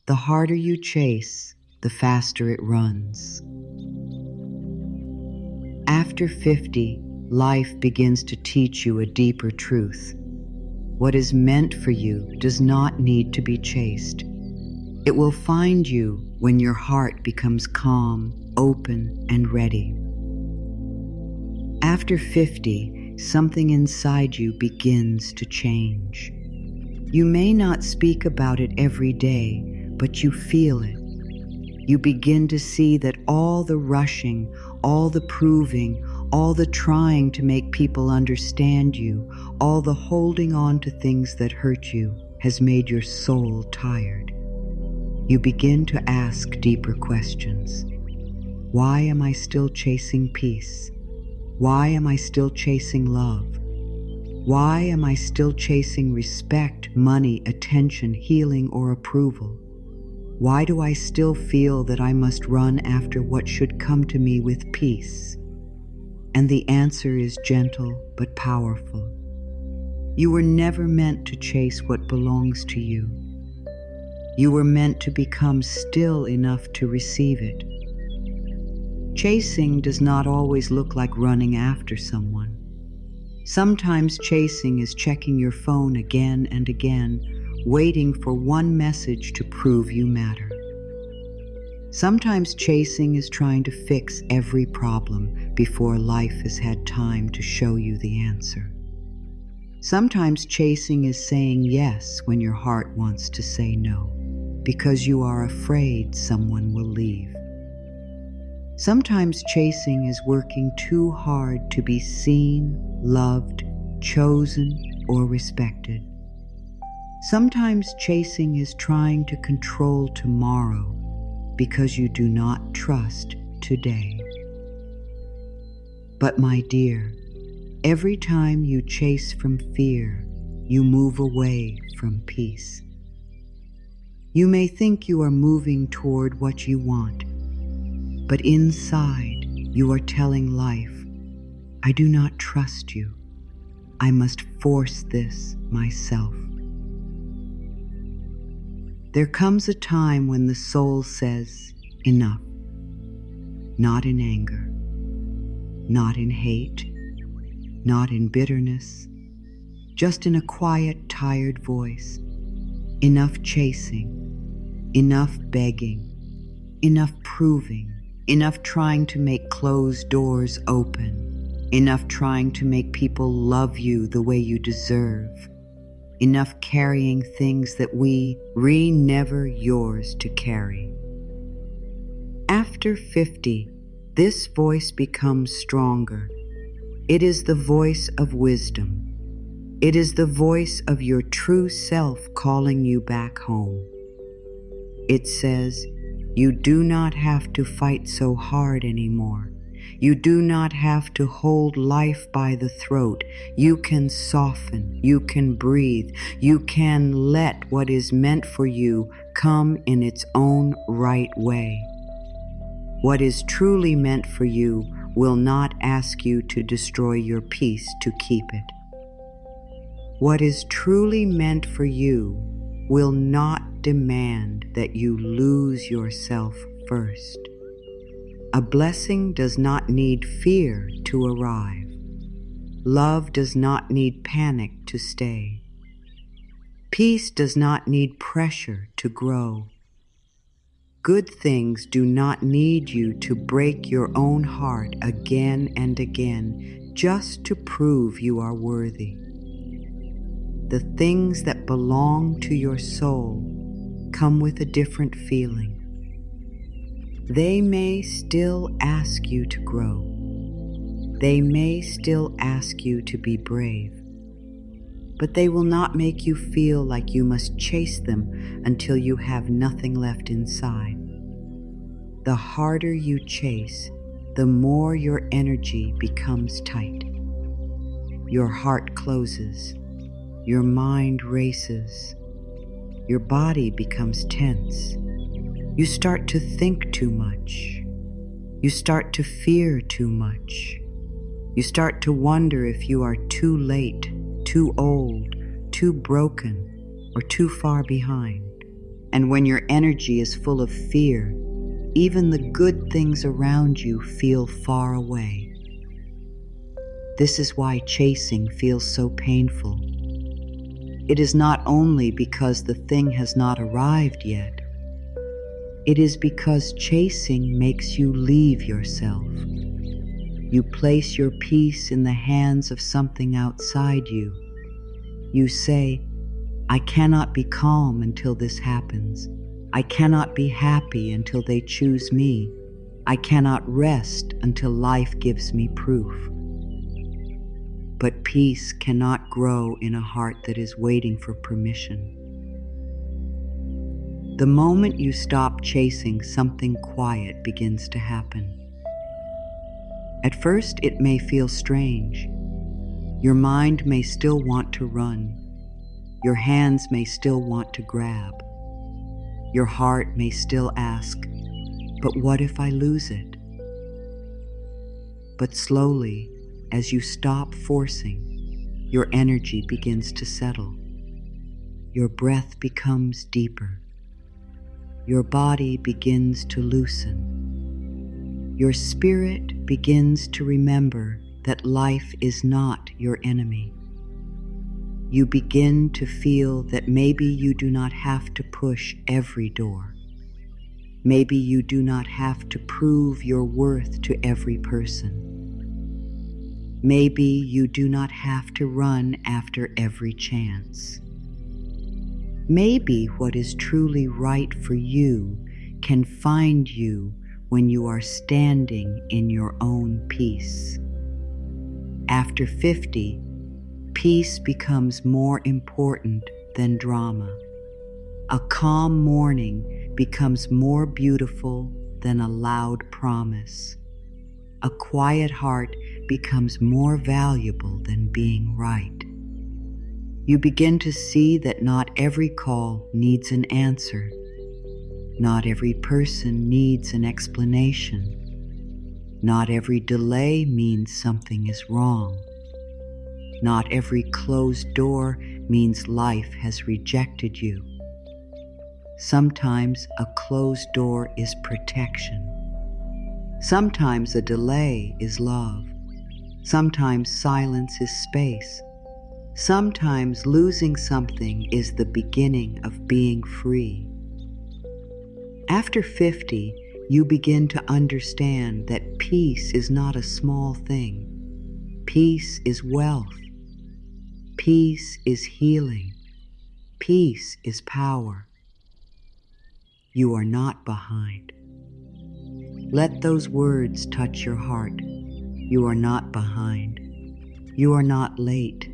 The harder you chase, the faster it runs. After 50, life begins to teach you a deeper truth. What is meant for you does not need to be chased. It will find you when your heart becomes calm, open, and ready. After 50, something inside you begins to change. You may not speak about it every day, but you feel it. You begin to see that all the rushing, all the proving, all the trying to make people understand you, all the holding on to things that hurt you, has made your soul tired. You begin to ask deeper questions. Why am I still chasing peace? Why am I still chasing love? Why am I still chasing respect, money, attention, healing, or approval? Why do I still feel that I must run after what should come to me with peace? And the answer is gentle but powerful. You were never meant to chase what belongs to you. You were meant to become still enough to receive it. Chasing does not always look like running after someone. Sometimes chasing is checking your phone again and again, waiting for one message to prove you matter. Sometimes chasing is trying to fix every problem before life has had time to show you the answer. Sometimes chasing is saying yes when your heart wants to say no, because you are afraid someone will leave. Sometimes chasing is working too hard to be seen, loved, chosen, or respected. Sometimes chasing is trying to control tomorrow because you do not trust today. But my dear, every time you chase from fear, you move away from peace. You may think you are moving toward what you want, but inside you are telling life, I do not trust you. I must force this myself. There comes a time when the soul says, enough. Not in anger, not in hate, not in bitterness, just in a quiet, tired voice. Enough chasing, enough begging, enough proving, enough trying to make closed doors open, enough trying to make people love you the way you deserve, enough carrying things that we never yours to carry. After 50, this voice becomes stronger. It is the voice of wisdom. It is the voice of your true self calling you back home. It says, you do not have to fight so hard anymore. You do not have to hold life by the throat. You can soften, you can breathe, you can let what is meant for you come in its own right way. What is truly meant for you will not ask you to destroy your peace to keep it. What is truly meant for you will not demand that you lose yourself first. A blessing does not need fear to arrive. Love does not need panic to stay. Peace does not need pressure to grow. Good things do not need you to break your own heart again and again just to prove you are worthy. The things that belong to your soul come with a different feeling. They may still ask you to grow. They may still ask you to be brave. But they will not make you feel like you must chase them until you have nothing left inside. The harder you chase, the more your energy becomes tight. Your heart closes. Your mind races. Your body becomes tense. You start to think too much. You start to fear too much. You start to wonder if you are too late, too old, too broken, or too far behind. And when your energy is full of fear, even the good things around you feel far away. This is why chasing feels so painful. It is not only because the thing has not arrived yet. It is because chasing makes you leave yourself. You place your peace in the hands of something outside you. You say, I cannot be calm until this happens. I cannot be happy until they choose me. I cannot rest until life gives me proof. But peace cannot grow in a heart that is waiting for permission. The moment you stop chasing, something quiet begins to happen. At first, it may feel strange. Your mind may still want to run. Your hands may still want to grab. Your heart may still ask, but what if I lose it? But slowly, as you stop forcing, your energy begins to settle. Your breath becomes deeper. Your body begins to loosen. Your spirit begins to remember that life is not your enemy. You begin to feel that maybe you do not have to push every door. Maybe you do not have to prove your worth to every person. Maybe you do not have to run after every chance. Maybe what is truly right for you can find you when you are standing in your own peace. After 50, peace becomes more important than drama. A calm morning becomes more beautiful than a loud promise. A quiet heart becomes more valuable than being right. You begin to see that not every call needs an answer. Not every person needs an explanation. Not every delay means something is wrong. Not every closed door means life has rejected you. Sometimes a closed door is protection. Sometimes a delay is love. Sometimes silence is space. Sometimes losing something is the beginning of being free. After 50, you begin to understand that peace is not a small thing. Peace is wealth. Peace is healing. Peace is power. You are not behind. Let those words touch your heart. You are not behind. You are not late.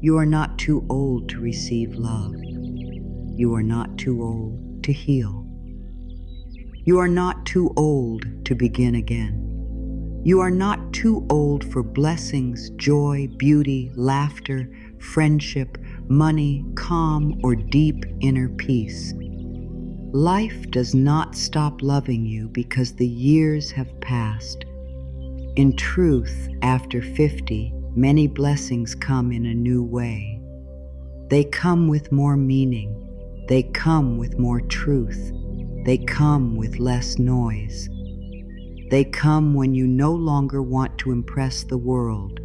You are not too old to receive love. You are not too old to heal. You are not too old to begin again. You are not too old for blessings, joy, beauty, laughter, friendship, money, calm, or deep inner peace. Life does not stop loving you because the years have passed. In truth, after 50, many blessings come in a new way. They come with more meaning. They come with more truth. They come with less noise. They come when you no longer want to impress the world,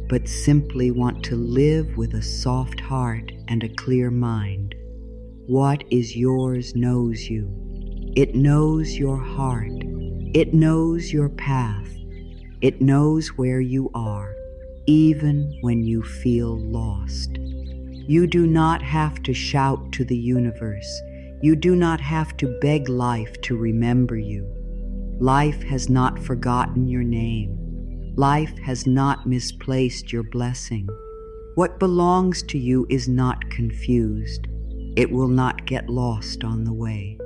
but simply want to live with a soft heart and a clear mind. What is yours knows you. It knows your heart. It knows your path. It knows where you are, even when you feel lost. You do not have to shout to the universe. You do not have to beg life to remember you. Life has not forgotten your name. Life has not misplaced your blessing. What belongs to you is not confused. It will not get lost on the way.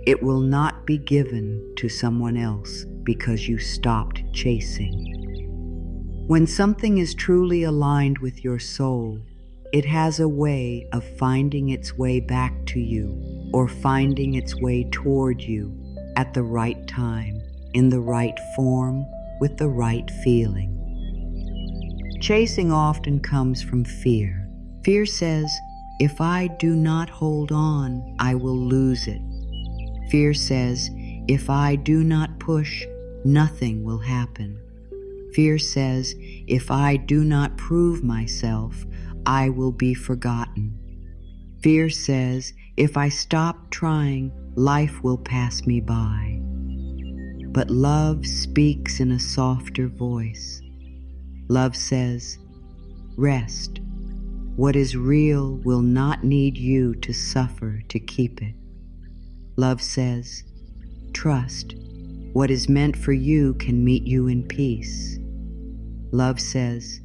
It will not be given to someone else because you stopped chasing. When something is truly aligned with your soul, it has a way of finding its way back to you or finding its way toward you at the right time, in the right form, with the right feeling. Chasing often comes from fear. Fear says, if I do not hold on, I will lose it. Fear says, if I do not push, nothing will happen. Fear says, if I do not prove myself, I will be forgotten. Fear says, if I stop trying, life will pass me by. But love speaks in a softer voice. Love says, rest. What is real will not need you to suffer to keep it. Love says, trust. What is meant for you can meet you in peace. Love says,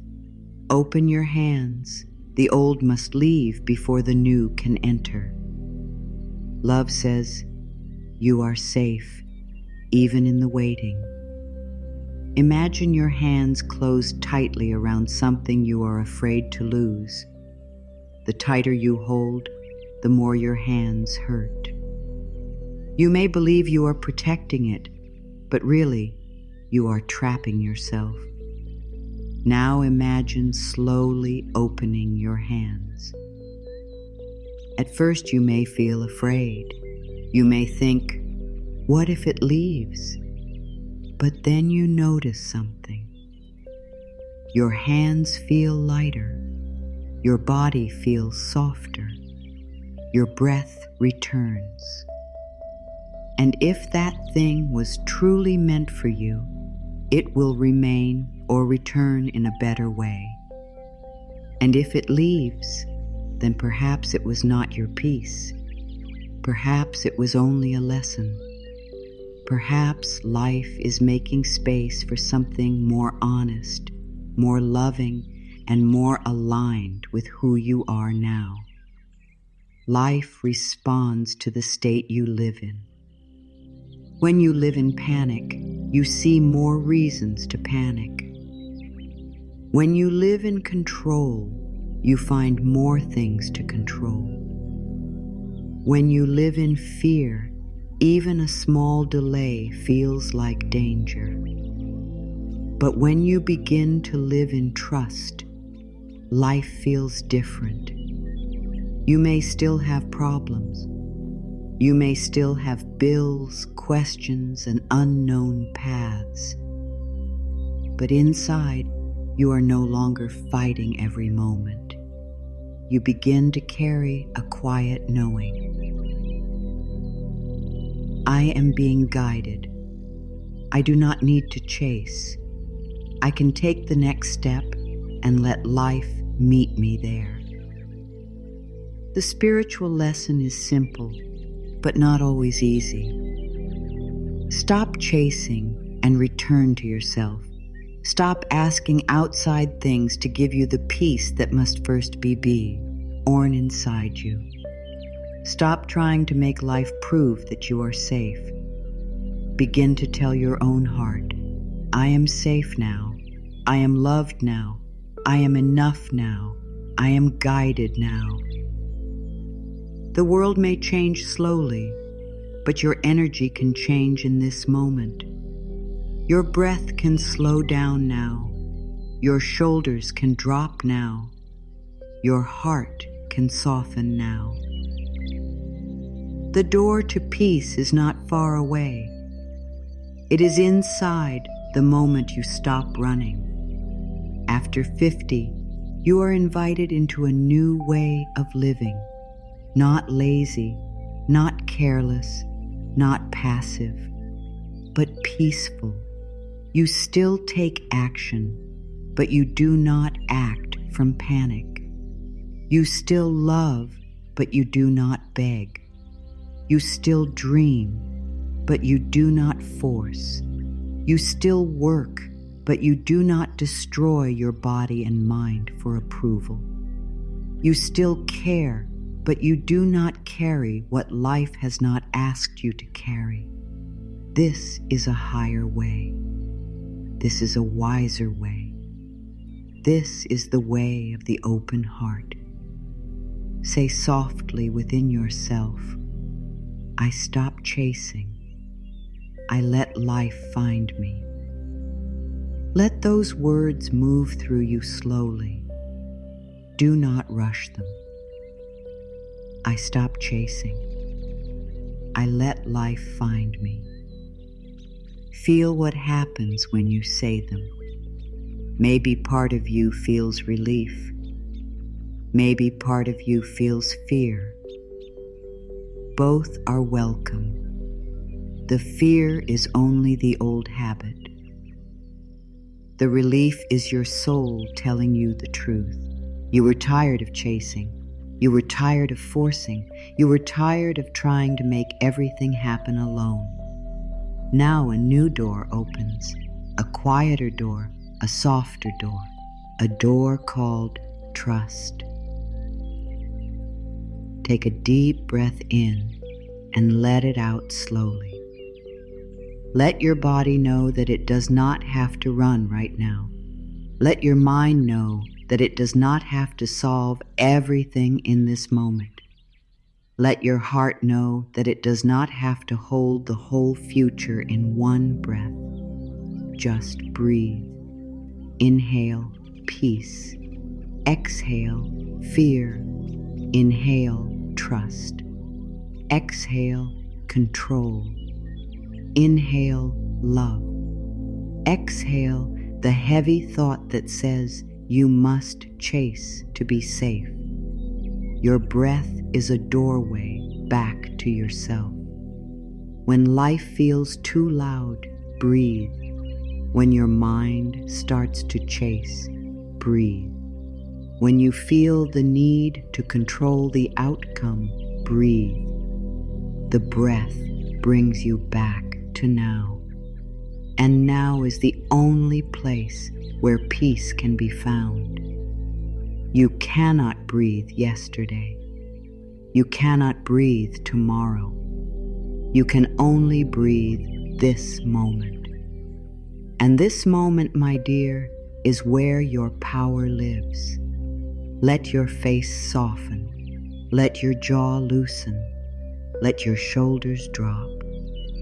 open your hands. The old must leave before the new can enter. Love says, you are safe, even in the waiting. Imagine your hands closed tightly around something you are afraid to lose. The tighter you hold, the more your hands hurt. You may believe you are protecting it, but really, you are trapping yourself. Now imagine slowly opening your hands. At first you may feel afraid. You may think, what if it leaves? But then you notice something. Your hands feel lighter. Your body feels softer. Your breath returns. And if that thing was truly meant for you, it will remain or return in a better way. And if it leaves, then perhaps it was not your piece. Perhaps it was only a lesson. Perhaps life is making space for something more honest, more loving, and more aligned with who you are now. Life responds to the state you live in. When you live in panic, you see more reasons to panic. When you live in control, you find more things to control. When you live in fear, even a small delay feels like danger. But when you begin to live in trust, life feels different. You may still have problems. You may still have bills, questions, and unknown paths. But inside, you are no longer fighting every moment. You begin to carry a quiet knowing. I am being guided. I do not need to chase. I can take the next step and let life meet me there. The spiritual lesson is simple, but not always easy. Stop chasing and return to yourself. Stop asking outside things to give you the peace that must first be born inside you. Stop trying to make life prove that you are safe. Begin to tell your own heart, I am safe now. I am loved now. I am enough now. I am guided now. The world may change slowly, but your energy can change in this moment. Your breath can slow down now. Your shoulders can drop now. Your heart can soften now. The door to peace is not far away. It is inside the moment you stop running. After 50, you are invited into a new way of living. Not lazy, not careless, not passive, but peaceful. You still take action, but you do not act from panic. You still love, but you do not beg. You still dream, but you do not force. You still work, but you do not destroy your body and mind for approval. You still care, but you do not carry what life has not asked you to carry. This is a higher way. This is a wiser way. This is the way of the open heart. Say softly within yourself, I stop chasing. I let life find me. Let those words move through you slowly. Do not rush them. I stop chasing. I let life find me. Feel what happens when you say them. Maybe part of you feels relief. Maybe part of you feels fear. Both are welcome. The fear is only the old habit. The relief is your soul telling you the truth. You were tired of chasing. You were tired of forcing. You were tired of trying to make everything happen alone. Now a new door opens, a quieter door, a softer door, a door called trust. Take a deep breath in and let it out slowly. Let your body know that it does not have to run right now. Let your mind know that it does not have to solve everything in this moment. Let your heart know that it does not have to hold the whole future in one breath. Just breathe. Inhale, peace. Exhale, fear. Inhale, trust. Exhale, control. Inhale, love. Exhale, the heavy thought that says you must chase to be safe. Your breath is a doorway back to yourself. When life feels too loud, breathe. When your mind starts to chase, breathe. When you feel the need to control the outcome, breathe. The breath brings you back to now. And now is the only place where peace can be found. You cannot breathe yesterday. You cannot breathe tomorrow. You can only breathe this moment. And this moment, my dear, is where your power lives. Let your face soften. Let your jaw loosen. Let your shoulders drop.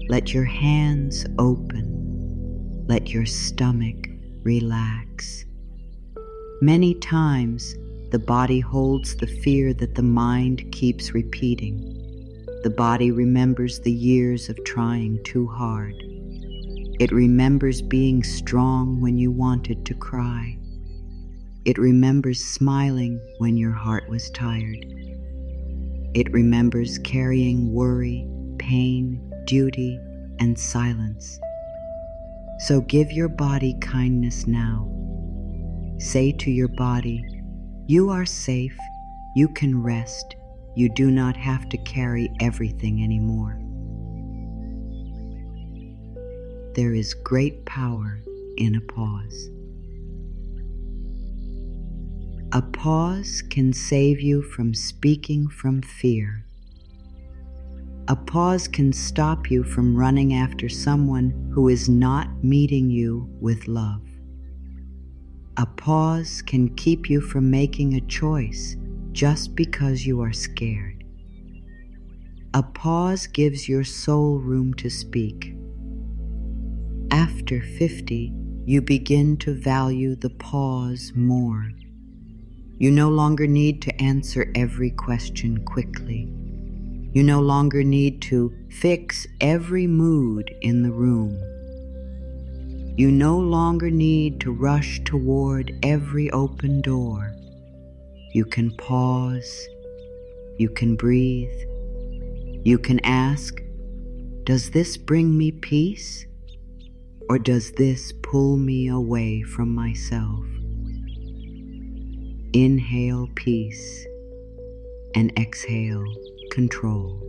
Let your hands open. Let your stomach relax. Many times, the body holds the fear that the mind keeps repeating. The body remembers the years of trying too hard. It remembers being strong when you wanted to cry. It remembers smiling when your heart was tired. It remembers carrying worry, pain, duty, and silence. So give your body kindness now. Say to your body, you are safe, you can rest, you do not have to carry everything anymore. There is great power in a pause. A pause can save you from speaking from fear. A pause can stop you from running after someone who is not meeting you with love. A pause can keep you from making a choice just because you are scared. A pause gives your soul room to speak. After 50, you begin to value the pause more. You no longer need to answer every question quickly. You no longer need to fix every mood in the room. You no longer need to rush toward every open door. You can pause. You can breathe. You can ask, does this bring me peace? Or does this pull me away from myself? Inhale peace and exhale control.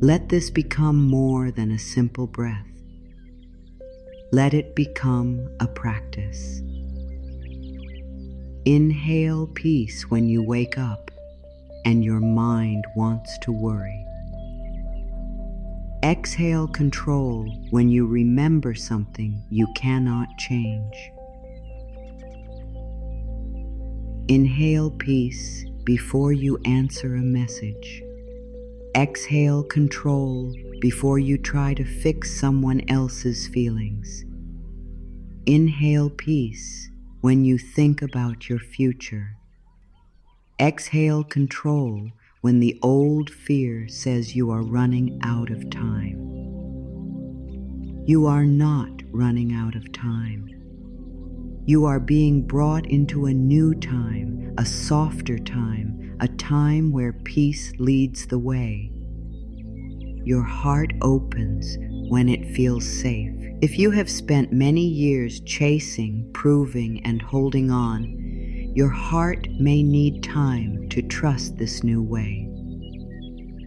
Let this become more than a simple breath. Let it become a practice. Inhale peace when you wake up and your mind wants to worry. Exhale control when you remember something you cannot change. Inhale peace before you answer a message. Exhale control before you try to fix someone else's feelings. Inhale peace when you think about your future. Exhale control when the old fear says you are running out of time. You are not running out of time. You are being brought into a new time, a softer time, a time where peace leads the way. Your heart opens when it feels safe. If you have spent many years chasing, proving, and holding on, your heart may need time to trust this new way.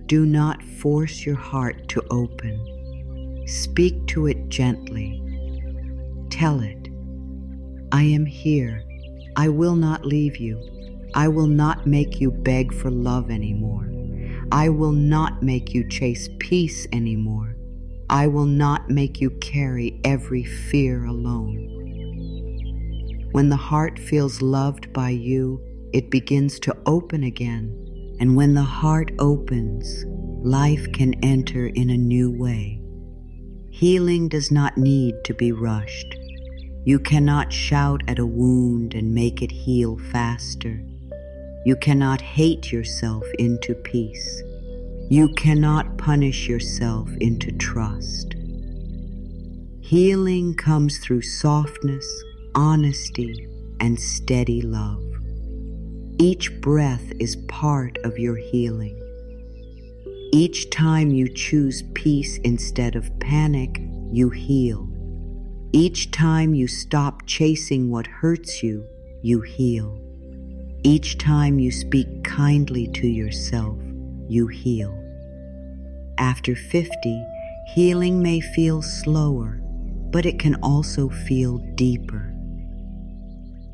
Do not force your heart to open. Speak to it gently. Tell it, I am here. I will not leave you. I will not make you beg for love anymore. I will not make you chase peace anymore. I will not make you carry every fear alone. When the heart feels loved by you, it begins to open again. And when the heart opens, life can enter in a new way. Healing does not need to be rushed. You cannot shout at a wound and make it heal faster. You cannot hate yourself into peace. You cannot punish yourself into trust. Healing comes through softness, honesty, and steady love. Each breath is part of your healing. Each time you choose peace instead of panic, you heal. Each time you stop chasing what hurts you, you heal. Each time you speak kindly to yourself, you heal. After 50, healing may feel slower, but it can also feel deeper.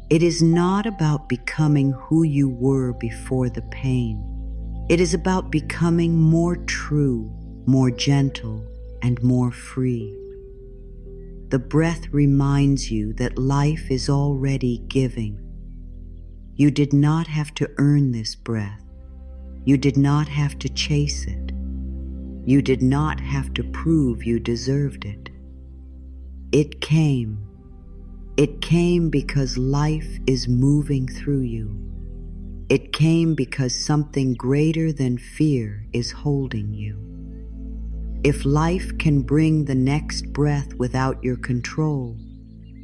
It is not about becoming who you were before the pain. It is about becoming more true, more gentle, and more free. The breath reminds you that life is already giving. You did not have to earn this breath. You did not have to chase it. You did not have to prove you deserved it. It came. It came because life is moving through you. It came because something greater than fear is holding you. If life can bring the next breath without your control,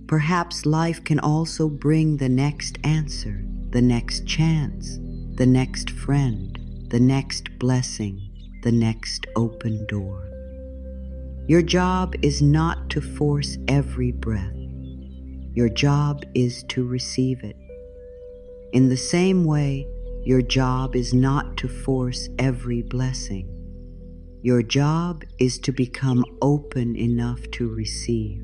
perhaps life can also bring the next answer, the next chance, the next friend, the next blessing, the next open door. Your job is not to force every breath. Your job is to receive it. In the same way, your job is not to force every blessing. Your job is to become open enough to receive.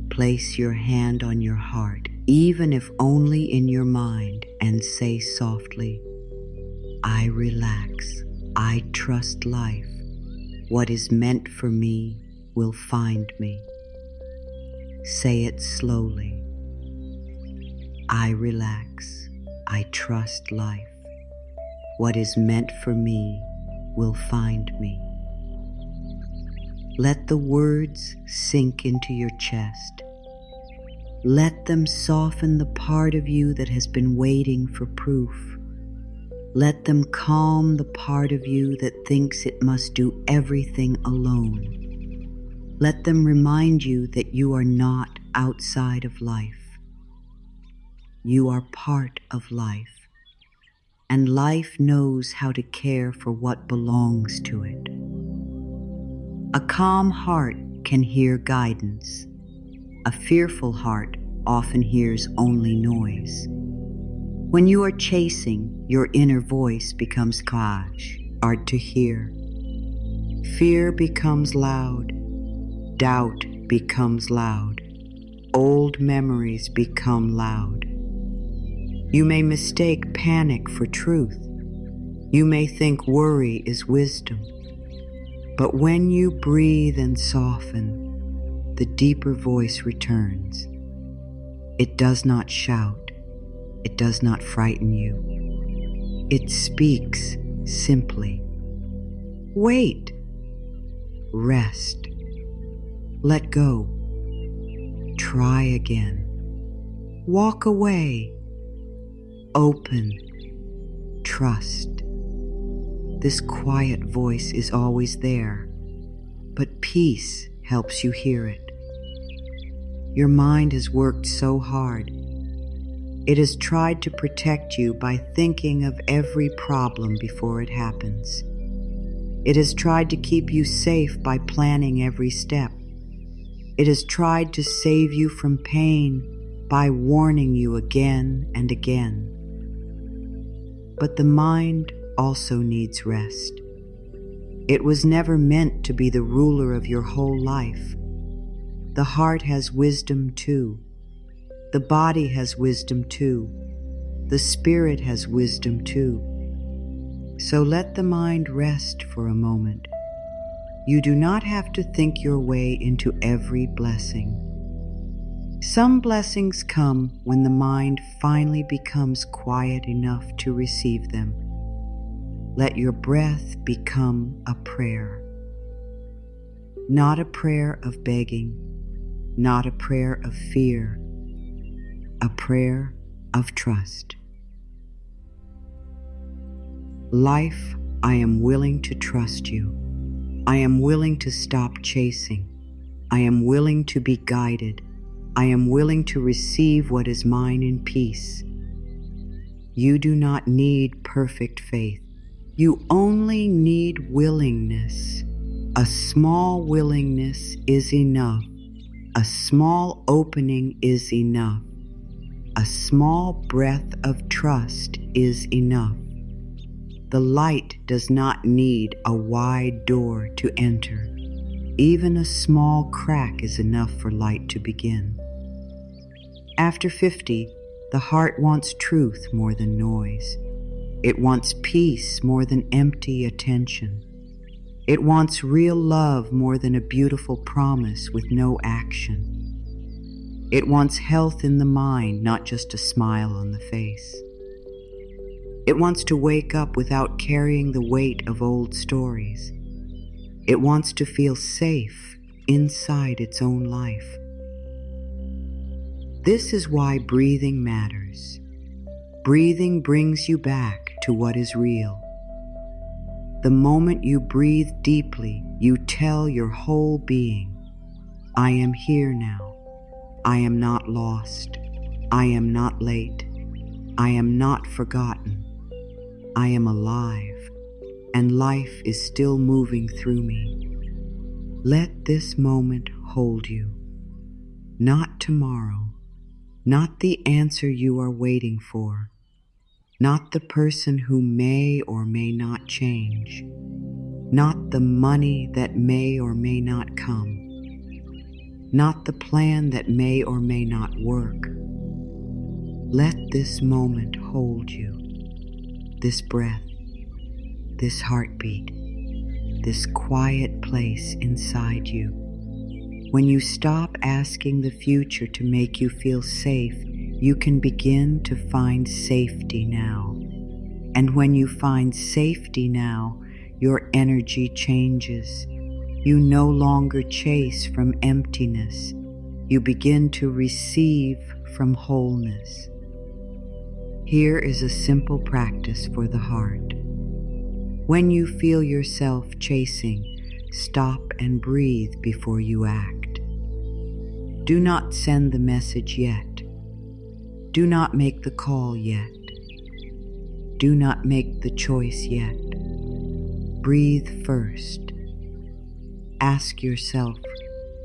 Place your hand on your heart, even if only in your mind, and say softly, I relax. I trust life. What is meant for me will find me. Say it slowly. I relax. I trust life. What is meant for me will find me. Let the words sink into your chest. Let them soften the part of you that has been waiting for proof. Let them calm the part of you that thinks it must do everything alone. Let them remind you that you are not outside of life. You are part of life, and life knows how to care for what belongs to it. A calm heart can hear guidance. A fearful heart often hears only noise. When you are chasing, your inner voice becomes hard to hear. Fear becomes loud. Doubt becomes loud. Old memories become loud. You may mistake panic for truth. You may think worry is wisdom. But when you breathe and soften, the deeper voice returns. It does not shout. It does not frighten you. It speaks simply. Wait. Rest. Let go. Try again. Walk away. Open. trust. This quiet voice is always there, but peace helps you hear it. Your mind has worked so hard. It has tried to protect you by thinking of every problem before it happens. It has tried to keep you safe by planning every step. It has tried to save you from pain by warning you again and again. But the mind also needs rest. It was never meant to be the ruler of your whole life. The heart has wisdom too. The body has wisdom too. The spirit has wisdom too. So let the mind rest for a moment. You do not have to think your way into every blessing. Some blessings come when the mind finally becomes quiet enough to receive them. Let your breath become a prayer. Not a prayer of begging, not a prayer of fear, a prayer of trust. Life, I am willing to trust you. I am willing to stop chasing. I am willing to be guided. I am willing to receive what is mine in peace. You do not need perfect faith. You only need willingness. A small willingness is enough. A small opening is enough. A small breath of trust is enough. The light does not need a wide door to enter. Even a small crack is enough for light to begin. After 50, the heart wants truth more than noise. It wants peace more than empty attention. It wants real love more than a beautiful promise with no action. It wants health in the mind, not just a smile on the face. It wants to wake up without carrying the weight of old stories. It wants to feel safe inside its own life. This is why breathing matters. Breathing brings you back to what is real. The moment you breathe deeply, you tell your whole being, I am here now. I am not lost. I am not late. I am not forgotten. I am alive, and life is still moving through me. Let this moment hold you. Not tomorrow, not the answer you are waiting for, not the person who may or may not change, not the money that may or may not come, not the plan that may or may not work. Let this moment hold you, this breath, this heartbeat, this quiet place inside you. When you stop asking the future to make you feel safe, you can begin to find safety now. And when you find safety now, your energy changes. You no longer chase from emptiness. You begin to receive from wholeness. Here is a simple practice for the heart. When you feel yourself chasing, stop and breathe before you act. Do not send the message yet. Do not make the call yet. Do not make the choice yet. Breathe first. Ask yourself,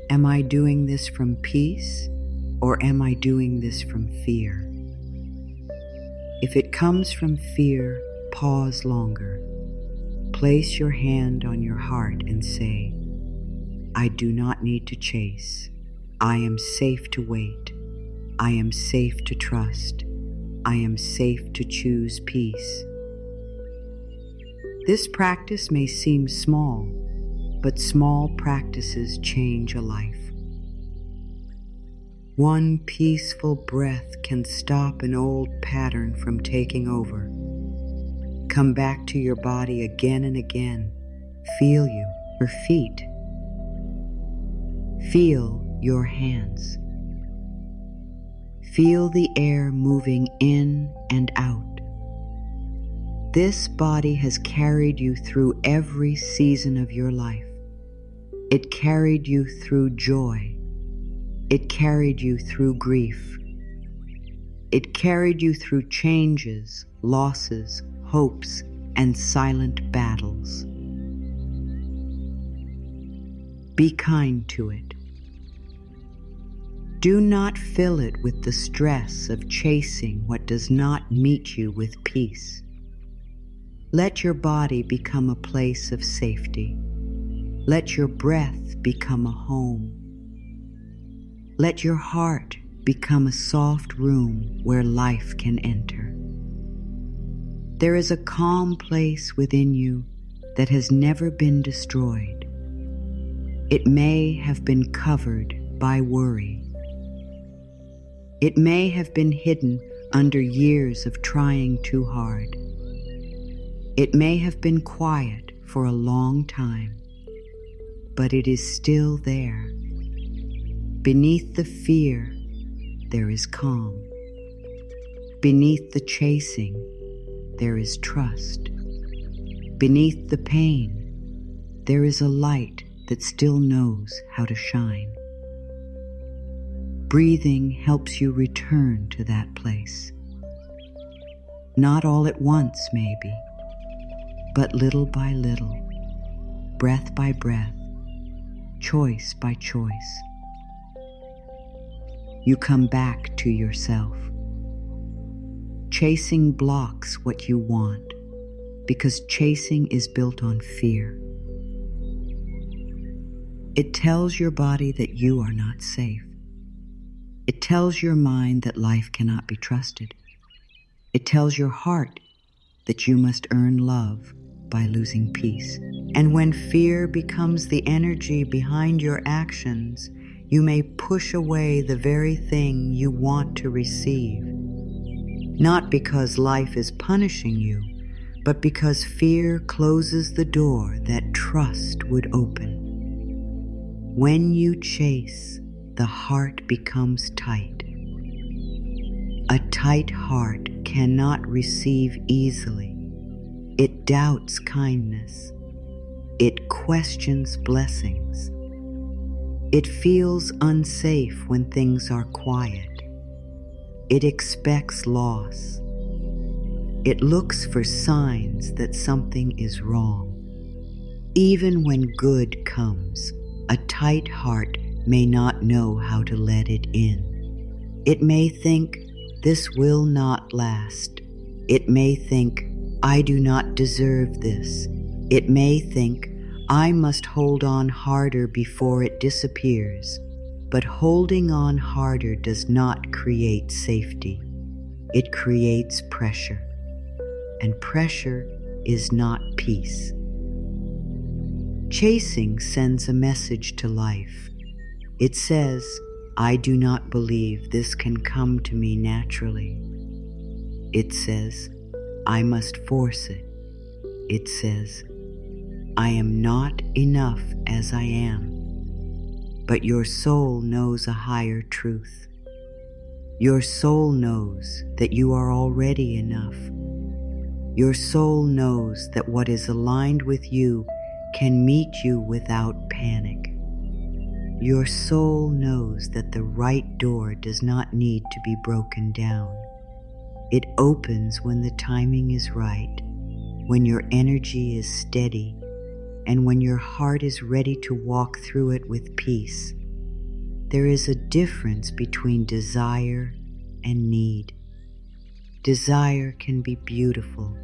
am I doing this from peace or am I doing this from fear? If it comes from fear, pause longer. Place your hand on your heart and say, I do not need to chase. I am safe to wait. I am safe to trust. I am safe to choose peace. This practice may seem small, but small practices change a life. One peaceful breath can stop an old pattern from taking over. Come back to your body again and again. Feel your feet. Feel your hands. Feel the air moving in and out. This body has carried you through every season of your life. It carried you through joy. It carried you through grief. It carried you through changes, losses, hopes, and silent battles. Be kind to it. Do not fill it with the stress of chasing what does not meet you with peace. Let your body become a place of safety. Let your breath become a home. Let your heart become a soft room where life can enter. There is a calm place within you that has never been destroyed. It may have been covered by worry. It may have been hidden under years of trying too hard. It may have been quiet for a long time, but it is still there. Beneath the fear, there is calm. Beneath the chasing, there is trust. Beneath the pain, there is a light that still knows how to shine. Breathing helps you return to that place. Not all at once, maybe, but little by little, breath by breath, choice by choice. You come back to yourself. Chasing blocks what you want because chasing is built on fear. It tells your body that you are not safe. It tells your mind that life cannot be trusted. It tells your heart that you must earn love by losing peace. And when fear becomes the energy behind your actions, you may push away the very thing you want to receive. Not because life is punishing you, but because fear closes the door that trust would open. When you chase, the heart becomes tight. A tight heart cannot receive easily. It doubts kindness. It questions blessings. It feels unsafe when things are quiet. It expects loss. It looks for signs that something is wrong. Even when good comes, a tight heart may not know how to let it in. It may think, this will not last. It may think, I do not deserve this. It may think, I must hold on harder before it disappears. But holding on harder does not create safety. It creates pressure. And pressure is not peace. Chasing sends a message to life. It says, I do not believe this can come to me naturally. It says, I must force it. It says, I am not enough as I am. But your soul knows a higher truth. Your soul knows that you are already enough. Your soul knows that what is aligned with you can meet you without panic. Your soul knows that the right door does not need to be broken down. It opens when the timing is right, when your energy is steady, and when your heart is ready to walk through it with peace. There is a difference between desire and need. Desire can be beautiful.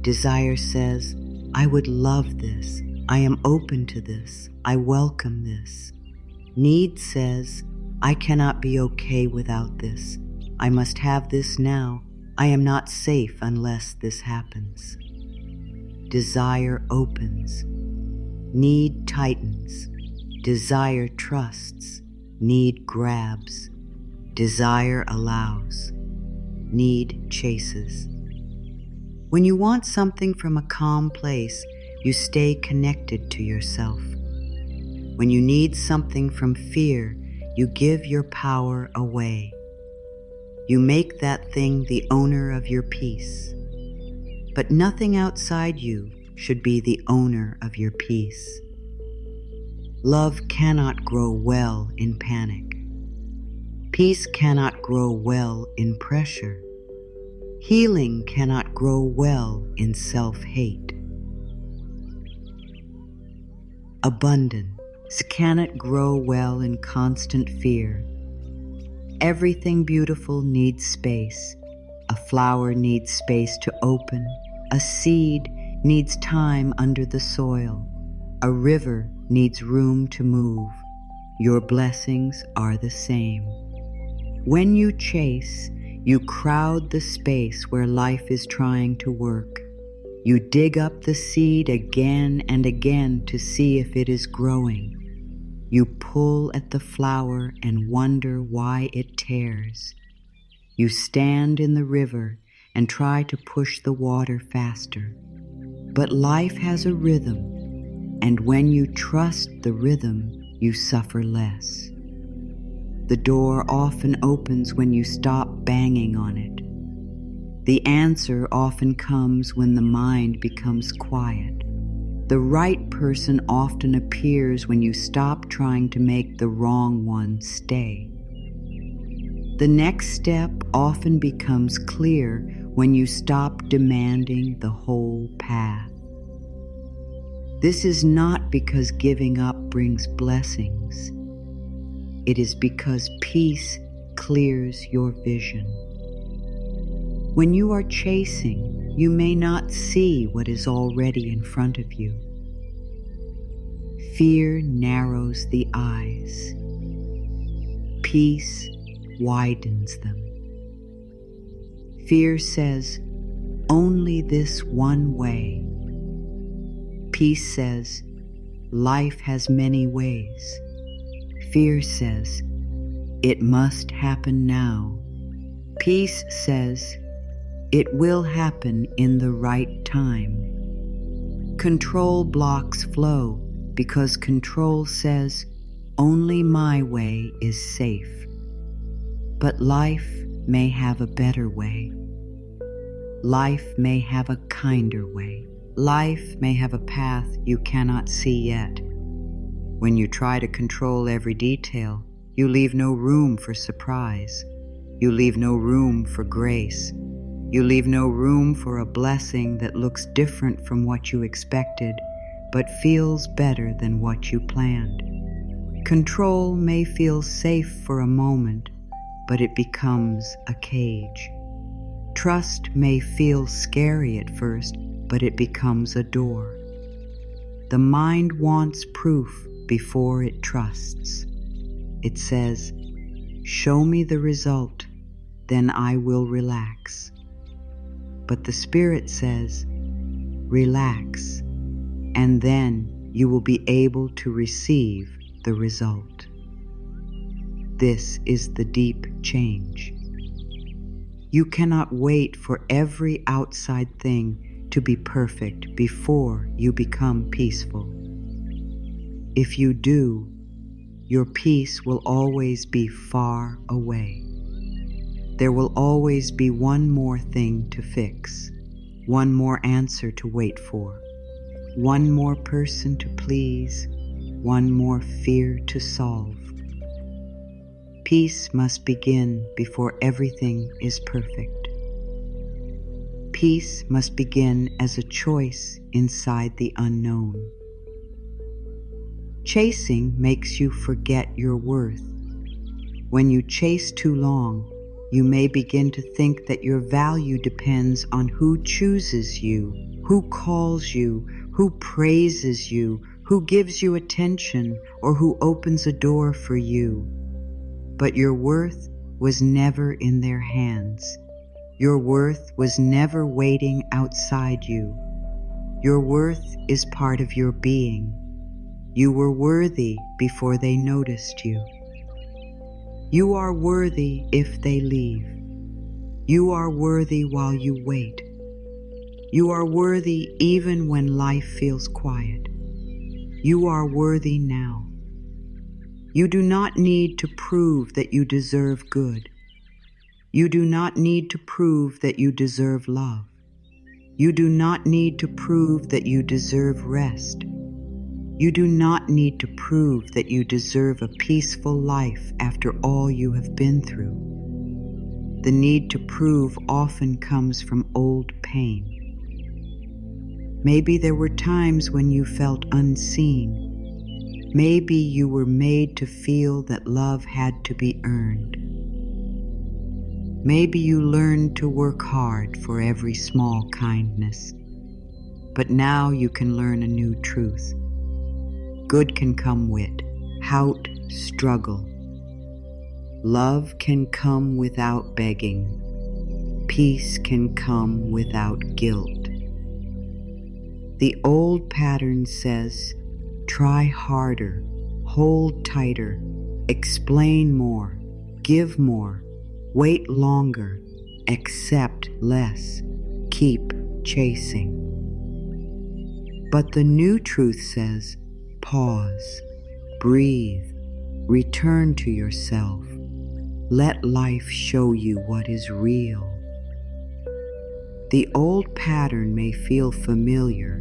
Desire says, I would love this. I am open to this. I welcome this. Need says, I cannot be okay without this. I must have this now. I am not safe unless this happens. Desire opens. Need tightens. Desire trusts. Need grabs. Desire allows. Need chases. When you want something from a calm place, you stay connected to yourself. When you need something from fear, you give your power away. You make that thing the owner of your peace. But nothing outside you should be the owner of your peace. Love cannot grow well in panic. Peace cannot grow well in pressure. Healing cannot grow well in self-hate. Abundance cannot grow well in constant fear. Everything beautiful needs space. A flower needs space to open. A seed needs time under the soil. A river needs room to move. Your blessings are the same. When you chase, you crowd the space where life is trying to work. You dig up the seed again and again to see if it is growing. You pull at the flower and wonder why it tears. You stand in the river and try to push the water faster. But life has a rhythm, and when you trust the rhythm, you suffer less. The door often opens when you stop banging on it. The answer often comes when the mind becomes quiet. The right person often appears when you stop trying to make the wrong one stay. The next step often becomes clear when you stop demanding the whole path. This is not because giving up brings blessings. It is because peace clears your vision. When you are chasing, you may not see what is already in front of you. Fear narrows the eyes. Peace widens them. Fear says, only this one way. Peace says, life has many ways. Fear says, it must happen now. Peace says, it will happen in the right time. Control blocks flow because control says, only my way is safe. But life may have a better way. Life may have a kinder way. Life may have a path you cannot see yet. When you try to control every detail, you leave no room for surprise. You leave no room for grace. You leave no room for a blessing that looks different from what you expected, but feels better than what you planned. Control may feel safe for a moment, but it becomes a cage. Trust may feel scary at first, but it becomes a door. The mind wants proof before it trusts. It says, show me the result, then I will relax. But the Spirit says, relax, and then you will be able to receive the result. This is the deep change. You cannot wait for every outside thing to be perfect before you become peaceful. If you do, your peace will always be far away. There will always be one more thing to fix, one more answer to wait for, one more person to please, one more fear to solve. Peace must begin before everything is perfect. Peace must begin as a choice inside the unknown. Chasing makes you forget your worth. When you chase too long, you may begin to think that your value depends on who chooses you, who calls you, who praises you, who gives you attention, or who opens a door for you. But your worth was never in their hands. Your worth was never waiting outside you. Your worth is part of your being. You were worthy before they noticed you. You are worthy if they leave. You are worthy while you wait. You are worthy even when life feels quiet. You are worthy now. You do not need to prove that you deserve good. You do not need to prove that you deserve love. You do not need to prove that you deserve rest. You do not need to prove that you deserve a peaceful life after all you have been through. The need to prove often comes from old pain. Maybe there were times when you felt unseen. Maybe you were made to feel that love had to be earned. Maybe you learned to work hard for every small kindness. But now you can learn a new truth. Good can come without struggle. Love can come without begging. Peace can come without guilt. The old pattern says, try harder, hold tighter, explain more, give more, wait longer, accept less, keep chasing. But the new truth says, pause, breathe, return to yourself. Let life show you what is real. The old pattern may feel familiar,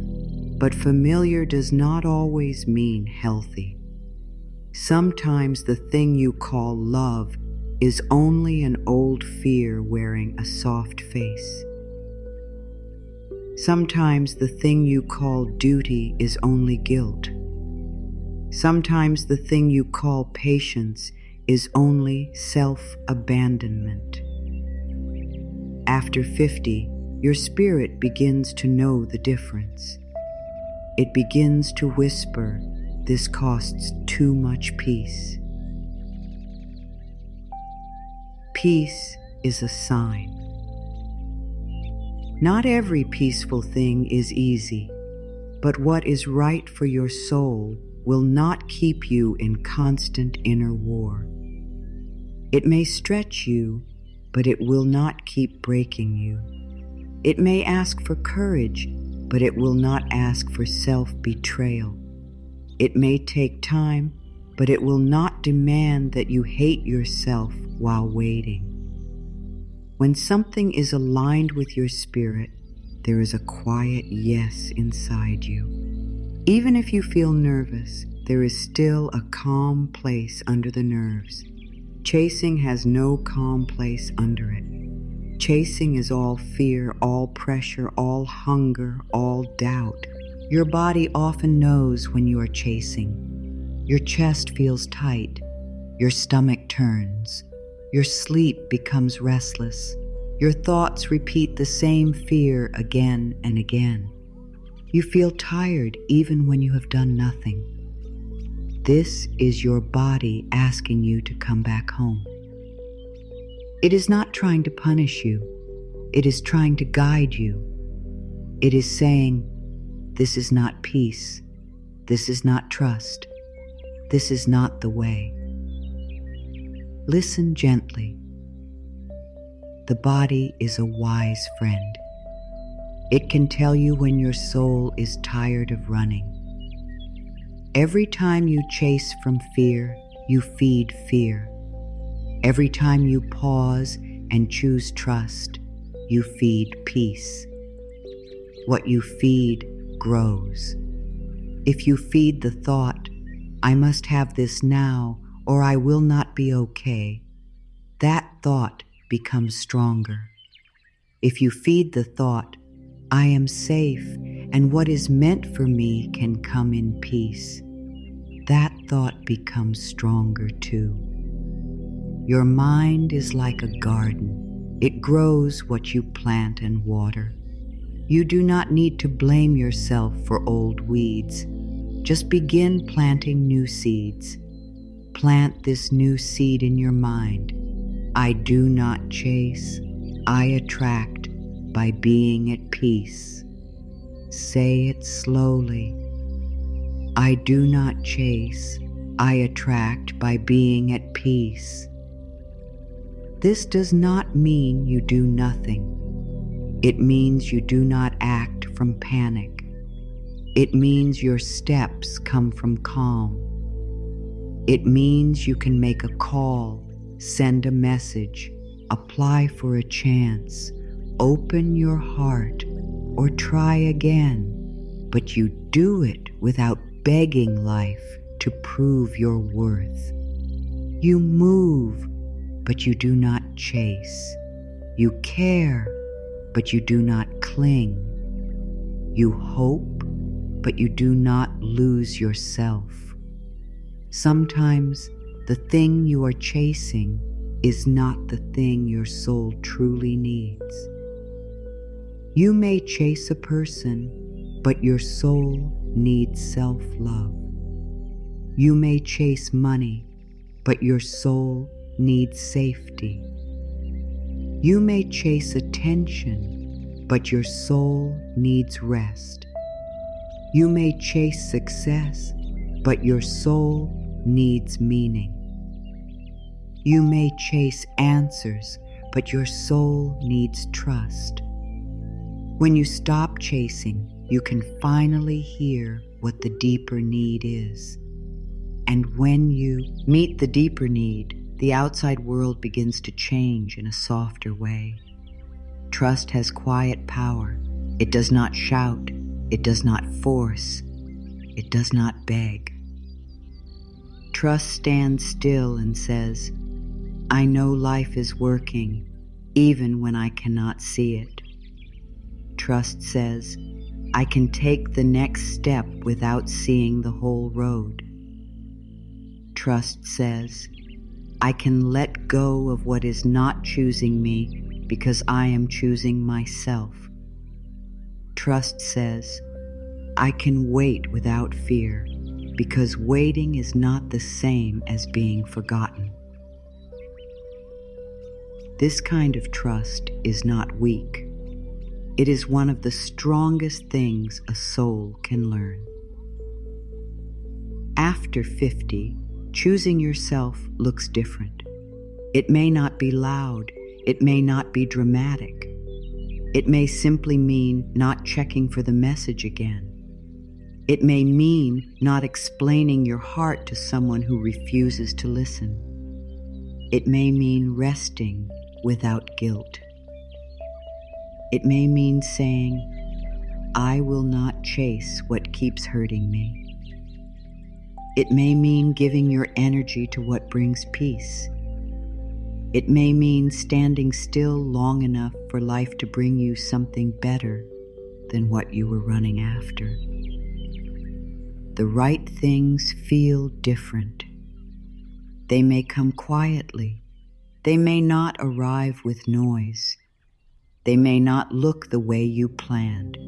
but familiar does not always mean healthy. Sometimes the thing you call love is only an old fear wearing a soft face. Sometimes the thing you call duty is only guilt. Sometimes the thing you call patience is only self-abandonment. After 50, your spirit begins to know the difference. It begins to whisper, this costs too much peace. Peace is a sign. Not every peaceful thing is easy, but what is right for your soul will not keep you in constant inner war. It may stretch you, but it will not keep breaking you. It may ask for courage, but it will not ask for self-betrayal. It may take time, but it will not demand that you hate yourself while waiting. When something is aligned with your spirit, there is a quiet yes inside you. Even if you feel nervous, there is still a calm place under the nerves. Chasing has no calm place under it. Chasing is all fear, all pressure, all hunger, all doubt. Your body often knows when you are chasing. Your chest feels tight. Your stomach turns. Your sleep becomes restless. Your thoughts repeat the same fear again and again. You feel tired even when you have done nothing. This is your body asking you to come back home. It is not trying to punish you. It is trying to guide you. It is saying, this is not peace. This is not trust. This is not the way. Listen gently. The body is a wise friend. It can tell you when your soul is tired of running. Every time you chase from fear, you feed fear. Every time you pause and choose trust, you feed peace. What you feed grows. If you feed the thought, I must have this now or I will not be okay, that thought becomes stronger. If you feed the thought, I am safe and what is meant for me can come in peace, that thought becomes stronger too. Your mind is like a garden. It grows what you plant and water. You do not need to blame yourself for old weeds. Just begin planting new seeds. Plant this new seed in your mind. I do not chase, I attract by being at peace. Say it slowly. I do not chase, I attract by being at peace. This does not mean you do nothing. It means you do not act from panic. It means your steps come from calm. It means you can make a call, send a message, apply for a chance, open your heart, or try again, but you do it without begging life to prove your worth. You move, but you do not chase. You care, but you do not cling. You hope, but you do not lose yourself. Sometimes the thing you are chasing is not the thing your soul truly needs. You may chase a person, but your soul needs self-love. You may chase money, but your soul needs safety. You may chase attention, but your soul needs rest. You may chase success, but your soul needs meaning. You may chase answers, but your soul needs trust. When you stop chasing, you can finally hear what the deeper need is. And when you meet the deeper need, the outside world begins to change in a softer way. Trust has quiet power. It does not shout. It does not force. It does not beg. Trust stands still and says, I know life is working, even when I cannot see it. Trust says, I can take the next step without seeing the whole road. Trust says, I can let go of what is not choosing me because I am choosing myself. Trust says, I can wait without fear because waiting is not the same as being forgotten. This kind of trust is not weak. It is one of the strongest things a soul can learn. After 50, choosing yourself looks different. It may not be loud. It may not be dramatic. It may simply mean not checking for the message again. It may mean not explaining your heart to someone who refuses to listen. It may mean resting without guilt. It may mean saying, I will not chase what keeps hurting me. It may mean giving your energy to what brings peace. It may mean standing still long enough for life to bring you something better than what you were running after. The right things feel different. They may come quietly. They may not arrive with noise. They may not look the way you planned,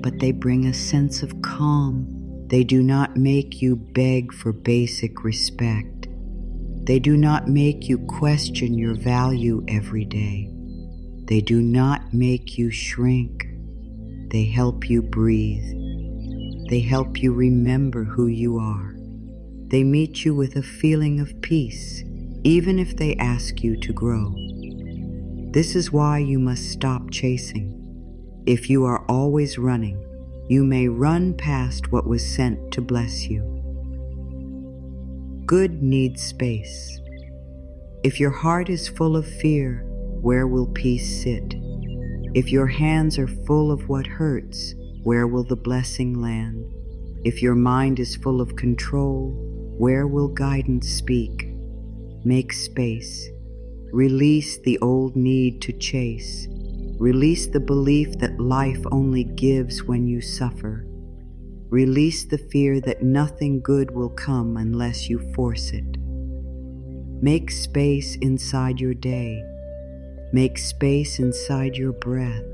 but they bring a sense of calm. They do not make you beg for basic respect. They do not make you question your value every day. They do not make you shrink. They help you breathe. They help you remember who you are. They meet you with a feeling of peace, even if they ask you to grow. This is why you must stop chasing. If you are always running, you may run past what was sent to bless you. Good needs space. If your heart is full of fear, where will peace sit? If your hands are full of what hurts, where will the blessing land? If your mind is full of control, where will guidance speak? Make space. Release the old need to chase. Release the belief that life only gives when you suffer. Release the fear that nothing good will come unless you force it. Make space inside your day. Make space inside your breath.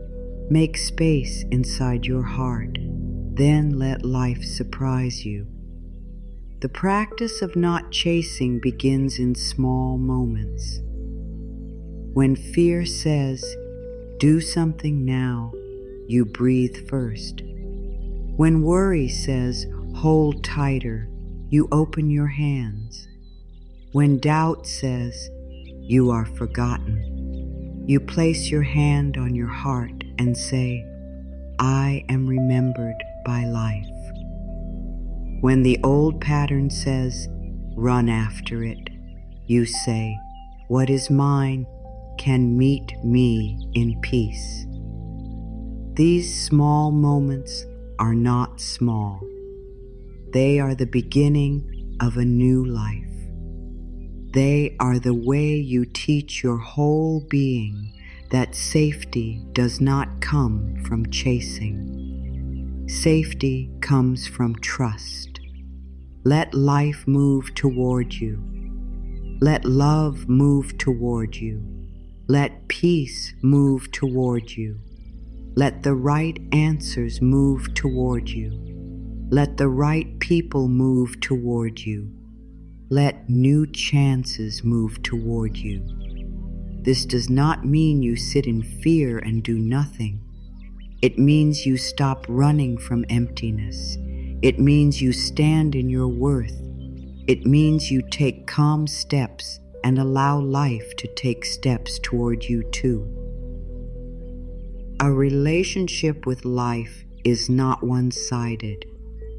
Make space inside your heart. Then let life surprise you. The practice of not chasing begins in small moments. When fear says, do something now, you breathe first. When worry says, hold tighter, you open your hands. When doubt says, you are forgotten, you place your hand on your heart and say, I am remembered by life. When the old pattern says, run after it, you say, what is mine can meet me in peace. These small moments are not small. They are the beginning of a new life. They are the way you teach your whole being that safety does not come from chasing. Safety comes from trust. Let life move toward you. Let love move toward you. Let peace move toward you. Let the right answers move toward you. Let the right people move toward you. Let new chances move toward you. This does not mean you sit in fear and do nothing. It means you stop running from emptiness. It means you stand in your worth. It means you take calm steps and allow life to take steps toward you too. A relationship with life is not one-sided.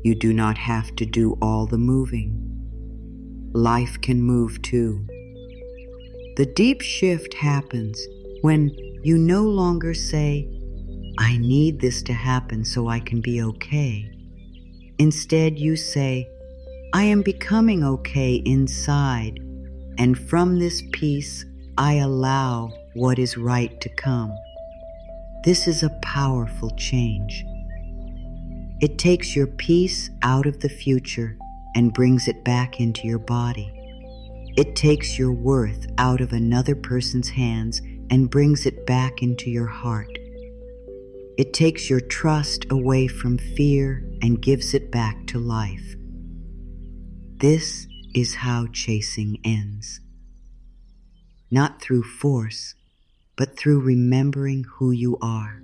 You do not have to do all the moving. Life can move too. The deep shift happens when you no longer say, "I need this to happen so I can be okay." Instead, you say, "I am becoming okay inside, and from this peace, I allow what is right to come." This is a powerful change. It takes your peace out of the future and brings it back into your body. It takes your worth out of another person's hands and brings it back into your heart. It takes your trust away from fear and gives it back to life. This is how chasing ends. Not through force, but through remembering who you are.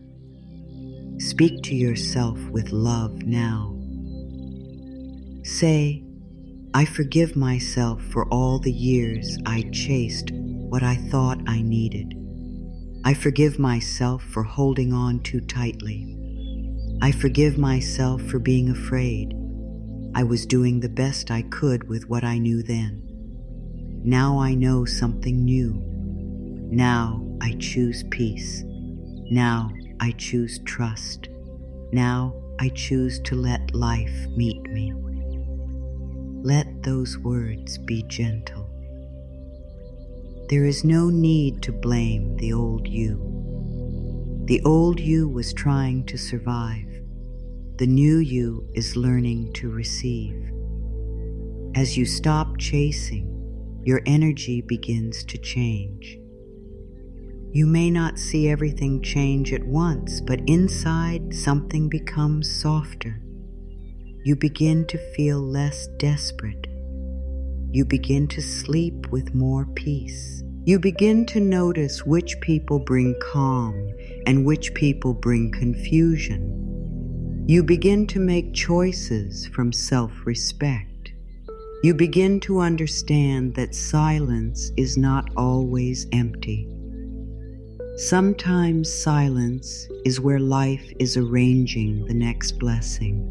Speak to yourself with love now. Say, "I forgive myself for all the years I chased what I thought I needed. I forgive myself for holding on too tightly. I forgive myself for being afraid. I was doing the best I could with what I knew then. Now I know something new. Now I choose peace. Now I choose trust. Now I choose to let life meet me." Let those words be gentle. There is no need to blame the old you. The old you was trying to survive. The new you is learning to receive. As you stop chasing, your energy begins to change. You may not see everything change at once, but inside something becomes softer. You begin to feel less desperate. You begin to sleep with more peace. You begin to notice which people bring calm and which people bring confusion. You begin to make choices from self-respect. You begin to understand that silence is not always empty. Sometimes silence is where life is arranging the next blessing.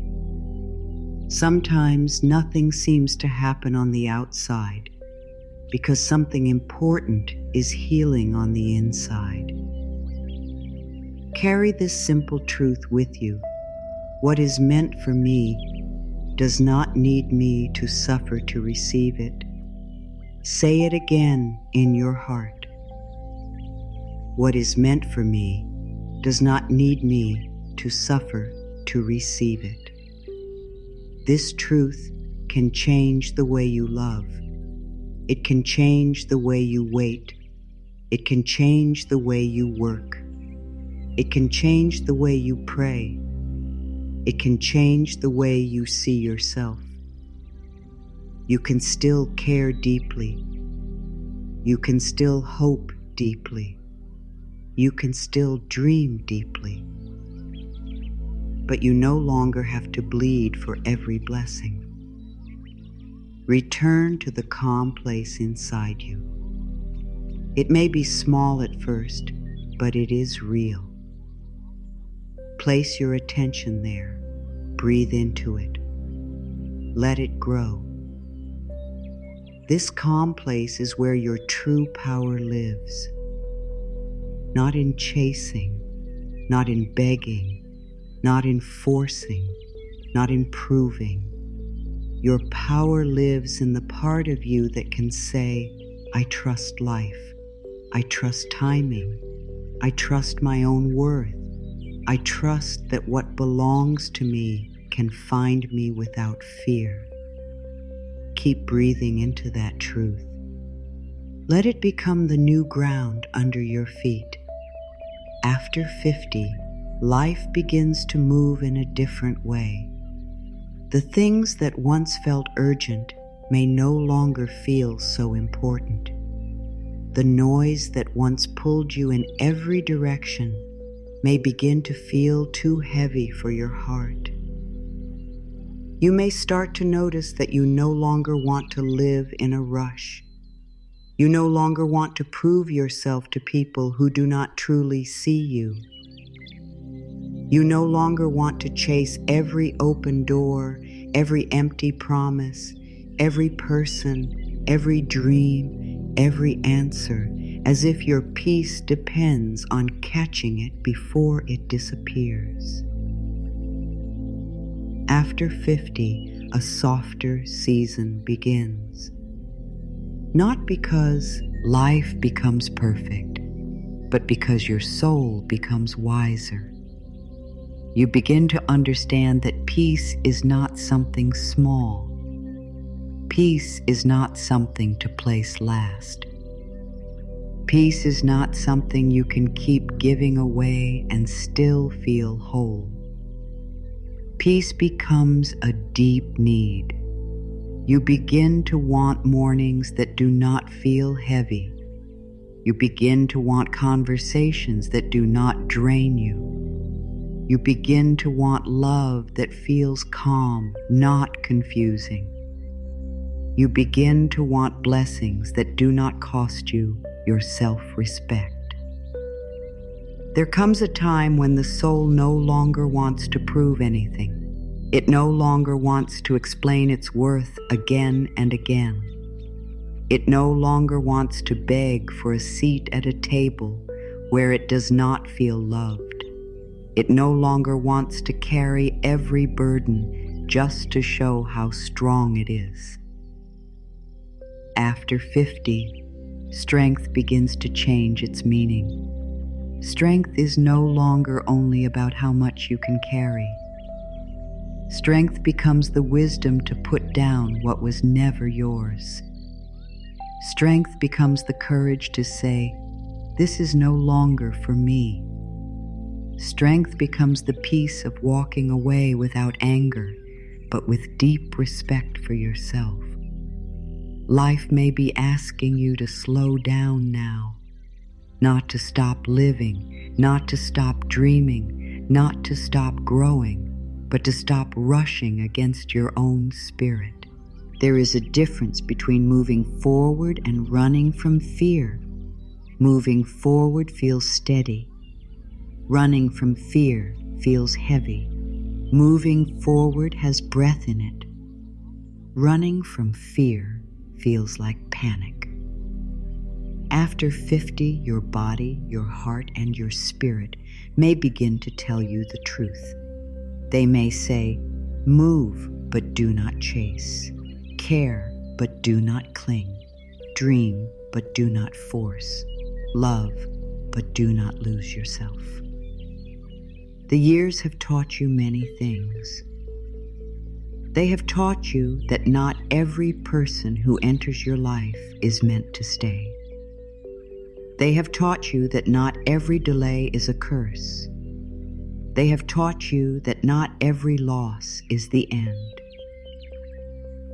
Sometimes nothing seems to happen on the outside because something important is healing on the inside. Carry this simple truth with you. What is meant for me does not need me to suffer to receive it. Say it again in your heart. What is meant for me does not need me to suffer to receive it. This truth can change the way you love. It can change the way you wait. It can change the way you work. It can change the way you pray. It can change the way you see yourself. You can still care deeply. You can still hope deeply. You can still dream deeply. But you no longer have to bleed for every blessing. Return to the calm place inside you. It may be small at first, but it is real. Place your attention there. Breathe into it. Let it grow. This calm place is where your true power lives. Not in chasing, not in begging, not in forcing, not in proving. Your power lives in the part of you that can say, I trust life, I trust timing, I trust my own worth, I trust that what belongs to me can find me without fear. Keep breathing into that truth. Let it become the new ground under your feet. After 50, life begins to move in a different way. The things that once felt urgent may no longer feel so important. The noise that once pulled you in every direction may begin to feel too heavy for your heart. You may start to notice that you no longer want to live in a rush. You no longer want to prove yourself to people who do not truly see you. You no longer want to chase every open door, every empty promise, every person, every dream, every answer, as if your peace depends on catching it before it disappears. After 50, a softer season begins. Not because life becomes perfect, but because your soul becomes wiser. You begin to understand that peace is not something small. Peace is not something to place last. Peace is not something you can keep giving away and still feel whole. Peace becomes a deep need. You begin to want mornings that do not feel heavy. You begin to want conversations that do not drain you. You begin to want love that feels calm, not confusing. You begin to want blessings that do not cost you your self-respect. There comes a time when the soul no longer wants to prove anything. It no longer wants to explain its worth again and again. It no longer wants to beg for a seat at a table where it does not feel loved. It no longer wants to carry every burden just to show how strong it is. After 50, strength begins to change its meaning. Strength is no longer only about how much you can carry. Strength becomes the wisdom to put down what was never yours. Strength becomes the courage to say, this is no longer for me. Strength becomes the peace of walking away without anger, but with deep respect for yourself. Life may be asking you to slow down now, not to stop living, not to stop dreaming, not to stop growing, but to stop rushing against your own spirit. There is a difference between moving forward and running from fear. Moving forward feels steady. Running from fear feels heavy. Moving forward has breath in it. Running from fear feels like panic. After 50, your body, your heart, and your spirit may begin to tell you the truth. They may say, move, but do not chase. Care, but do not cling. Dream, but do not force. Love, but do not lose yourself. The years have taught you many things. They have taught you that not every person who enters your life is meant to stay. They have taught you that not every delay is a curse. They have taught you that not every loss is the end.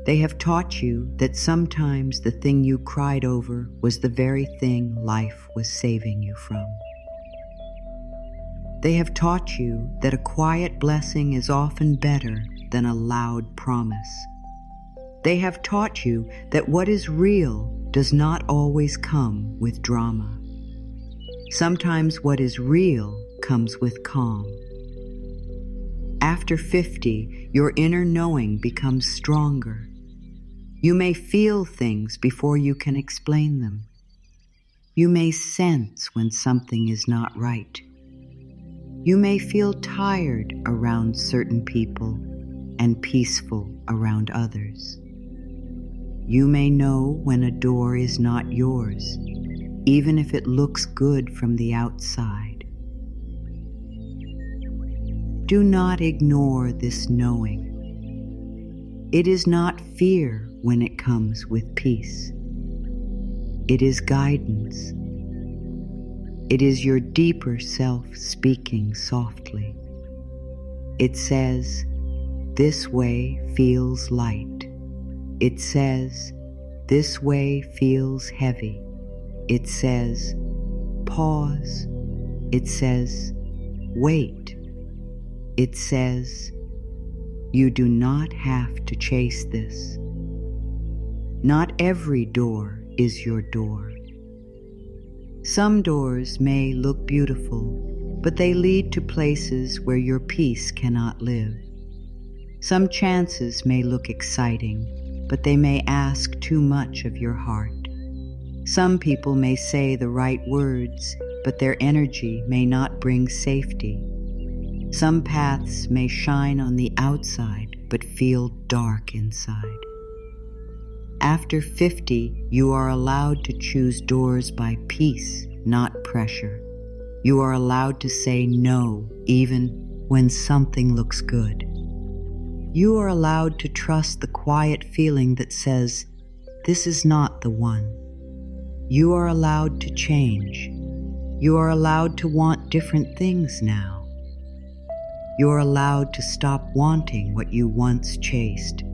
They have taught you that sometimes the thing you cried over was the very thing life was saving you from. They have taught you that a quiet blessing is often better than a loud promise. They have taught you that what is real does not always come with drama. Sometimes what is real comes with calm. After 50, your inner knowing becomes stronger. You may feel things before you can explain them. You may sense when something is not right. You may feel tired around certain people and peaceful around others. You may know when a door is not yours, even if it looks good from the outside. Do not ignore this knowing. It is not fear when it comes with peace. It is guidance. It is your deeper self speaking softly. It says, "This way feels light." It says, "This way feels heavy." It says, "Pause." It says, "Wait." It says, "You do not have to chase this." Not every door is your door. Some doors may look beautiful, but they lead to places where your peace cannot live. Some chances may look exciting, but they may ask too much of your heart. Some people may say the right words, but their energy may not bring safety. Some paths may shine on the outside, but feel dark inside. After 50, you are allowed to choose doors by peace, not pressure. You are allowed to say no, even when something looks good. You are allowed to trust the quiet feeling that says, "This is not the one." You are allowed to change. You are allowed to want different things now. You are allowed to stop wanting what you once chased.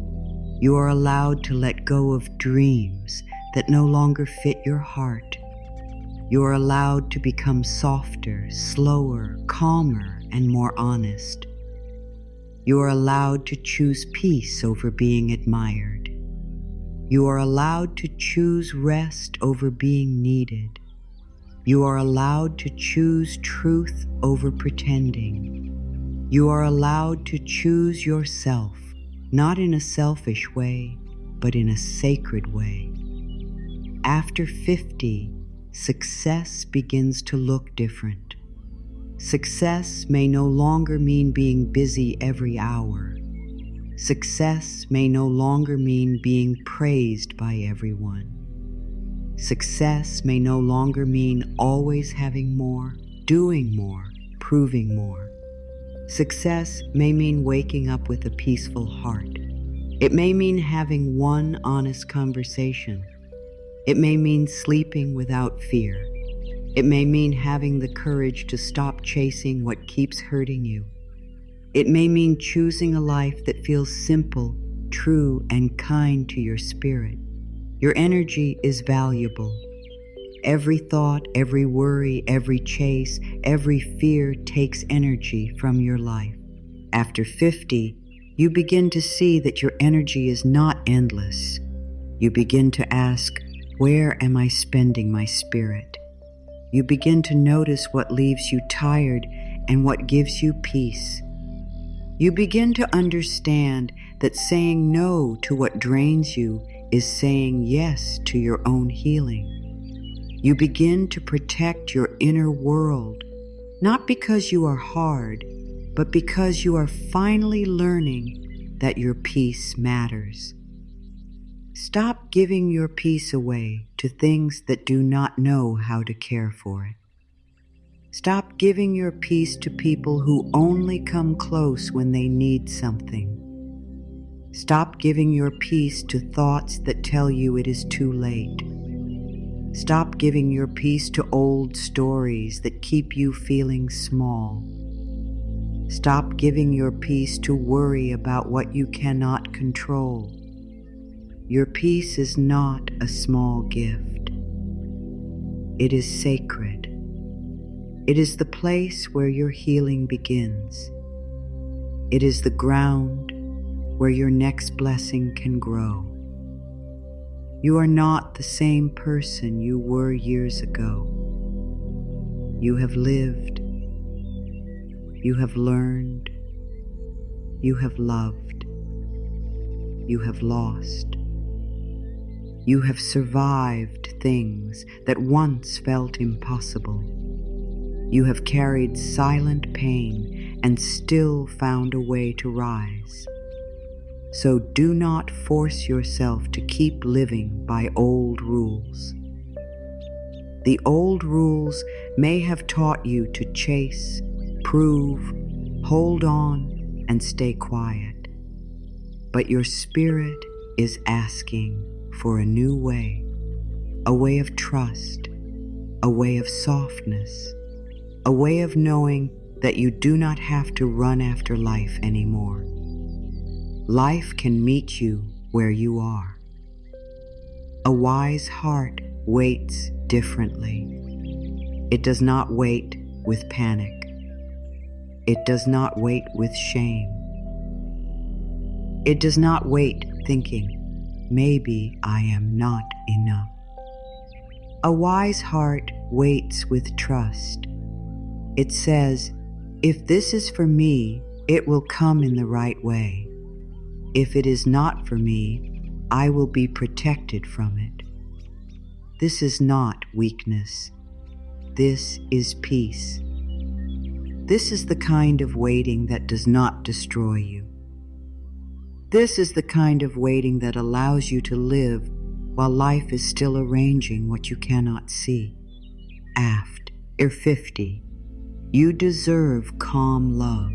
You are allowed to let go of dreams that no longer fit your heart. You are allowed to become softer, slower, calmer, and more honest. You are allowed to choose peace over being admired. You are allowed to choose rest over being needed. You are allowed to choose truth over pretending. You are allowed to choose yourself, not in a selfish way, but in a sacred way. After 50, success begins to look different. Success may no longer mean being busy every hour. Success may no longer mean being praised by everyone. Success may no longer mean always having more, doing more, proving more. Success may mean waking up with a peaceful heart. It may mean having one honest conversation. It may mean sleeping without fear. It may mean having the courage to stop chasing what keeps hurting you. It may mean choosing a life that feels simple, true, and kind to your spirit. Your energy is valuable. Every thought, every worry, every chase, every fear takes energy from your life. After 50, you begin to see that your energy is not endless. You begin to ask, where am I spending my spirit? You begin to notice what leaves you tired and what gives you peace. You begin to understand that saying no to what drains you is saying yes to your own healing. You begin to protect your inner world, not because you are hard, but because you are finally learning that your peace matters. Stop giving your peace away to things that do not know how to care for it. Stop giving your peace to people who only come close when they need something. Stop giving your peace to thoughts that tell you it is too late. Stop giving your peace to old stories that keep you feeling small. Stop giving your peace to worry about what you cannot control. Your peace is not a small gift. It is sacred. It is the place where your healing begins. It is the ground where your next blessing can grow. You are not the same person you were years ago. You have lived. You have learned. You have loved. You have lost. You have survived things that once felt impossible. You have carried silent pain and still found a way to rise. So do not force yourself to keep living by old rules. The old rules may have taught you to chase, prove, hold on, and stay quiet. But your spirit is asking for a new way, a way of trust, a way of softness, a way of knowing that you do not have to run after life anymore. Life can meet you where you are. A wise heart waits differently. It does not wait with panic. It does not wait with shame. It does not wait thinking, maybe I am not enough. A wise heart waits with trust. It says, if this is for me, it will come in the right way. If it is not for me, I will be protected from it. This is not weakness. This is peace. This is the kind of waiting that does not destroy you. This is the kind of waiting that allows you to live while life is still arranging what you cannot see. After 50, you deserve calm love.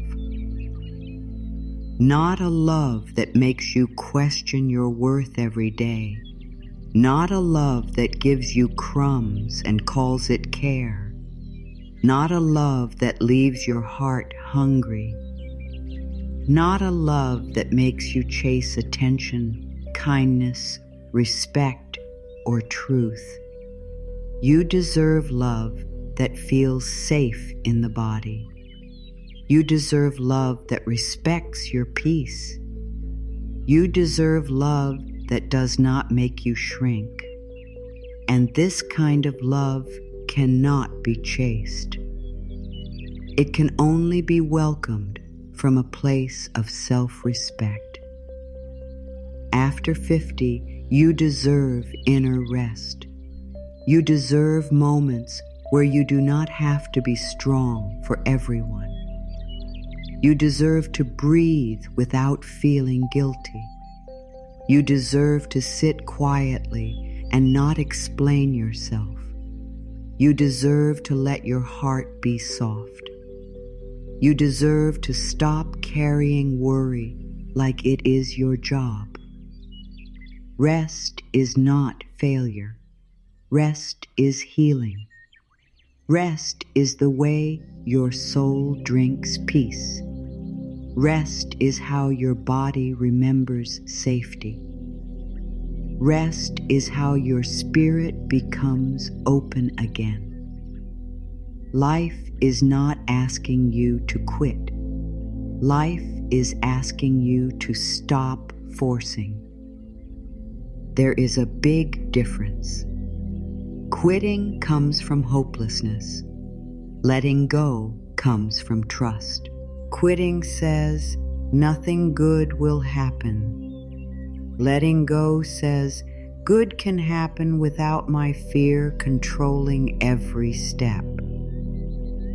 Not a love that makes you question your worth every day. Not a love that gives you crumbs and calls it care. Not a love that leaves your heart hungry. Not a love that makes you chase attention, kindness, respect, or truth. You deserve love that feels safe in the body. You deserve love that respects your peace. You deserve love that does not make you shrink. And this kind of love cannot be chased. It can only be welcomed from a place of self-respect. After 50, you deserve inner rest. You deserve moments where you do not have to be strong for everyone. You deserve to breathe without feeling guilty. You deserve to sit quietly and not explain yourself. You deserve to let your heart be soft. You deserve to stop carrying worry like it is your job. Rest is not failure. Rest is healing. Rest is the way your soul drinks peace. Rest is how your body remembers safety. Rest is how your spirit becomes open again. Life is not asking you to quit. Life is asking you to stop forcing. There is a big difference. Quitting comes from hopelessness. Letting go comes from trust. Quitting says, nothing good will happen. Letting go says, good can happen without my fear controlling every step.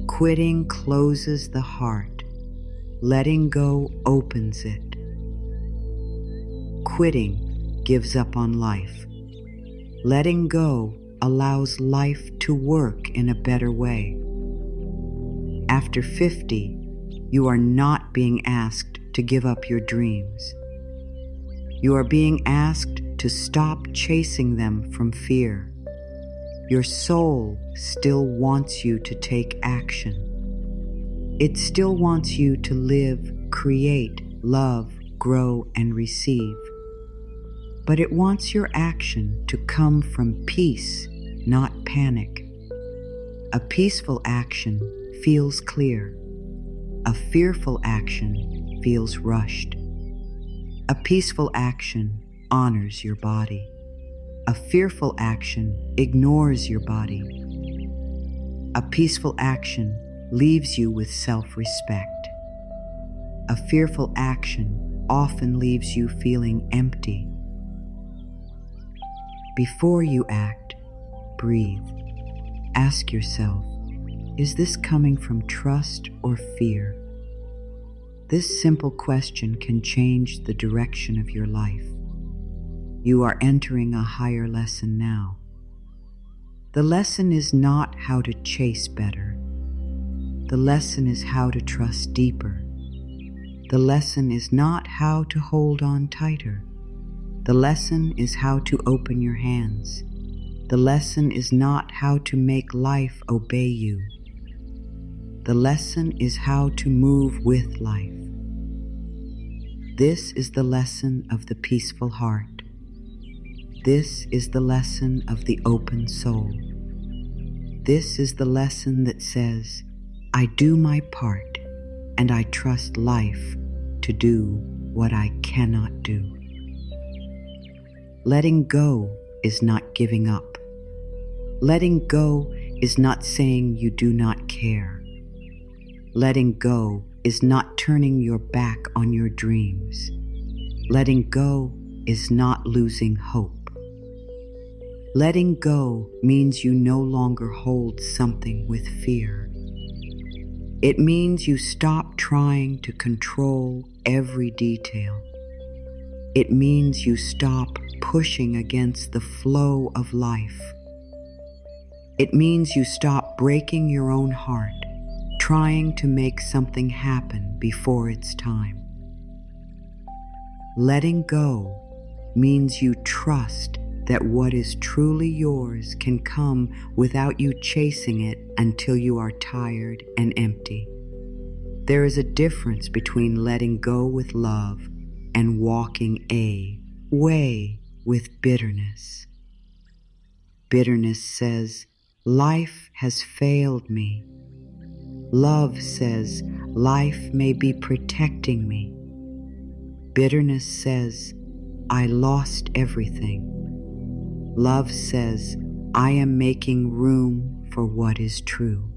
Quitting closes the heart. Letting go opens it. Quitting gives up on life. Letting go allows life to work in a better way. After 50, you are not being asked to give up your dreams. You are being asked to stop chasing them from fear. Your soul still wants you to take action. It still wants you to live, create, love, grow, and receive. But it wants your action to come from peace, not panic. A peaceful action feels clear. A fearful action feels rushed. A peaceful action honors your body. A fearful action ignores your body. A peaceful action leaves you with self-respect. A fearful action often leaves you feeling empty. Before you act, breathe. Ask yourself, Is this coming from trust or fear? This simple question can change the direction of your life. You are entering a higher lesson now. The lesson is not how to chase better. The lesson is how to trust deeper. The lesson is not how to hold on tighter. The lesson is how to open your hands. The lesson is not how to make life obey you. The lesson is how to move with life. This is the lesson of the peaceful heart. This is the lesson of the open soul. This is the lesson that says, I do my part and I trust life to do what I cannot do. Letting go is not giving up. Letting go is not saying you do not care. Letting go is not turning your back on your dreams. Letting go is not losing hope. Letting go means you no longer hold something with fear. It means you stop trying to control every detail. It means you stop pushing against the flow of life. It means you stop breaking your own heart, trying to make something happen before it's time. Letting go means you trust that what is truly yours can come without you chasing it until you are tired and empty. There is a difference between letting go with love and walking away with bitterness. Bitterness says, life has failed me. Love says, life may be protecting me. Bitterness says, I lost everything. Love says, I am making room for what is true.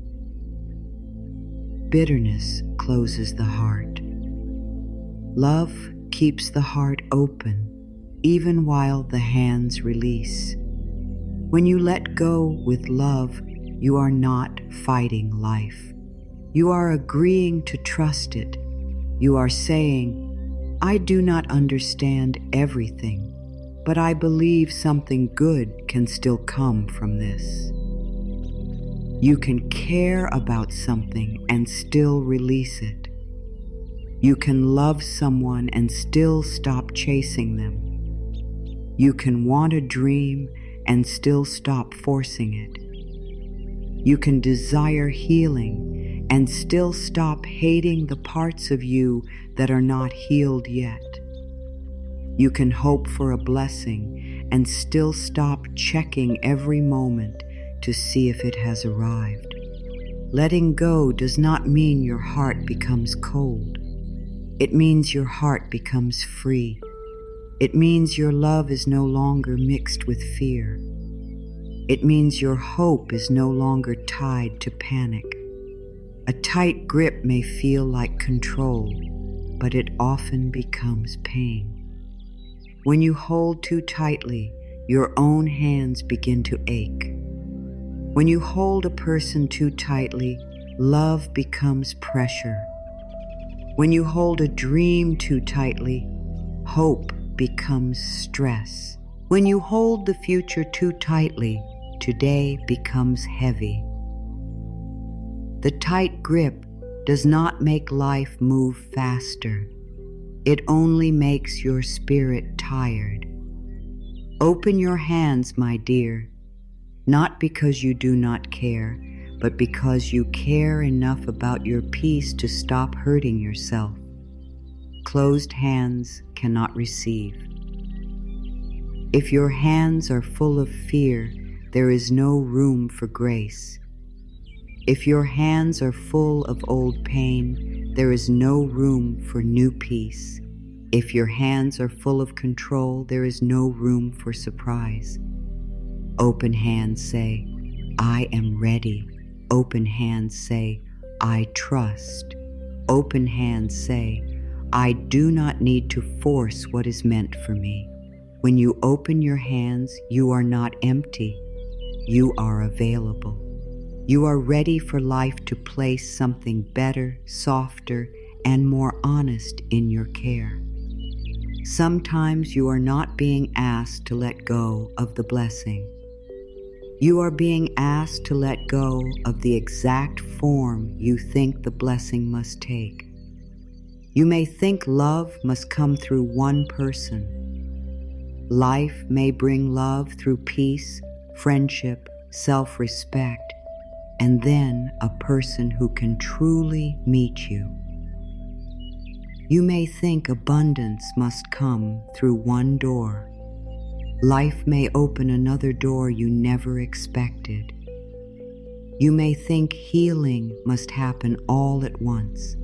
Bitterness closes the heart. Love keeps the heart open, even while the hands release. When you let go with love, you are not fighting life. You are agreeing to trust it. You are saying, I do not understand everything, but I believe something good can still come from this. You can care about something and still release it. You can love someone and still stop chasing them. You can want a dream and still stop forcing it. You can desire healing and still stop hating the parts of you that are not healed yet. You can hope for a blessing and still stop checking every moment to see if it has arrived. Letting go does not mean your heart becomes cold. It means your heart becomes free. It means your love is no longer mixed with fear. It means your hope is no longer tied to panic. A tight grip may feel like control, but it often becomes pain. When you hold too tightly, your own hands begin to ache. When you hold a person too tightly, love becomes pressure. When you hold a dream too tightly, hope becomes stress. When you hold the future too tightly, today becomes heavy. The tight grip does not make life move faster. It only makes your spirit tired. Open your hands, my dear, not because you do not care, but because you care enough about your peace to stop hurting yourself. Closed hands cannot receive. If your hands are full of fear, there is no room for grace. If your hands are full of old pain, there is no room for new peace. If your hands are full of control, there is no room for surprise. Open hands say, I am ready. Open hands say, I trust. Open hands say, I do not need to force what is meant for me. When you open your hands, you are not empty. You are available. You are ready for life to place something better, softer, and more honest in your care. Sometimes you are not being asked to let go of the blessing. You are being asked to let go of the exact form you think the blessing must take. You may think love must come through one person. Life may bring love through peace, friendship, self-respect, and then a person who can truly meet you. You may think abundance must come through one door. Life may open another door you never expected. You may think healing must happen all at once.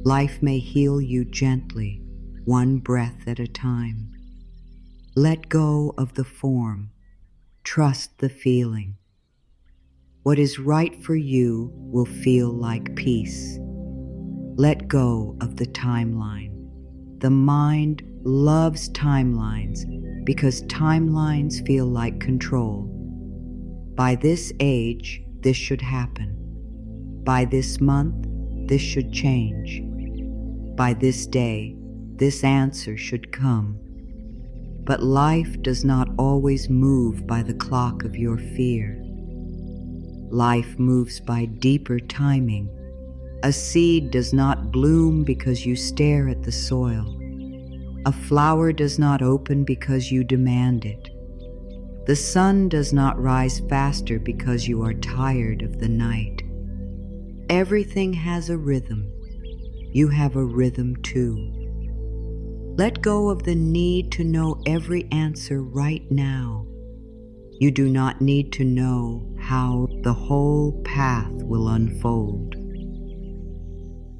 Life may heal you gently, one breath at a time. Let go of the form. Trust the feeling. What is right for you will feel like peace. Let go of the timeline. The mind loves timelines because timelines feel like control. By this age, this should happen. By this month, this should change. By this day, this answer should come. But life does not always move by the clock of your fear. Life moves by deeper timing. A seed does not bloom because you stare at the soil. A flower does not open because you demand it. The sun does not rise faster because you are tired of the night. Everything has a rhythm. You have a rhythm too. Let go of the need to know every answer right now. You do not need to know how the whole path will unfold.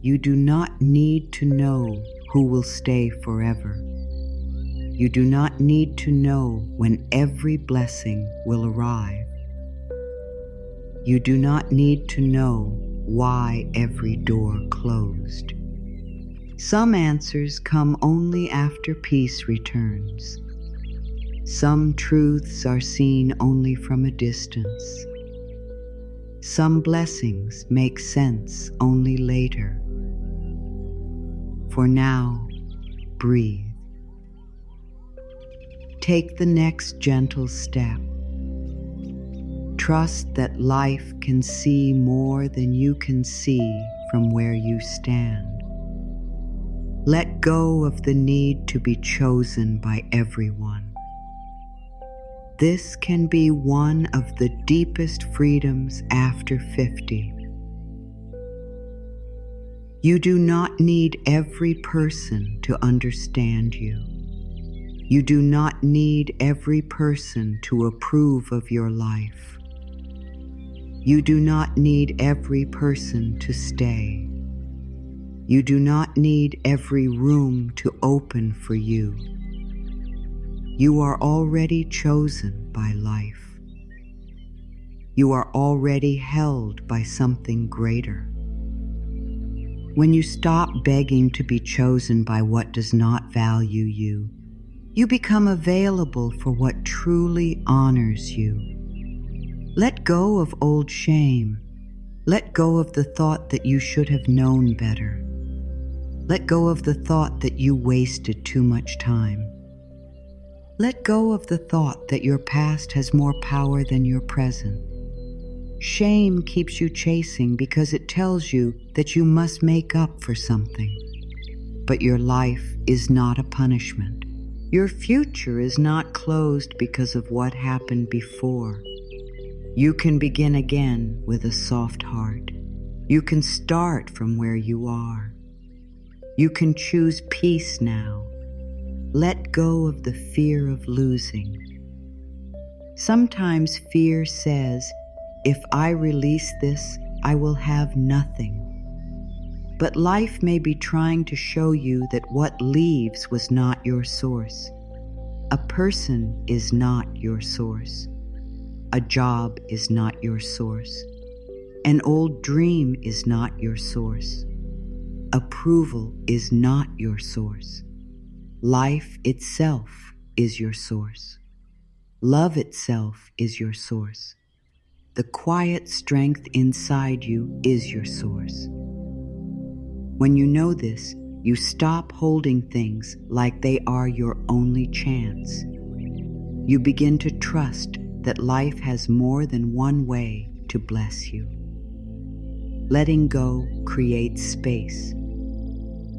You do not need to know who will stay forever. You do not need to know when every blessing will arrive. You do not need to know why every door closed. Some answers come only after peace returns. Some truths are seen only from a distance. Some blessings make sense only later. For now, breathe. Take the next gentle step. Trust that life can see more than you can see from where you stand. Let go of the need to be chosen by everyone. This can be one of the deepest freedoms after 50. You do not need every person to understand you. You do not need every person to approve of your life. You do not need every person to stay. You do not need every room to open for you. You are already chosen by life. You are already held by something greater. When you stop begging to be chosen by what does not value you, you become available for what truly honors you. Let go of old shame. Let go of the thought that you should have known better. Let go of the thought that you wasted too much time. Let go of the thought that your past has more power than your present. Shame keeps you chasing because it tells you that you must make up for something. But your life is not a punishment. Your future is not closed because of what happened before. You can begin again with a soft heart. You can start from where you are. You can choose peace now. Let go of the fear of losing. Sometimes fear says, if I release this, I will have nothing. But life may be trying to show you that what leaves was not your source. A person is not your source. A job is not your source. An old dream is not your source. Approval is not your source. Life itself is your source. Love itself is your source. The quiet strength inside you is your source. When you know this, you stop holding things like they are your only chance. You begin to trust that life has more than one way to bless you. Letting go creates space.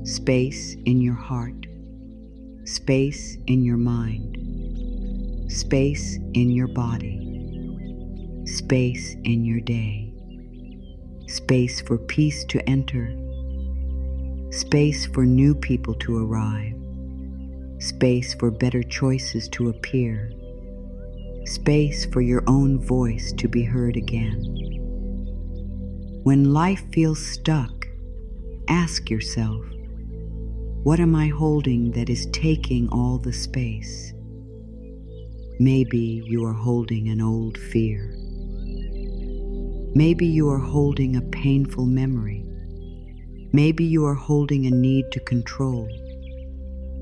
Space in your heart. Space in your mind. Space in your body. Space in your day. Space for peace to enter. Space for new people to arrive. Space for better choices to appear. Space for your own voice to be heard again. When life feels stuck, ask yourself, what am I holding that is taking all the space? Maybe you are holding an old fear. Maybe you are holding a painful memory. Maybe you are holding a need to control.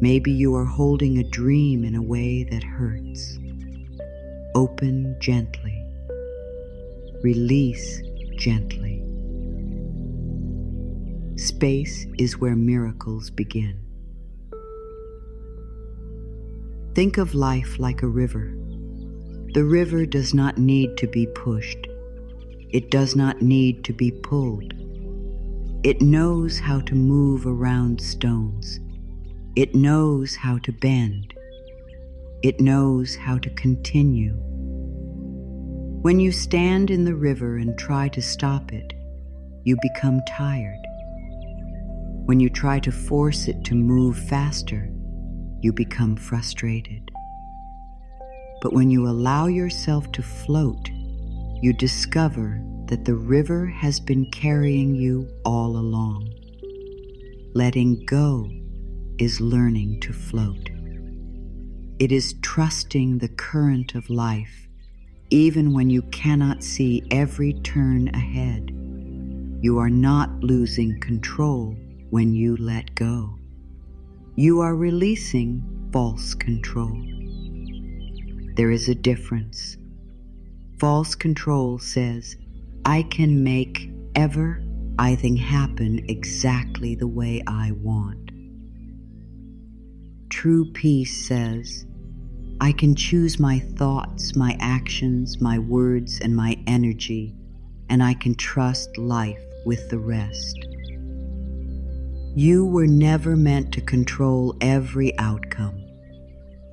Maybe you are holding a dream in a way that hurts. Open gently. Release gently. Space is where miracles begin. Think of life like a river. The river does not need to be pushed. It does not need to be pulled. It knows how to move around stones. It knows how to bend. It knows how to continue. When you stand in the river and try to stop it, you become tired. When you try to force it to move faster, you become frustrated. But when you allow yourself to float, you discover that the river has been carrying you all along. Letting go is learning to float. It is trusting the current of life, even when you cannot see every turn ahead. You are not losing control when you let go. You are releasing false control. There is a difference. False control says, I can make everything happen exactly the way I want. True peace says, I can choose my thoughts, my actions, my words, and my energy, and I can trust life with the rest. You were never meant to control every outcome.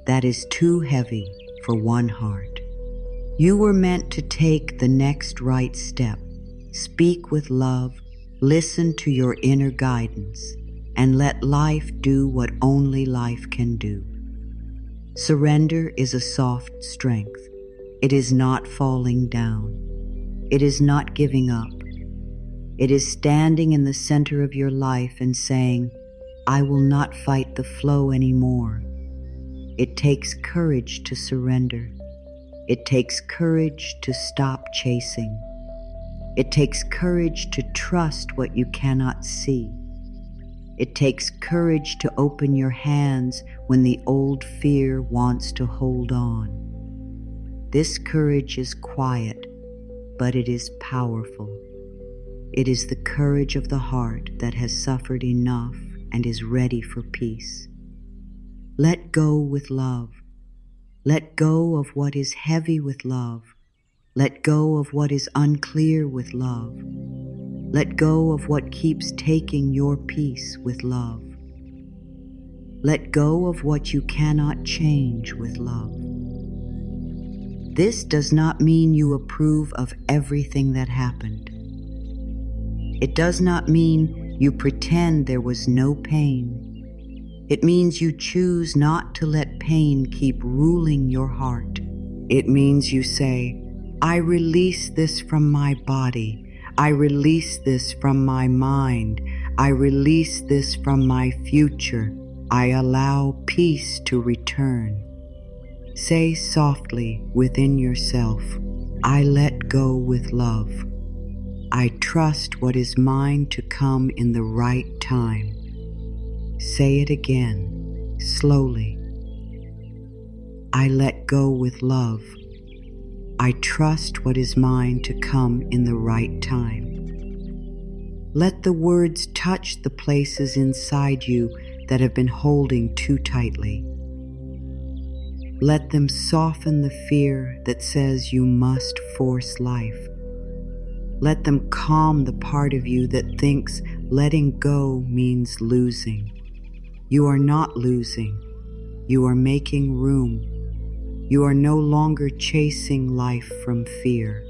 That is too heavy for one heart. You were meant to take the next right step, speak with love, listen to your inner guidance, and let life do what only life can do. Surrender is a soft strength. It is not falling down. It is not giving up. It is standing in the center of your life and saying, I will not fight the flow anymore. It takes courage to surrender. It takes courage to stop chasing. It takes courage to trust what you cannot see. It takes courage to open your hands when the old fear wants to hold on. This courage is quiet, but it is powerful. It is the courage of the heart that has suffered enough and is ready for peace. Let go with love. Let go of what is heavy with love. Let go of what is unclear with love. Let go of what keeps taking your peace with love. Let go of what you cannot change with love. This does not mean you approve of everything that happened. It does not mean you pretend there was no pain. It means you choose not to let pain keep ruling your heart. It means you say, I release this from my body. I release this from my mind. I release this from my future. I allow peace to return. Say softly within yourself, I let go with love. I trust what is mine to come in the right time. Say it again, slowly. I let go with love. I trust what is mine to come in the right time. Let the words touch the places inside you that have been holding too tightly. Let them soften the fear that says you must force life. Let them calm the part of you that thinks letting go means losing. You are not losing. You are making room. You are no longer chasing life from fear.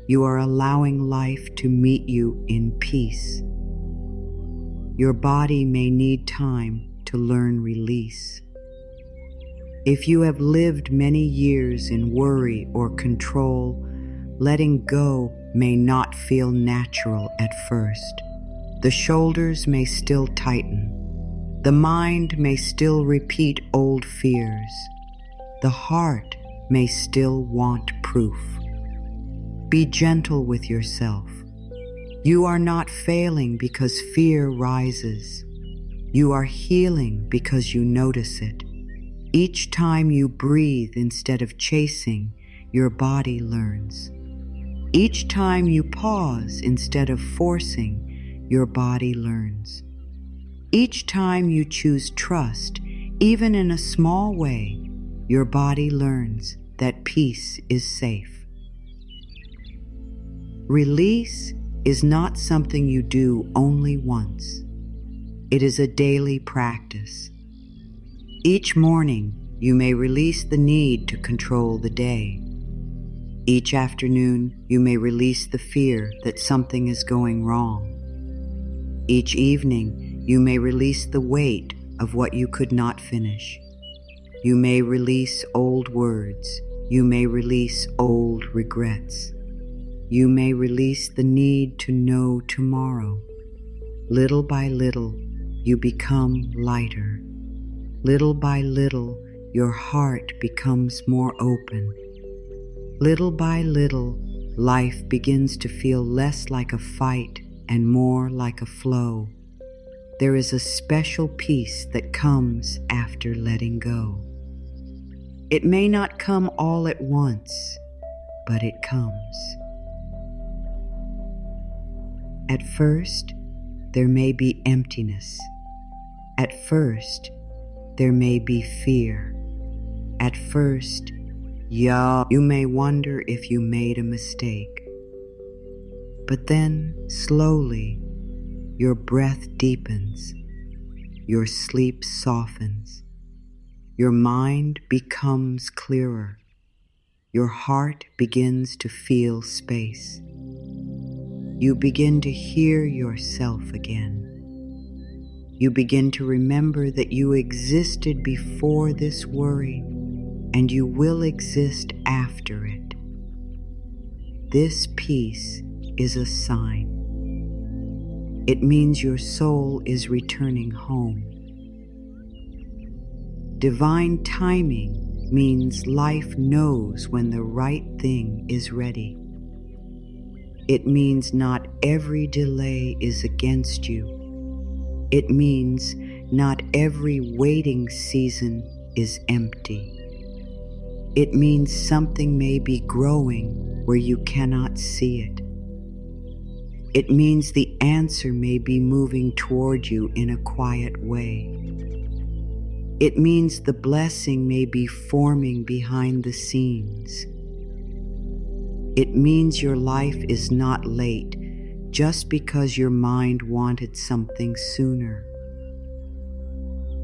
You are allowing life to meet you in peace. Your body may need time to learn release. If you have lived many years in worry or control, letting go may not feel natural at first. The shoulders may still tighten. The mind may still repeat old fears. The heart may still want proof. Be gentle with yourself. You are not failing because fear rises. You are healing because you notice it. Each time you breathe instead of chasing, your body learns. Each time you pause instead of forcing, your body learns. Each time you choose trust, even in a small way, your body learns that peace is safe. Release is not something you do only once. It is a daily practice. Each morning, you may release the need to control the day. Each afternoon, you may release the fear that something is going wrong. Each evening, you may release the weight of what you could not finish. You may release old words. You may release old regrets. You may release the need to know tomorrow. Little by little, you become lighter. Little by little, your heart becomes more open. Little by little, life begins to feel less like a fight and more like a flow. There is a special peace that comes after letting go. It may not come all at once, but it comes. At first, there may be emptiness. At first, there may be fear. At first, you may wonder if you made a mistake. But then, slowly, your breath deepens, your sleep softens, your mind becomes clearer, your heart begins to feel space. You begin to hear yourself again. You begin to remember that you existed before this worry, and you will exist after it. This peace is a sign. It means your soul is returning home. Divine timing means life knows when the right thing is ready. It means not every delay is against you. It means not every waiting season is empty. It means something may be growing where you cannot see it. It means the answer may be moving toward you in a quiet way. It means the blessing may be forming behind the scenes. It means your life is not late just because your mind wanted something sooner.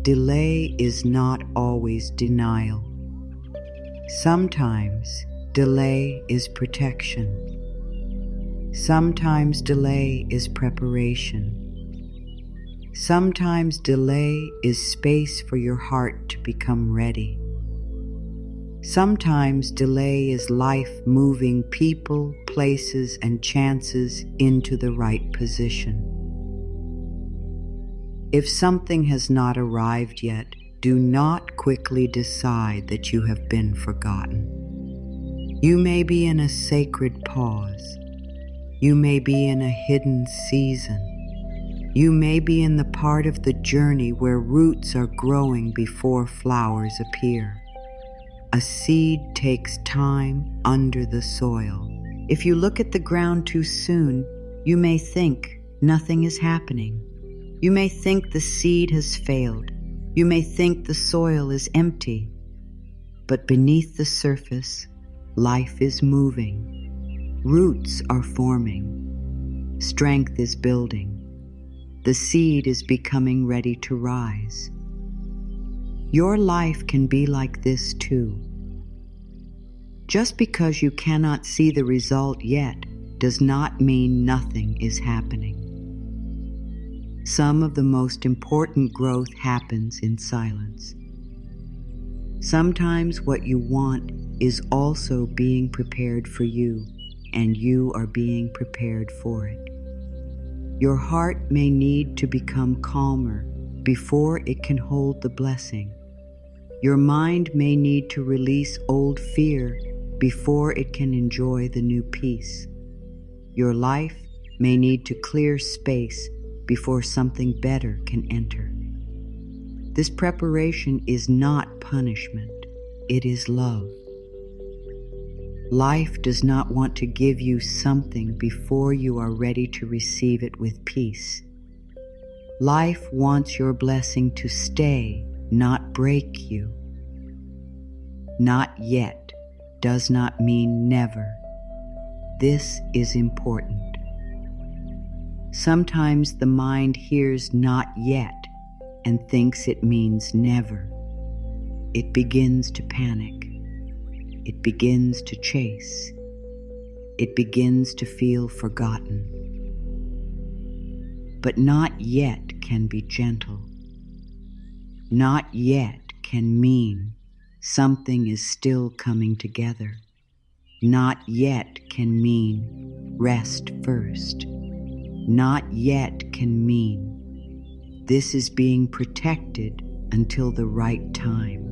Delay is not always denial. Sometimes delay is protection. Sometimes delay is preparation. Sometimes delay is space for your heart to become ready. Sometimes delay is life moving people, places, and chances into the right position. If something has not arrived yet, do not quickly decide that you have been forgotten. You may be in a sacred pause. You may be in a hidden season. You may be in the part of the journey where roots are growing before flowers appear. A seed takes time under the soil. If you look at the ground too soon, you may think nothing is happening. You may think the seed has failed. You may think the soil is empty. But beneath the surface, life is moving. Roots are forming. Strength is building. The seed is becoming ready to rise. Your life can be like this too. Just because you cannot see the result yet does not mean nothing is happening. Some of the most important growth happens in silence. Sometimes what you want is also being prepared for you, and you are being prepared for it. Your heart may need to become calmer before it can hold the blessing. Your mind may need to release old fear before it can enjoy the new peace. Your life may need to clear space before something better can enter. This preparation is not punishment, it is love. Life does not want to give you something before you are ready to receive it with peace. Life wants your blessing to stay, not break you. Not yet does not mean never. This is important. Sometimes the mind hears not yet and thinks it means never. It begins to panic. It begins to chase. It begins to feel forgotten. But not yet can be gentle. Not yet can mean something is still coming together. Not yet can mean rest first. Not yet can mean this is being protected until the right time.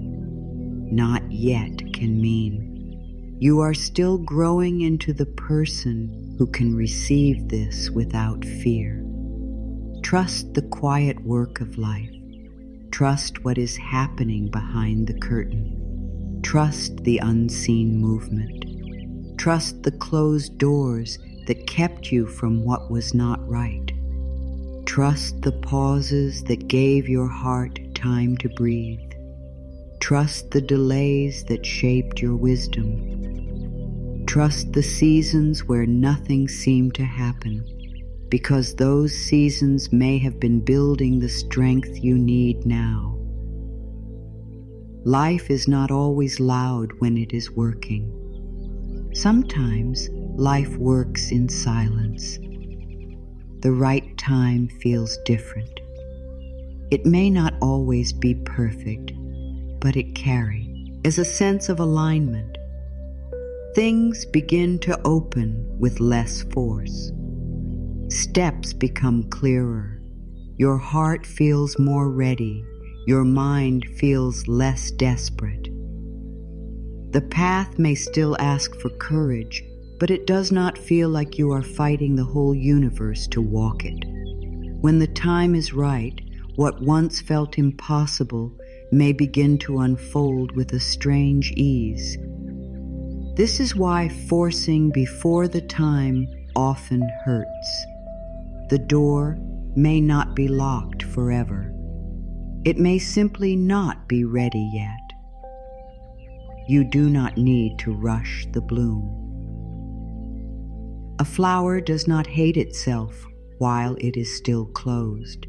Not yet can mean you are still growing into the person who can receive this without fear. Trust the quiet work of life. Trust what is happening behind the curtain. Trust the unseen movement. Trust the closed doors that kept you from what was not right. Trust the pauses that gave your heart time to breathe. Trust the delays that shaped your wisdom. Trust the seasons where nothing seemed to happen, because those seasons may have been building the strength you need now. Life is not always loud when it is working. Sometimes life works in silence. The right time feels different. It may not always be perfect, but it carries a sense of alignment. Things begin to open with less force. Steps become clearer. Your heart feels more ready. Your mind feels less desperate. The path may still ask for courage, but it does not feel like you are fighting the whole universe to walk it. When the time is right, what once felt impossible may begin to unfold with a strange ease. This is why forcing before the time often hurts. The door may not be locked forever. It may simply not be ready yet. You do not need to rush the bloom. A flower does not hate itself while it is still closed.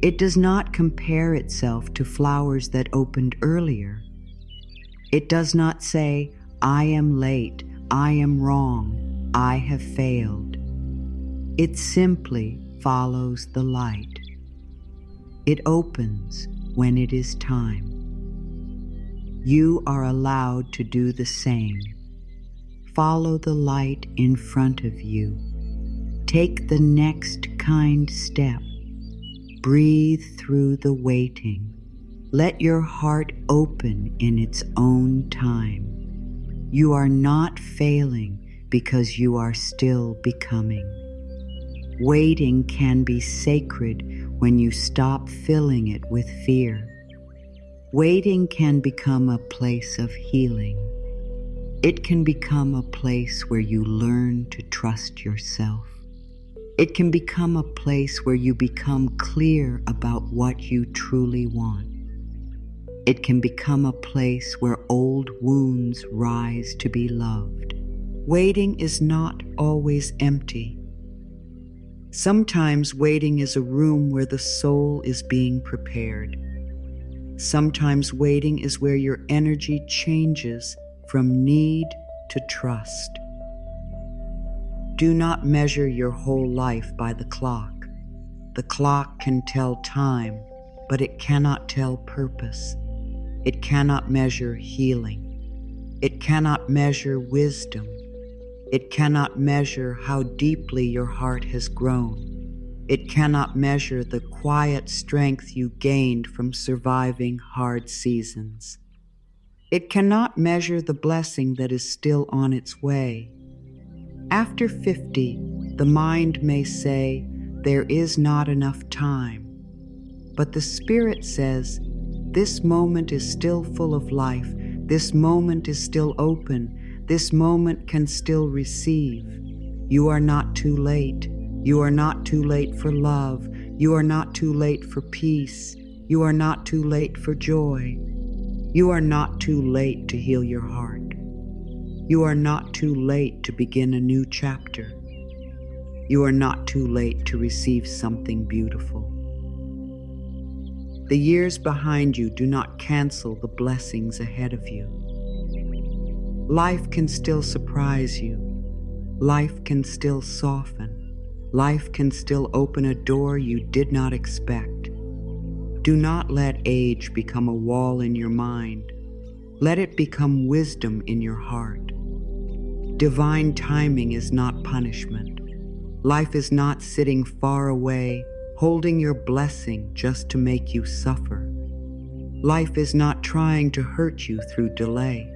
It does not compare itself to flowers that opened earlier. It does not say, "I am late, I am wrong, I have failed." It simply follows the light. It opens when it is time. You are allowed to do the same. Follow the light in front of you. Take the next kind step. Breathe through the waiting. Let your heart open in its own time. You are not failing because you are still becoming. Waiting can be sacred when you stop filling it with fear. Waiting can become a place of healing. It can become a place where you learn to trust yourself. It can become a place where you become clear about what you truly want. It can become a place where old wounds rise to be loved. Waiting is not always empty. Sometimes waiting is a room where the soul is being prepared. Sometimes waiting is where your energy changes from need to trust. Do not measure your whole life by the clock. The clock can tell time, but it cannot tell purpose. It cannot measure healing. It cannot measure wisdom. It cannot measure how deeply your heart has grown. It cannot measure the quiet strength you gained from surviving hard seasons. It cannot measure the blessing that is still on its way. After 50, the mind may say, there is not enough time. But the Spirit says, this moment is still full of life. This moment is still open. This moment can still receive. You are not too late. You are not too late for love. You are not too late for peace. You are not too late for joy. You are not too late to heal your heart. You are not too late to begin a new chapter. You are not too late to receive something beautiful. The years behind you do not cancel the blessings ahead of you. Life can still surprise you. Life can still soften. Life can still open a door you did not expect. Do not let age become a wall in your mind. Let it become wisdom in your heart. Divine timing is not punishment. Life is not sitting far away, holding your blessing just to make you suffer. Life is not trying to hurt you through delay.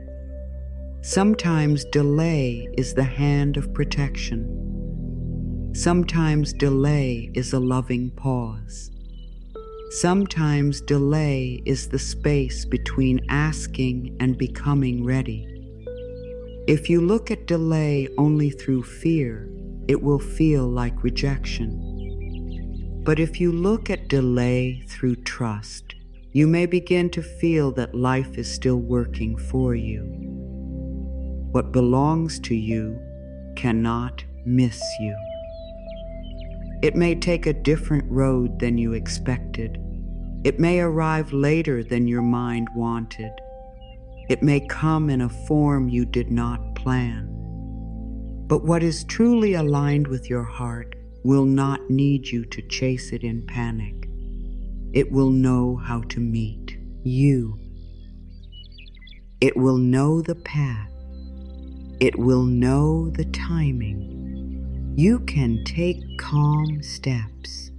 Sometimes delay is the hand of protection. Sometimes delay is a loving pause. Sometimes delay is the space between asking and becoming ready. If you look at delay only through fear, it will feel like rejection. But if you look at delay through trust, you may begin to feel that life is still working for you. What belongs to you cannot miss you. It may take a different road than you expected. It may arrive later than your mind wanted. It may come in a form you did not plan. But what is truly aligned with your heart will not need you to chase it in panic. It will know how to meet you. It will know the path. It will know the timing. You can take calm steps.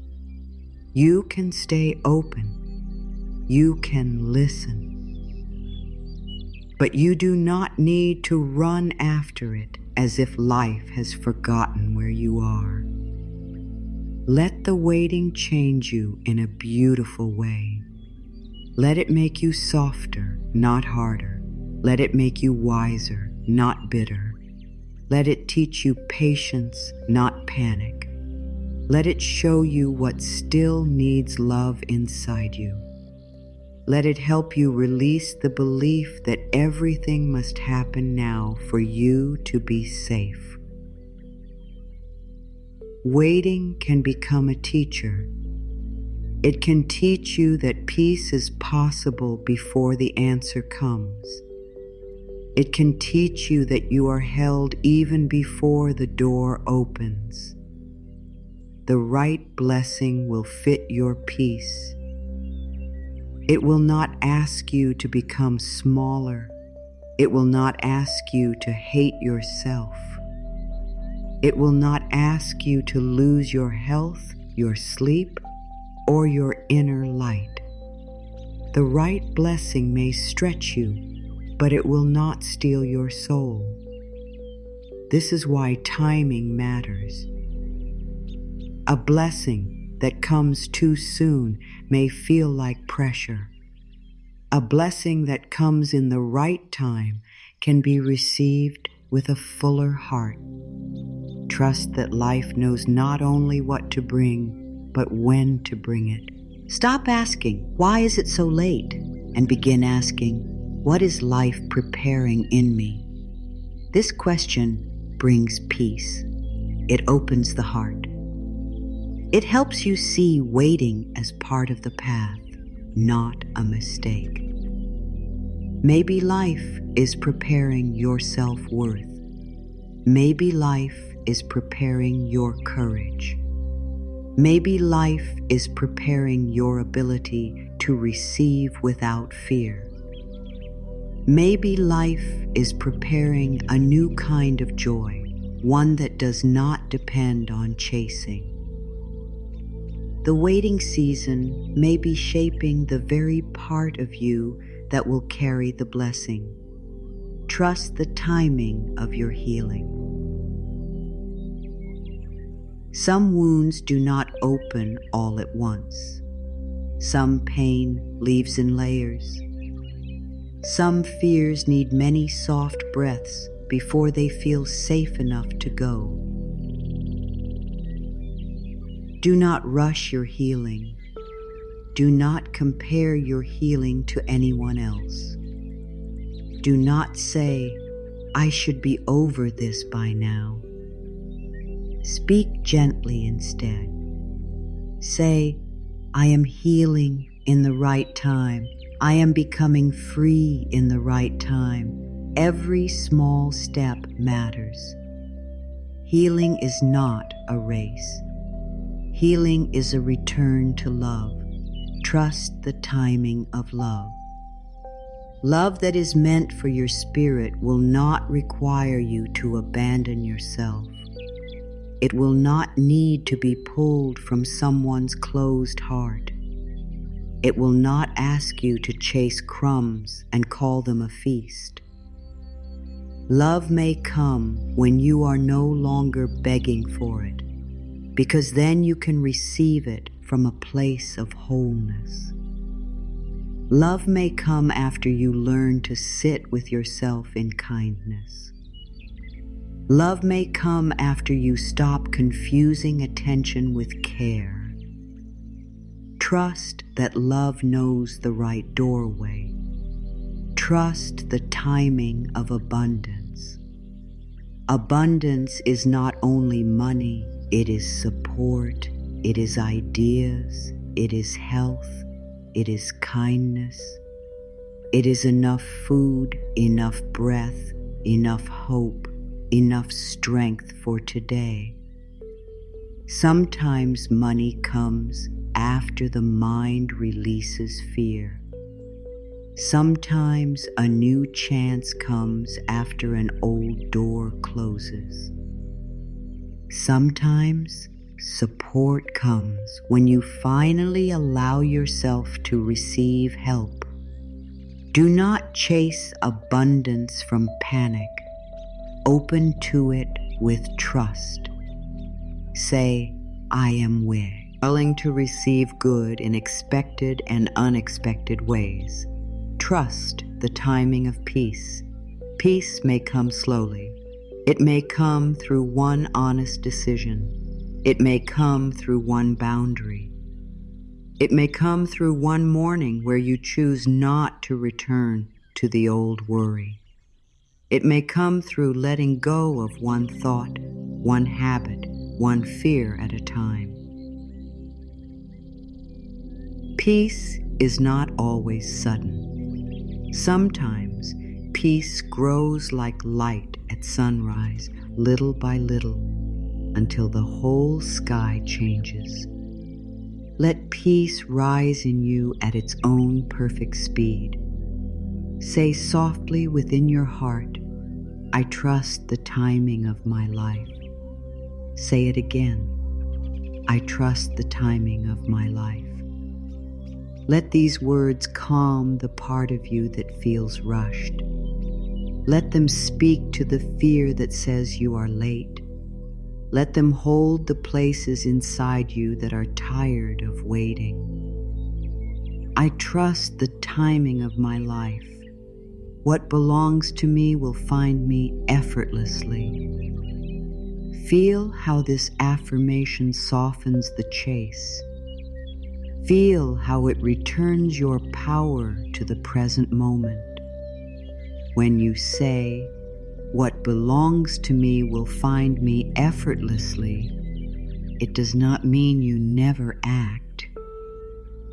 You can stay open. You can listen. But you do not need to run after it as if life has forgotten where you are. Let the waiting change you in a beautiful way. Let it make you softer, not harder. Let it make you wiser, not bitter. Let it teach you patience, not panic. Let it show you what still needs love inside you. Let it help you release the belief that everything must happen now for you to be safe. Waiting can become a teacher. It can teach you that peace is possible before the answer comes. It can teach you that you are held even before the door opens. The right blessing will fit your peace. It will not ask you to become smaller. It will not ask you to hate yourself. It will not ask you to lose your health, your sleep, or your inner light. The right blessing may stretch you, but it will not steal your soul. This is why timing matters. A blessing that comes too soon may feel like pressure. A blessing that comes in the right time can be received with a fuller heart. Trust that life knows not only what to bring, but when to bring it. Stop asking, "Why is it so late?" and begin asking, "What is life preparing in me?" This question brings peace. It opens the heart. It helps you see waiting as part of the path, not a mistake. Maybe life is preparing your self-worth. Maybe life is preparing your courage. Maybe life is preparing your ability to receive without fear. Maybe life is preparing a new kind of joy, one that does not depend on chasing. The waiting season may be shaping the very part of you that will carry the blessing. Trust the timing of your healing. Some wounds do not open all at once. Some pain leaves in layers. Some fears need many soft breaths before they feel safe enough to go. Do not rush your healing. Do not compare your healing to anyone else. Do not say, "I should be over this by now." Speak gently instead. Say, "I am healing in the right time. I am becoming free in the right time." Every small step matters. Healing is not a race. Healing is a return to love. Trust the timing of love. Love that is meant for your spirit will not require you to abandon yourself. It will not need to be pulled from someone's closed heart. It will not ask you to chase crumbs and call them a feast. Love may come when you are no longer begging for it, because then you can receive it from a place of wholeness. Love may come after you learn to sit with yourself in kindness. Love may come after you stop confusing attention with care. Trust that love knows the right doorway. Trust the timing of abundance. Abundance is not only money, it is support, it is ideas, it is health, it is kindness. It is enough food, enough breath, enough hope, enough strength for today. Sometimes money comes after the mind releases fear. Sometimes a new chance comes after an old door closes. Sometimes support comes when you finally allow yourself to receive help. Do not chase abundance from panic. Open to it with trust. Say, "I am willing to receive good in expected and unexpected ways." Trust the timing of peace. Peace may come slowly. It may come through one honest decision. It may come through one boundary. It may come through one morning where you choose not to return to the old worry. It may come through letting go of one thought, one habit, one fear at a time. Peace is not always sudden. Sometimes peace grows like light at sunrise, little by little, until the whole sky changes. Let peace rise in you at its own perfect speed. Say softly within your heart, "I trust the timing of my life." Say it again, "I trust the timing of my life." Let these words calm the part of you that feels rushed. Let them speak to the fear that says you are late. Let them hold the places inside you that are tired of waiting. I trust the timing of my life. What belongs to me will find me effortlessly. Feel how this affirmation softens the chase. Feel how it returns your power to the present moment. When you say, "What belongs to me will find me effortlessly," it does not mean you never act.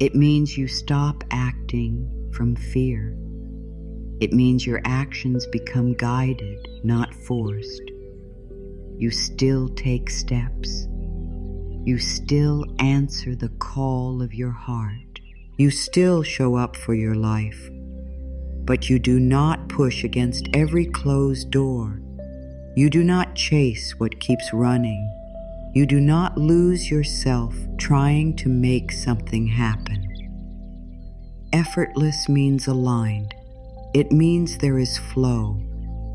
It means you stop acting from fear. It means your actions become guided, not forced. You still take steps. You still answer the call of your heart. You still show up for your life. But you do not push against every closed door. You do not chase what keeps running. You do not lose yourself trying to make something happen. Effortless means aligned. It means there is flow.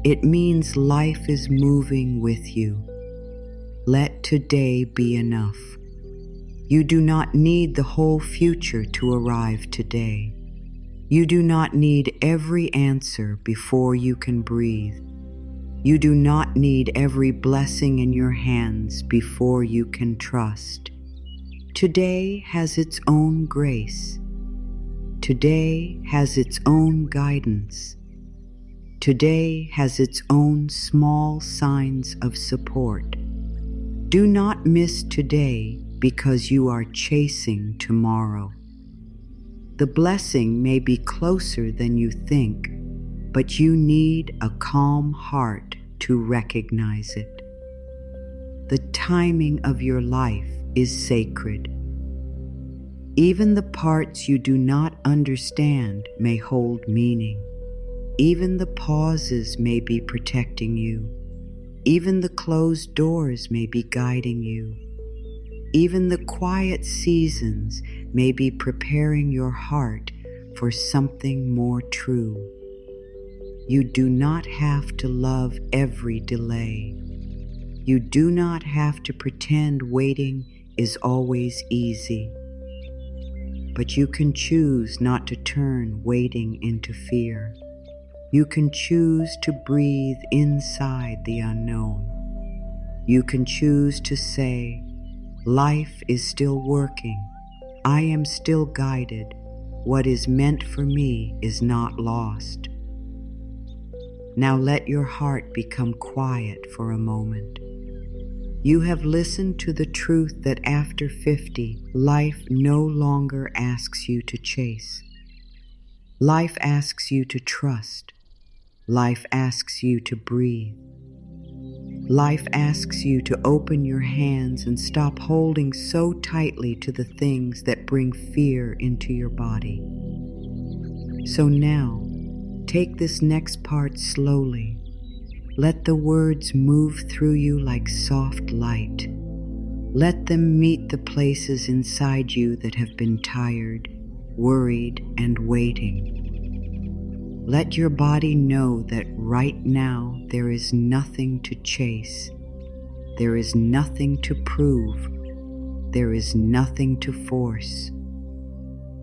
It means life is moving with you. Let today be enough. You do not need the whole future to arrive today. You do not need every answer before you can breathe. You do not need every blessing in your hands before you can trust. Today has its own grace. Today has its own guidance. Today has its own small signs of support. Do not miss today because you are chasing tomorrow. The blessing may be closer than you think, but you need a calm heart to recognize it. The timing of your life is sacred. Even the parts you do not understand may hold meaning. Even the pauses may be protecting you. Even the closed doors may be guiding you. Even the quiet seasons may be preparing your heart for something more true. You do not have to love every delay. You do not have to pretend waiting is always easy. But you can choose not to turn waiting into fear. You can choose to breathe inside the unknown. You can choose to say, "Life is still working. I am still guided. What is meant for me is not lost." Now let your heart become quiet for a moment. You have listened to the truth that after 50, life no longer asks you to chase. Life asks you to trust. Life asks you to breathe. Life asks you to open your hands and stop holding so tightly to the things that bring fear into your body. So now, take this next part slowly. Let the words move through you like soft light. Let them meet the places inside you that have been tired, worried, and waiting. Let your body know that right now there is nothing to chase. There is nothing to prove. There is nothing to force.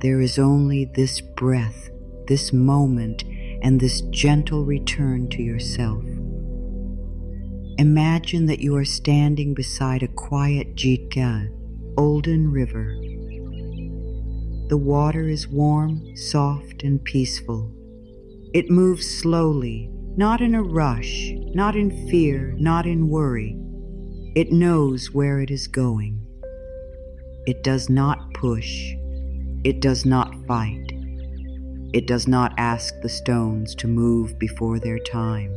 There is only this breath, this moment, and this gentle return to yourself. Imagine that you are standing beside a quiet Jitka, Olden River. The water is warm, soft, and peaceful. It moves slowly, not in a rush, not in fear, not in worry. It knows where it is going. It does not push. It does not fight. It does not ask the stones to move before their time.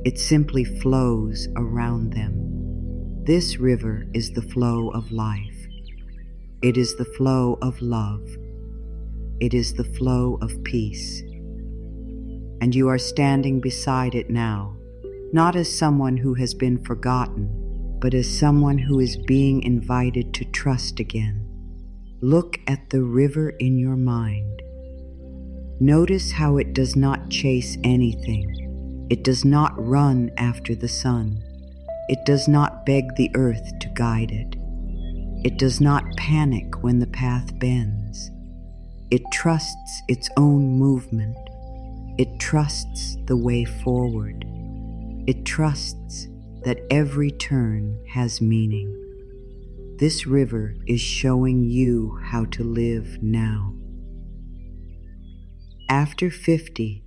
It simply flows around them. This river is the flow of life. It is the flow of love. It is the flow of peace. And you are standing beside it now, not as someone who has been forgotten, but as someone who is being invited to trust again. Look at the river in your mind. Notice how it does not chase anything. It does not run after the sun. It does not beg the earth to guide it. It does not panic when the path bends. It trusts its own movement. It trusts the way forward. It trusts that every turn has meaning. This river is showing you how to live now. After 50,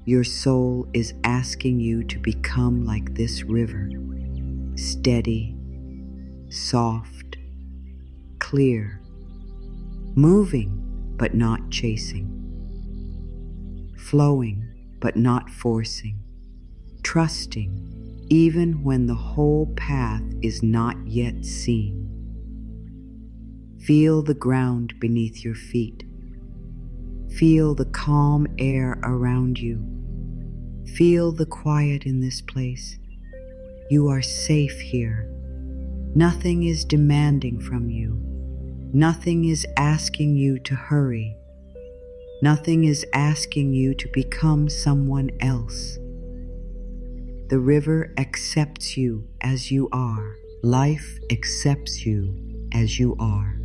your soul is asking you to become like this river, steady, soft, clear, moving but not chasing, flowing but not forcing, trusting even when the whole path is not yet seen. Feel the ground beneath your feet. Feel the calm air around you. Feel the quiet in this place. You are safe here. Nothing is demanding from you. Nothing is asking you to hurry. Nothing is asking you to become someone else. The river accepts you as you are. Life accepts you as you are.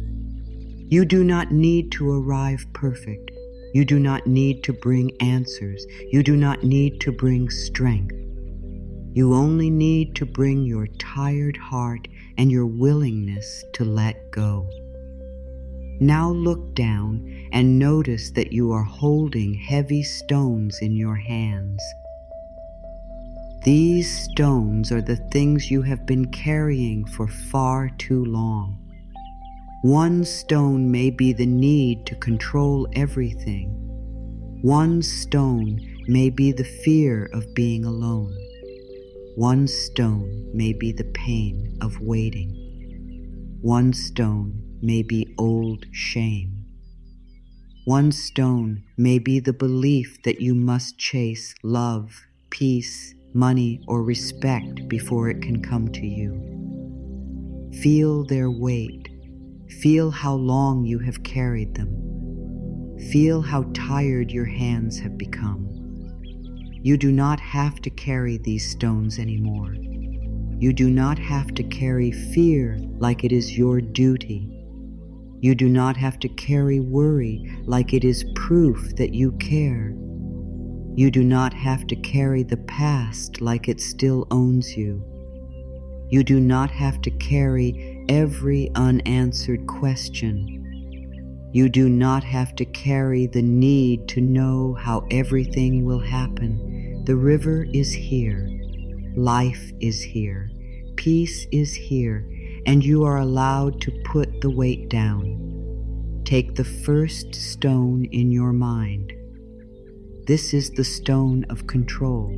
You do not need to arrive perfect. You do not need to bring answers. You do not need to bring strength. You only need to bring your tired heart and your willingness to let go. Now look down and notice that you are holding heavy stones in your hands. These stones are the things you have been carrying for far too long. One stone may be the need to control everything. One stone may be the fear of being alone. One stone may be the pain of waiting. One stone may be old shame. One stone may be the belief that you must chase love, peace, money, or respect before it can come to you. Feel their weight. Feel how long you have carried them. Feel how tired your hands have become. You do not have to carry these stones anymore. You do not have to carry fear like it is your duty. You do not have to carry worry like it is proof that you care. You do not have to carry the past like it still owns you. You do not have to carry every unanswered question. You do not have to carry the need to know how everything will happen. The river is here. Life is here. Peace is here. And you are allowed to put the weight down. Take the first stone in your mind. This is the stone of control.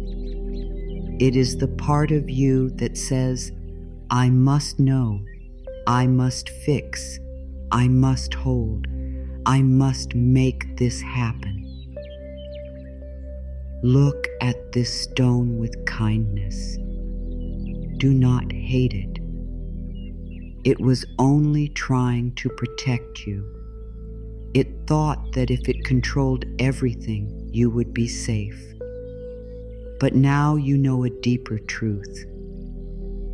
It is the part of you that says, I must know, I must fix, I must hold, I must make this happen. Look at this stone with kindness. Do not hate it. It was only trying to protect you. It thought that if it controlled everything, you would be safe. But now you know a deeper truth.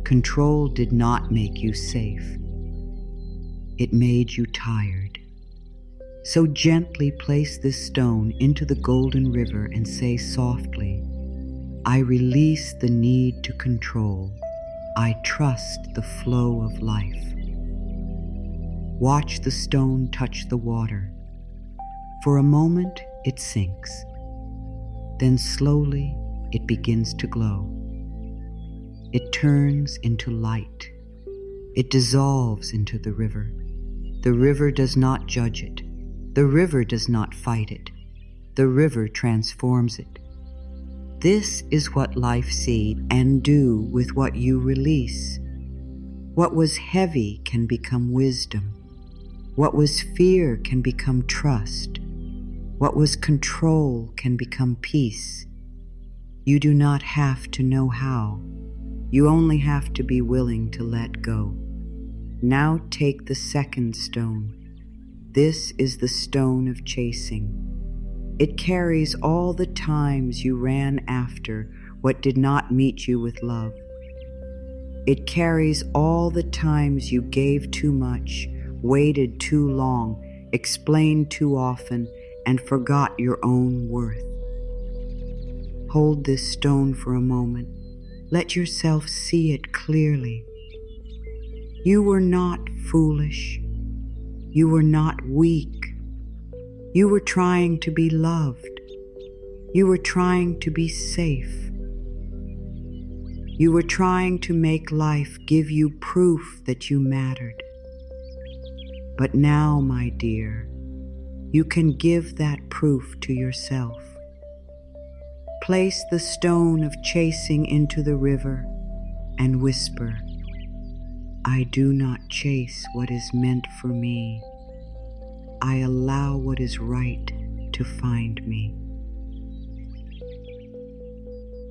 Control did not make you safe. It made you tired. So gently place this stone into the golden river and say softly, I release the need to control. I trust the flow of life. Watch the stone touch the water. For a moment, it sinks. Then slowly, it begins to glow. It turns into light. It dissolves into the river. The river does not judge it. The river does not fight it. The river transforms it. This is what life sees and do with what you release. What was heavy can become wisdom. What was fear can become trust. What was control can become peace. You do not have to know how. You only have to be willing to let go. Now take the second stone. This is the stone of chasing. It carries all the times you ran after what did not meet you with love. It carries all the times you gave too much, waited too long, explained too often, and forgot your own worth. Hold this stone for a moment. Let yourself see it clearly. You were not foolish. You were not weak. You were trying to be loved. You were trying to be safe. You were trying to make life give you proof that you mattered. But now, my dear, you can give that proof to yourself. Place the stone of chasing into the river and whisper, I do not chase what is meant for me. I allow what is right to find me.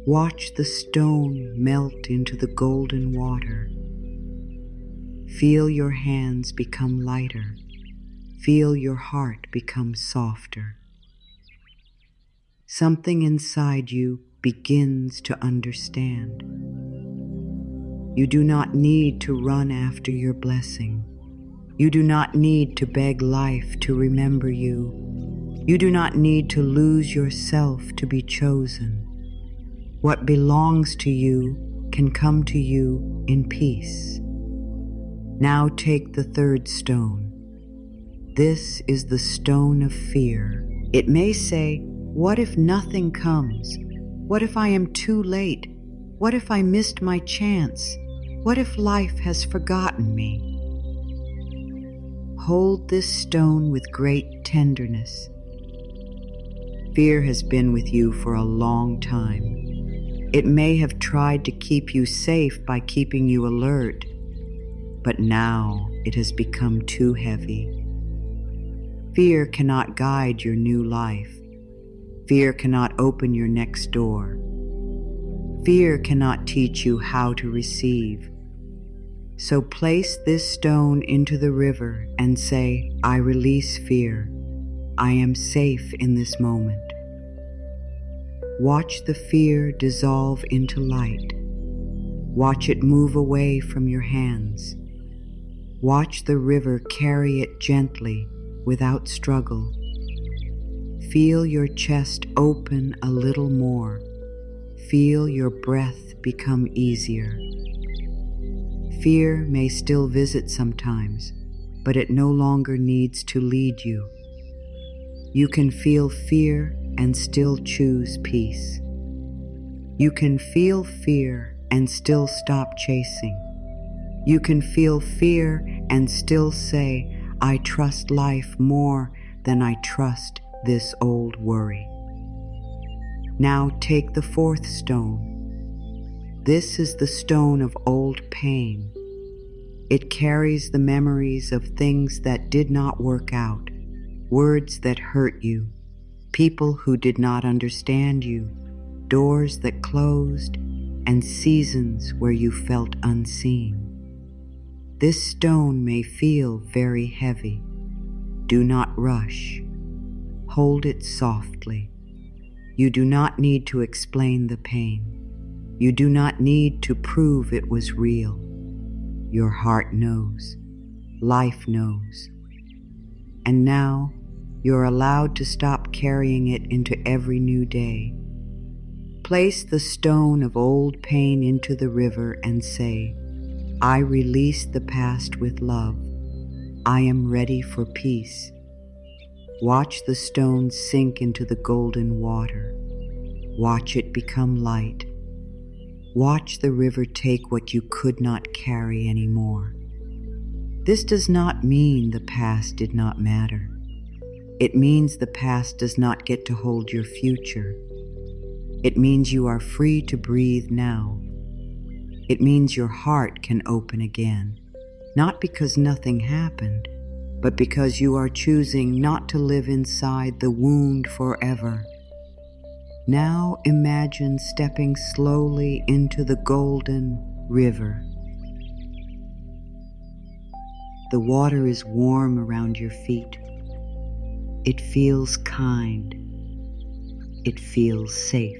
Watch the stone melt into the golden water. Feel your hands become lighter. Feel your heart become softer. Something inside you begins to understand. You do not need to run after your blessing. You do not need to beg life to remember you. You do not need to lose yourself to be chosen. What belongs to you can come to you in peace. Now take the third stone. This is the stone of fear. It may say, what if nothing comes? What if I am too late? What if I missed my chance? What if life has forgotten me? Hold this stone with great tenderness. Fear has been with you for a long time. It may have tried to keep you safe by keeping you alert, but now it has become too heavy. Fear cannot guide your new life. Fear cannot open your next door. Fear cannot teach you how to receive. So place this stone into the river and say, I release fear. I am safe in this moment. Watch the fear dissolve into light. Watch it move away from your hands. Watch the river carry it gently, without struggle. Feel your chest open a little more. Feel your breath become easier. Fear may still visit sometimes, but it no longer needs to lead you. You can feel fear and still choose peace. You can feel fear and still stop chasing. You can feel fear and still say, I trust life more than I trust this old worry. Now take the fourth stone. This is the stone of old pain. It carries the memories of things that did not work out, words that hurt you, people who did not understand you, doors that closed, and seasons where you felt unseen. This stone may feel very heavy. Do not rush. Hold it softly. You do not need to explain the pain. You do not need to prove it was real. Your heart knows. Life knows. And now, you're allowed to stop carrying it into every new day. Place the stone of old pain into the river and say, I release the past with love. I am ready for peace. Watch the stone sink into the golden water. Watch it become light. Watch the river take what you could not carry anymore. This does not mean the past did not matter. It means the past does not get to hold your future. It means you are free to breathe now. It means your heart can open again, not because nothing happened, but because you are choosing not to live inside the wound forever. Now imagine stepping slowly into the golden river. The water is warm around your feet. It feels kind. It feels safe.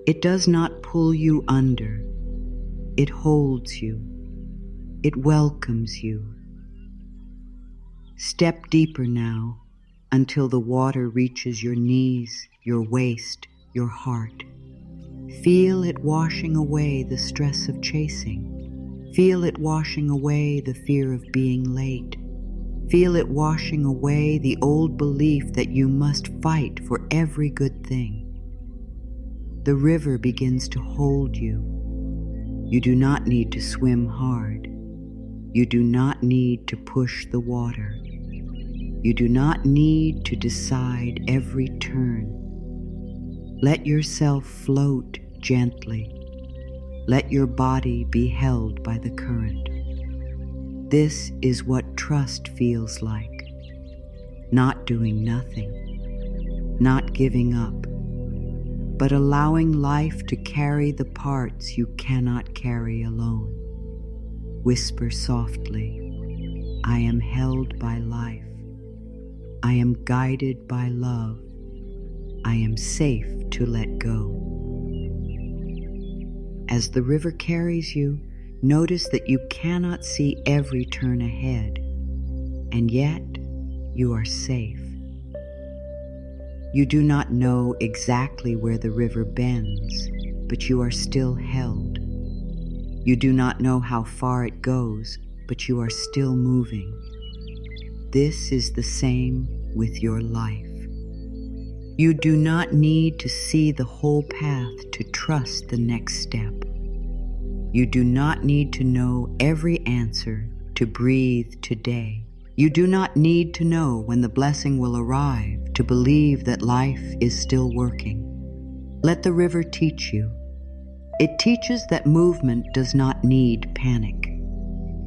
It does not pull you under. It holds you. It welcomes you. Step deeper now until the water reaches your knees, your waist, your heart. Feel it washing away the stress of chasing. Feel it washing away the fear of being late. Feel it washing away the old belief that you must fight for every good thing. The river begins to hold you. You do not need to swim hard. You do not need to push the water. You do not need to decide every turn. Let yourself float gently. Let your body be held by the current. This is what trust feels like. Not doing nothing, not giving up, but allowing life to carry the parts you cannot carry alone. Whisper softly, I am held by life. I am guided by love. I am safe to let go. As the river carries you, notice that you cannot see every turn ahead, and yet you are safe. You do not know exactly where the river bends, but you are still held. You do not know how far it goes, but you are still moving. This is the same with your life. You do not need to see the whole path to trust the next step. You do not need to know every answer to breathe today. You do not need to know when the blessing will arrive to believe that life is still working. Let the river teach you. It teaches that movement does not need panic.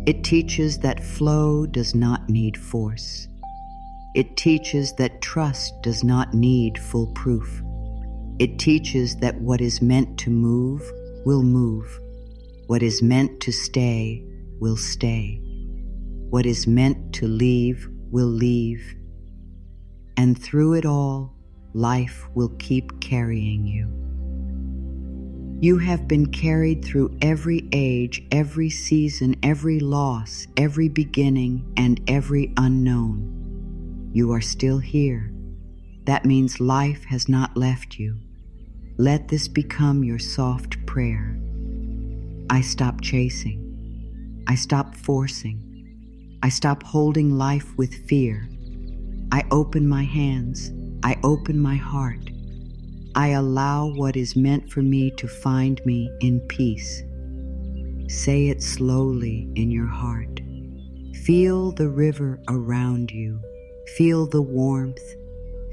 It teaches that flow does not need force. It teaches that trust does not need full proof. It teaches that what is meant to move will move. What is meant to stay will stay. What is meant to leave will leave. And through it all, life will keep carrying you. You have been carried through every age, every season, every loss, every beginning, and every unknown. You are still here. That means life has not left you. Let this become your soft prayer. I stop chasing. I stop forcing. I stop holding life with fear. I open my hands. I open my heart. I allow what is meant for me to find me in peace. Say it slowly in your heart. Feel the river around you. Feel the warmth.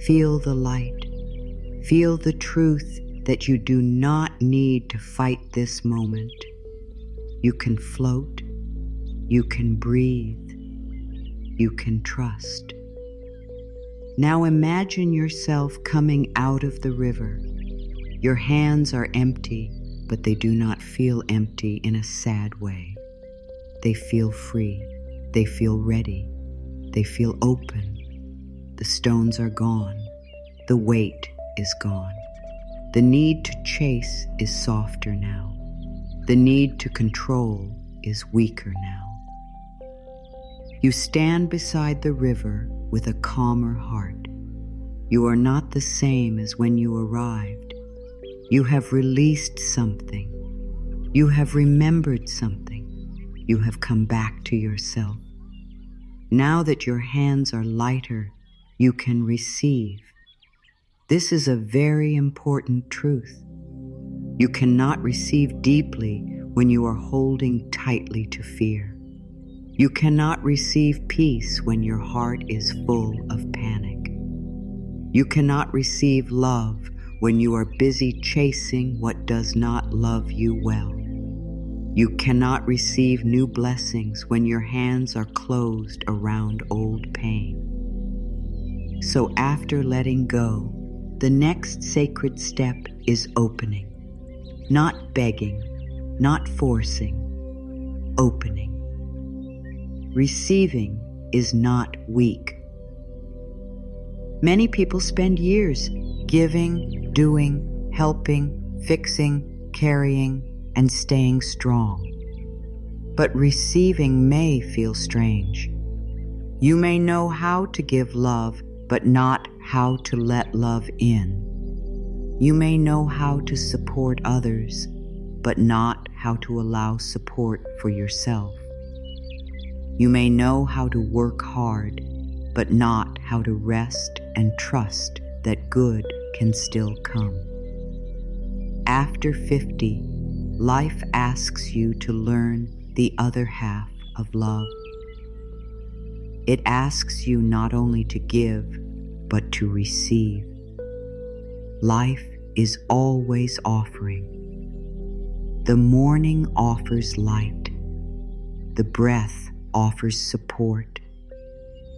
Feel the light. Feel the truth that you do not need to fight this moment. You can float. You can breathe. You can trust. Now imagine yourself coming out of the river. Your hands are empty, but they do not feel empty in a sad way. They feel free. They feel ready. They feel open. The stones are gone. The weight is gone. The need to chase is softer now. The need to control is weaker now. You stand beside the river with a calmer heart. You are not the same as when you arrived. You have released something. You have remembered something. You have come back to yourself. Now that your hands are lighter, you can receive. This is a very important truth. You cannot receive deeply when you are holding tightly to fear. You cannot receive peace when your heart is full of panic. You cannot receive love when you are busy chasing what does not love you well. You cannot receive new blessings when your hands are closed around old pain. So after letting go, the next sacred step is opening. Not begging, not forcing, opening. Receiving is not weak. Many people spend years giving, doing, helping, fixing, carrying, and staying strong. But receiving may feel strange. You may know how to give love, but not how to let love in. You may know how to support others, but not how to allow support for yourself. You may know how to work hard, but not how to rest and trust that good can still come. After 50, life asks you to learn the other half of love. It asks you not only to give, but to receive. Life is always offering. The morning offers light. The breath offers support.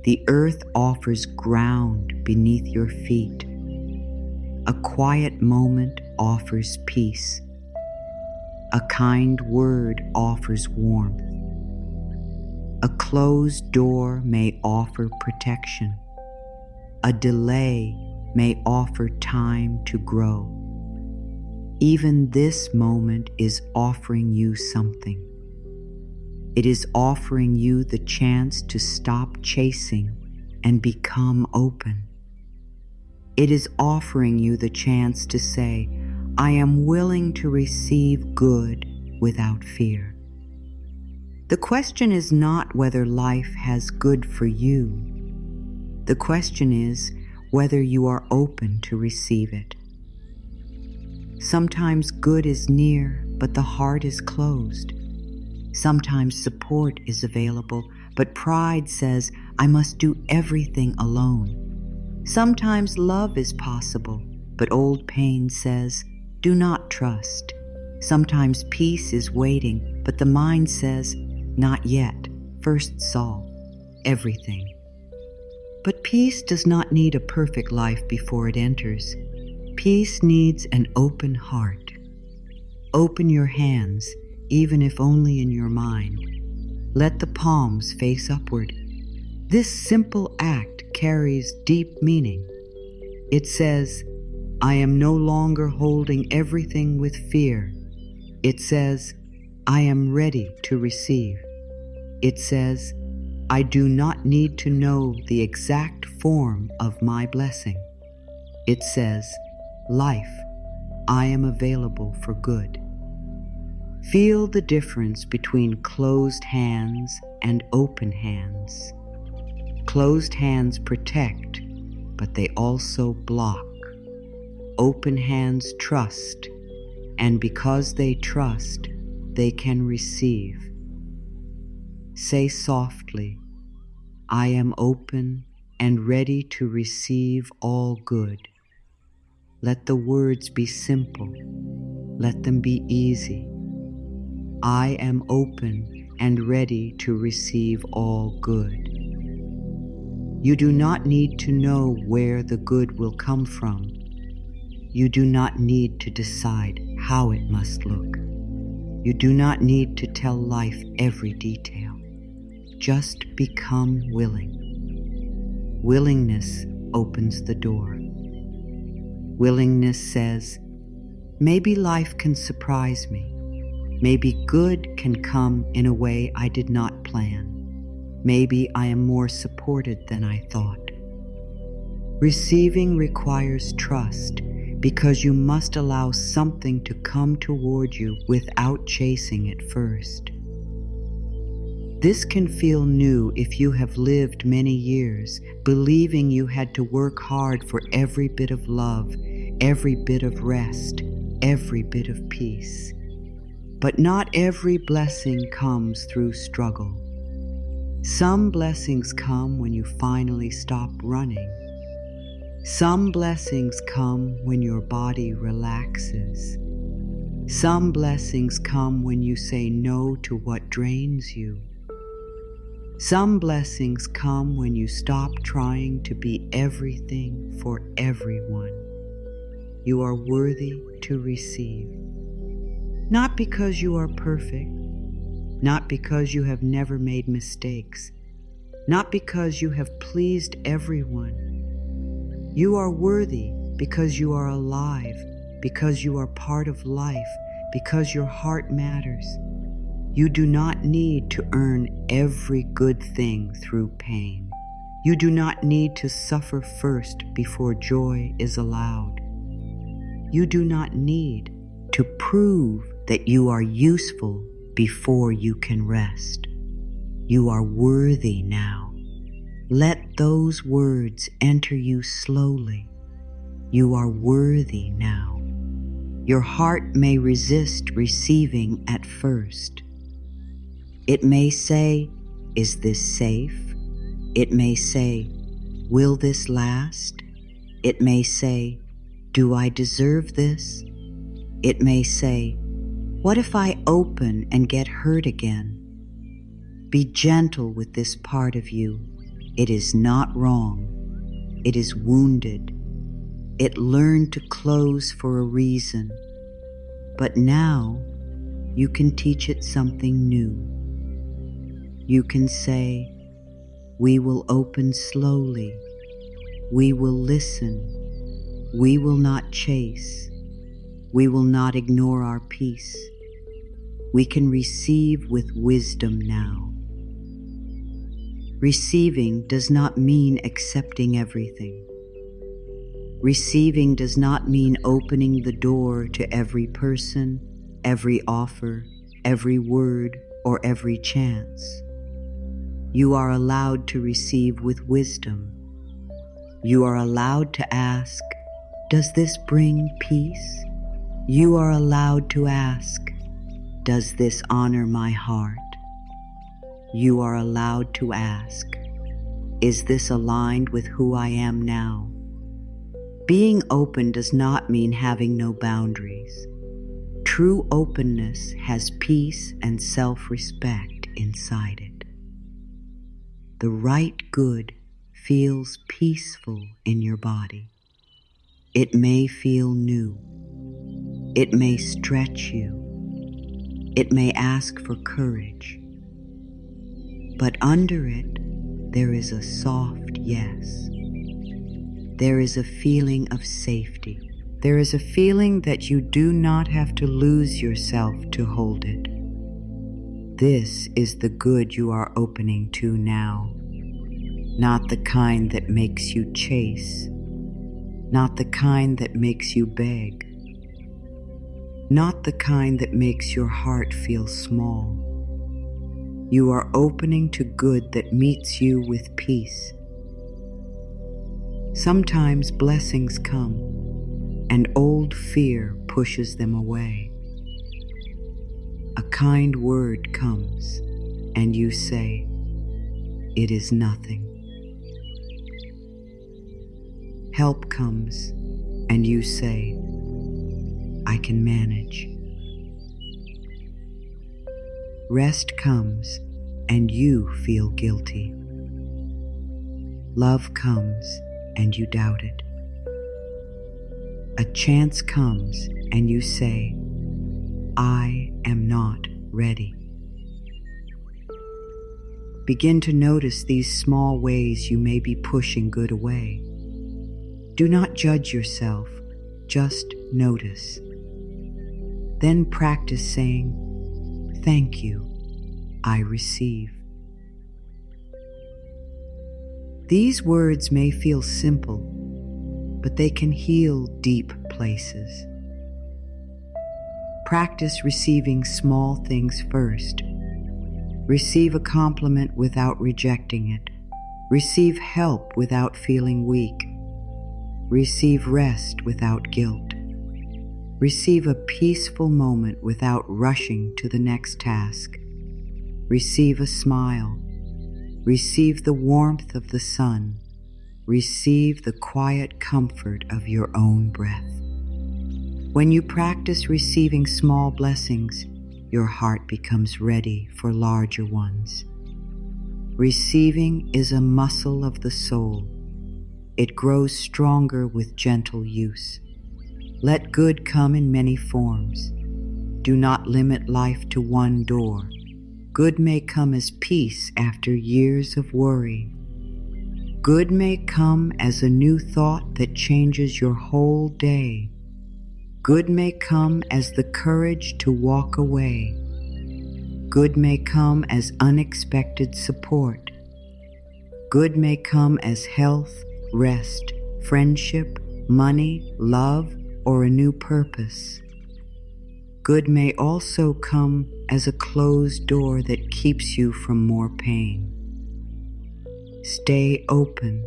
The earth offers ground beneath your feet. A quiet moment offers peace. A kind word offers warmth. A closed door may offer protection. A delay may offer time to grow. Even this moment is offering you something. It is offering you the chance to stop chasing and become open. It is offering you the chance to say, I am willing to receive good without fear. The question is not whether life has good for you. The question is whether you are open to receive it. Sometimes good is near, but the heart is closed. Sometimes support is available, but pride says, I must do everything alone. Sometimes love is possible, but old pain says, do not trust. Sometimes peace is waiting, but the mind says, not yet, first solve everything. But peace does not need a perfect life before it enters. Peace needs an open heart. Open your hands, even if only in your mind. Let the palms face upward. This simple act carries deep meaning. It says, I am no longer holding everything with fear. It says, I am ready to receive. It says, I do not need to know the exact form of my blessing. It says, life, I am available for good. Feel the difference between closed hands and open hands. Closed hands protect, but they also block. Open hands trust, and because they trust, they can receive. Say softly, I am open and ready to receive all good. Let the words be simple. Let them be easy. I am open and ready to receive all good. You do not need to know where the good will come from. You do not need to decide how it must look. You do not need to tell life every detail. Just become willing. Willingness opens the door. Willingness says, maybe life can surprise me. Maybe good can come in a way I did not plan. Maybe I am more supported than I thought. Receiving requires trust because you must allow something to come toward you without chasing it first. This can feel new if you have lived many years believing you had to work hard for every bit of love, every bit of rest, every bit of peace. But not every blessing comes through struggle. Some blessings come when you finally stop running. Some blessings come when your body relaxes. Some blessings come when you say no to what drains you. Some blessings come when you stop trying to be everything for everyone. You are worthy to receive. Not because you are perfect, not because you have never made mistakes, not because you have pleased everyone. You are worthy because you are alive, because you are part of life, because your heart matters. You do not need to earn every good thing through pain. You do not need to suffer first before joy is allowed. You do not need to prove that you are useful before you can rest. You are worthy now. Let those words enter you slowly. You are worthy now. Your heart may resist receiving at first. It may say, "Is this safe?" It may say, "Will this last?" It may say, "Do I deserve this?" It may say, "What if I open and get hurt again?" Be gentle with this part of you. It is not wrong. It is wounded. It learned to close for a reason. But now you can teach it something new. You can say, "We will open slowly. We will listen. We will not chase. We will not ignore our peace. We can receive with wisdom now." Receiving does not mean accepting everything. Receiving does not mean opening the door to every person, every offer, every word, or every chance. You are allowed to receive with wisdom. You are allowed to ask, "Does this bring peace?" You are allowed to ask, "Does this honor my heart?" You are allowed to ask, "Is this aligned with who I am now?" Being open does not mean having no boundaries. True openness has peace and self-respect inside it. The right good feels peaceful in your body. It may feel new. It may stretch you. It may ask for courage. But under it, there is a soft yes. There is a feeling of safety. There is a feeling that you do not have to lose yourself to hold it. This is the good you are opening to now. Not the kind that makes you chase. Not the kind that makes you beg. Not the kind that makes your heart feel small. You are opening to good that meets you with peace. Sometimes blessings come, and old fear pushes them away. A kind word comes, and you say, "It is nothing." Help comes, and you say, "I can manage." Rest comes, and you feel guilty. Love comes, and you doubt it. A chance comes, and you say, "I am not ready." Begin to notice these small ways you may be pushing good away. Do not judge yourself, just notice. Then practice saying, "Thank you, I receive." These words may feel simple, but they can heal deep places. Practice receiving small things first. Receive a compliment without rejecting it. Receive help without feeling weak. Receive rest without guilt. Receive a peaceful moment without rushing to the next task. Receive a smile. Receive the warmth of the sun. Receive the quiet comfort of your own breath. When you practice receiving small blessings, your heart becomes ready for larger ones. Receiving is a muscle of the soul. It grows stronger with gentle use. Let good come in many forms. Do not limit life to one door. Good may come as peace after years of worry. Good may come as a new thought that changes your whole day. Good may come as the courage to walk away. Good may come as unexpected support. Good may come as health, rest, friendship, money, love, or a new purpose. Good may also come as a closed door that keeps you from more pain. Stay open.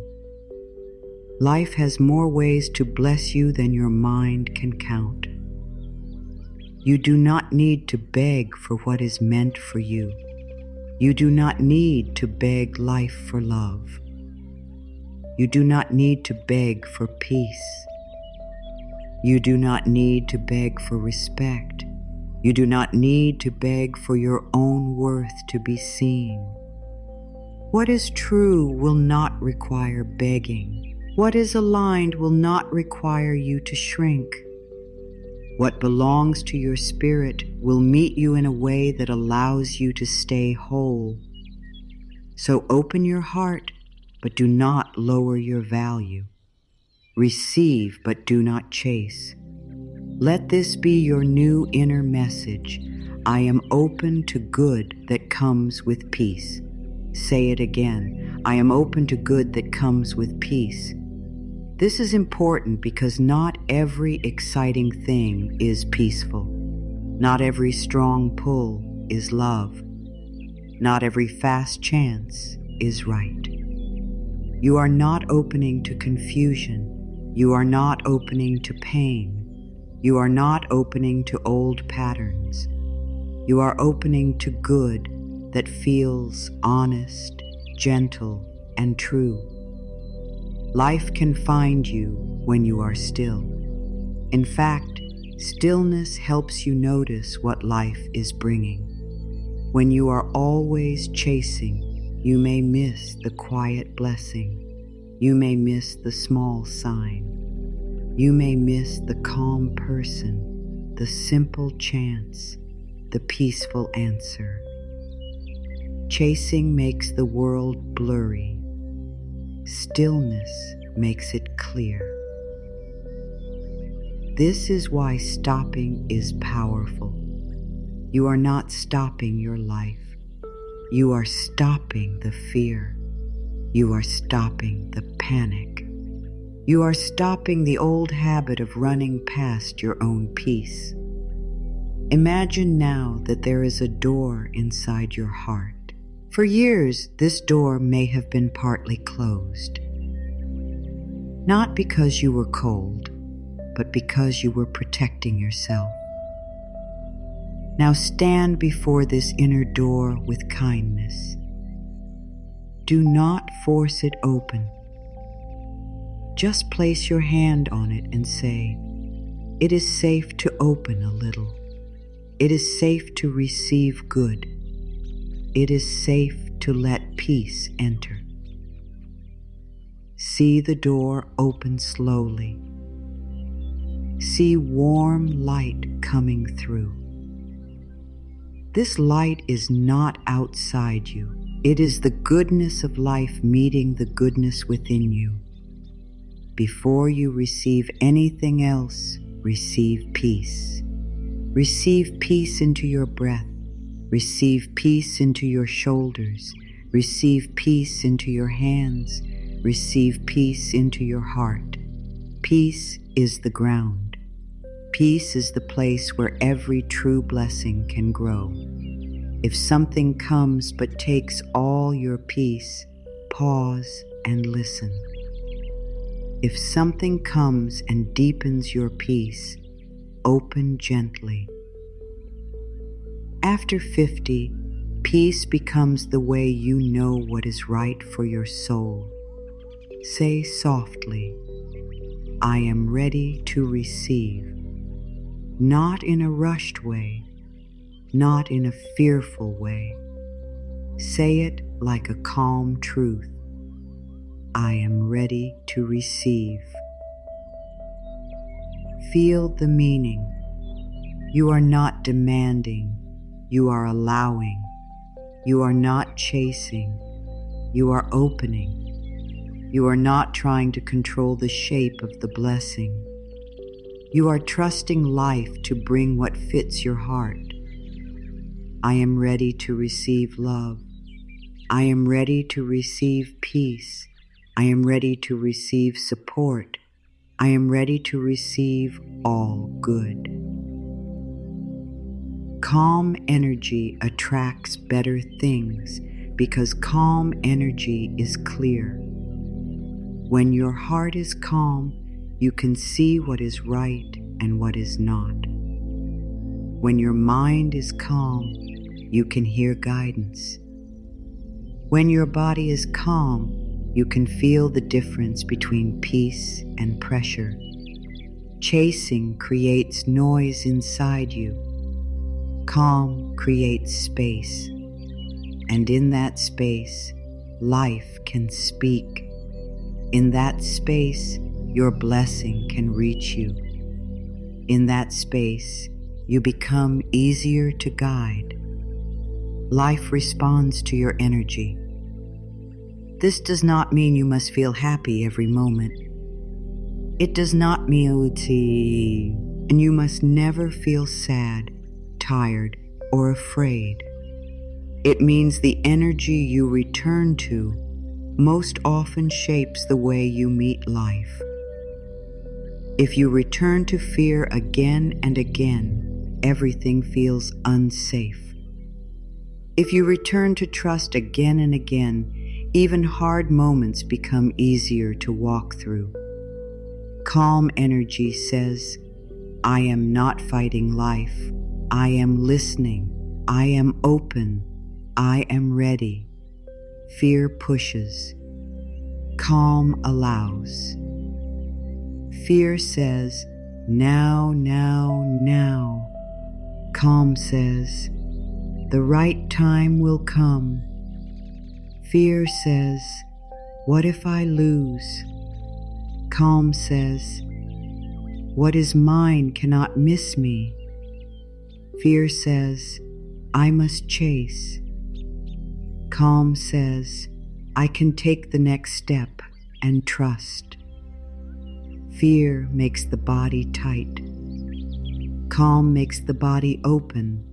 Life has more ways to bless you than your mind can count. You do not need to beg for what is meant for you. You do not need to beg life for love. You do not need to beg for peace. You do not need to beg for respect. You do not need to beg for your own worth to be seen. What is true will not require begging. What is aligned will not require you to shrink. What belongs to your spirit will meet you in a way that allows you to stay whole. So open your heart, but do not lower your value. Receive, but do not chase. Let this be your new inner message. I am open to good that comes with peace. Say it again. I am open to good that comes with peace. This is important because not every exciting thing is peaceful. Not every strong pull is love. Not every fast chance is right. You are not opening to confusion. You are not opening to pain. You are not opening to old patterns. You are opening to good that feels honest, gentle, and true. Life can find you when you are still. In fact, stillness helps you notice what life is bringing. When you are always chasing, you may miss the quiet blessing. You may miss the small sign. You may miss the calm person, the simple chance, the peaceful answer. Chasing makes the world blurry. Stillness makes it clear. This is why stopping is powerful. You are not stopping your life. You are stopping the fear. You are stopping the panic. You are stopping the old habit of running past your own peace. Imagine now that there is a door inside your heart. For years, this door may have been partly closed. Not because you were cold, but because you were protecting yourself. Now stand before this inner door with kindness. Do not force it open. Just place your hand on it and say, "It is safe to open a little. It is safe to receive good. It is safe to let peace enter." See the door open slowly. See warm light coming through. This light is not outside you. It is the goodness of life meeting the goodness within you. Before you receive anything else, receive peace. Receive peace into your breath. Receive peace into your shoulders. Receive peace into your hands. Receive peace into your heart. Peace is the ground. Peace is the place where every true blessing can grow. If something comes but takes all your peace, pause and listen. If something comes and deepens your peace, open gently. After 50, peace becomes the way you know what is right for your soul. Say softly, "I am ready to receive." Not in a rushed way, not in a fearful way. Say it like a calm truth. I am ready to receive. Feel the meaning. You are not demanding. You are allowing. You are not chasing. You are opening. You are not trying to control the shape of the blessing. You are trusting life to bring what fits your heart. I am ready to receive love. I am ready to receive peace. I am ready to receive support. I am ready to receive all good. Calm energy attracts better things because calm energy is clear. When your heart is calm, you can see what is right and what is not. When your mind is calm, you can hear guidance. When your body is calm, you can feel the difference between peace and pressure. Chasing creates noise inside you. Calm creates space. And in that space, life can speak. In that space, your blessing can reach you. In that space, you become easier to guide. Life responds to your energy. This does not mean you must feel happy every moment. It does not mean and you must never feel sad, tired, or afraid. It means the energy you return to most often shapes the way you meet life. If you return to fear again and again, everything feels unsafe. If you return to trust again and again, even hard moments become easier to walk through. Calm energy says, I am not fighting life. I am listening. I am open. I am ready. Fear pushes. Calm allows. Fear says, now, now, now. Calm says, the right time will come. Fear says, what if I lose? Calm says, what is mine cannot miss me. Fear says, I must chase. Calm says, I can take the next step and trust. Fear makes the body tight. Calm makes the body open.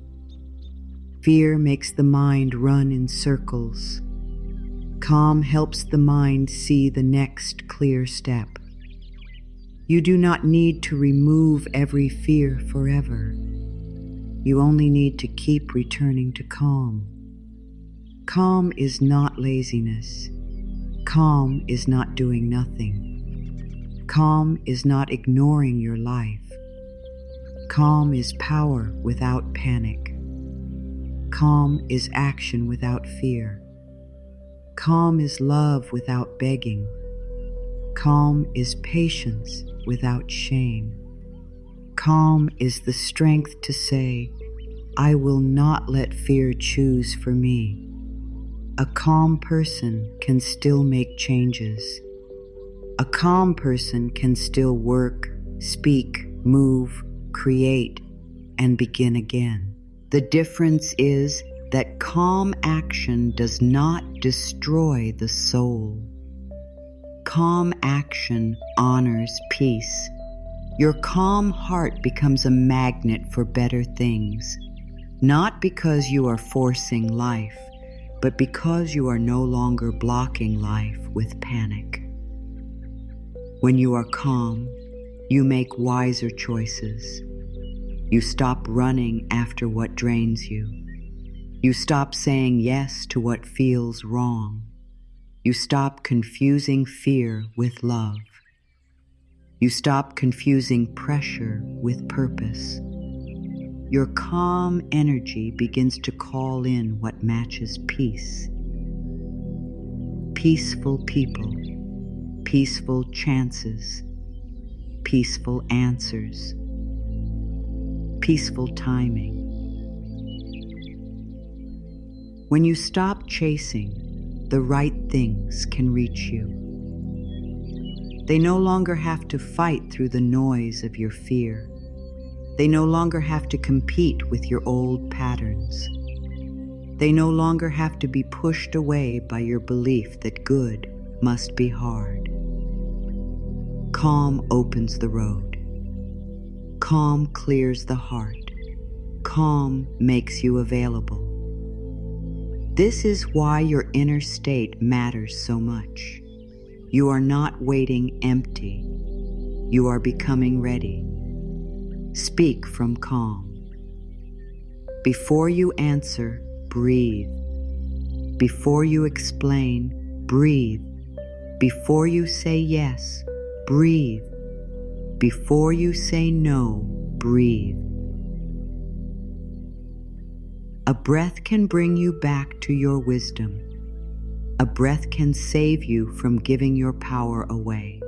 Fear makes the mind run in circles. Calm helps the mind see the next clear step. You do not need to remove every fear forever. You only need to keep returning to calm. Calm is not laziness. Calm is not doing nothing. Calm is not ignoring your life. Calm is power without panic. Calm is action without fear. Calm is love without begging. Calm is patience without shame. Calm is the strength to say, I will not let fear choose for me. A calm person can still make changes. A calm person can still work, speak, move, create, and begin again. The difference is that calm action does not destroy the soul. Calm action honors peace. Your calm heart becomes a magnet for better things, not because you are forcing life, but because you are no longer blocking life with panic. When you are calm, you make wiser choices. You stop running after what drains you. You stop saying yes to what feels wrong. You stop confusing fear with love. You stop confusing pressure with purpose. Your calm energy begins to call in what matches peace. Peaceful people, peaceful chances, peaceful answers, peaceful timing. When you stop chasing, the right things can reach you. They no longer have to fight through the noise of your fear. They no longer have to compete with your old patterns. They no longer have to be pushed away by your belief that good must be hard. Calm opens the road. Calm clears the heart. Calm makes you available. This is why your inner state matters so much. You are not waiting empty. You are becoming ready. Speak from calm. Before you answer, breathe. Before you explain, breathe. Before you say yes, breathe. Before you say no, breathe. A breath can bring you back to your wisdom. A breath can save you from giving your power away.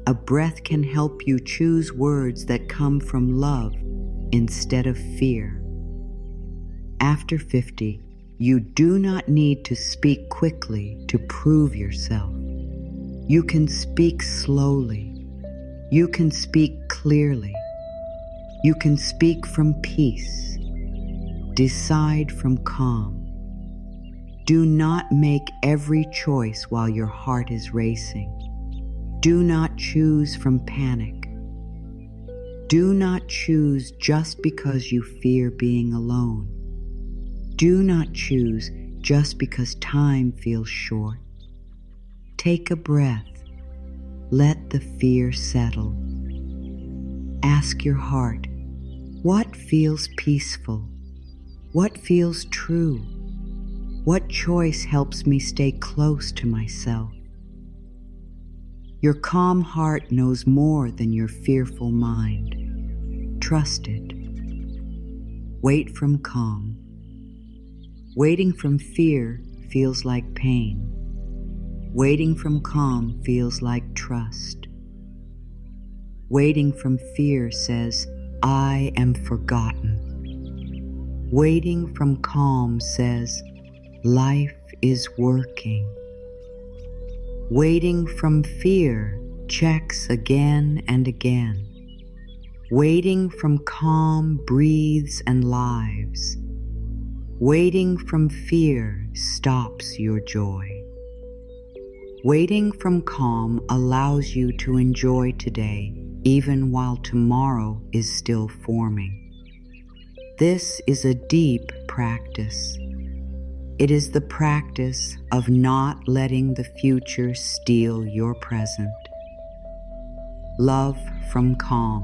A breath can help you choose words that come from love instead of fear. After 50, you do not need to speak quickly to prove yourself. You can speak slowly. You can speak clearly. You can speak from peace. Decide from calm. Do not make every choice while your heart is racing. Do not choose from panic. Do not choose just because you fear being alone. Do not choose just because time feels short. Take a breath. Let the fear settle. Ask your heart, what feels peaceful? What feels true? What choice helps me stay close to myself? Your calm heart knows more than your fearful mind. Trust it. Wait from calm. Waiting from fear feels like pain. Waiting from calm feels like trust. Waiting from fear says, I am forgotten. Waiting from calm says, life is working. Waiting from fear checks again and again. Waiting from calm breathes and lives. Waiting from fear stops your joy. Waiting from calm allows you to enjoy today, even while tomorrow is still forming. This is a deep practice. It is the practice of not letting the future steal your present. Love from calm.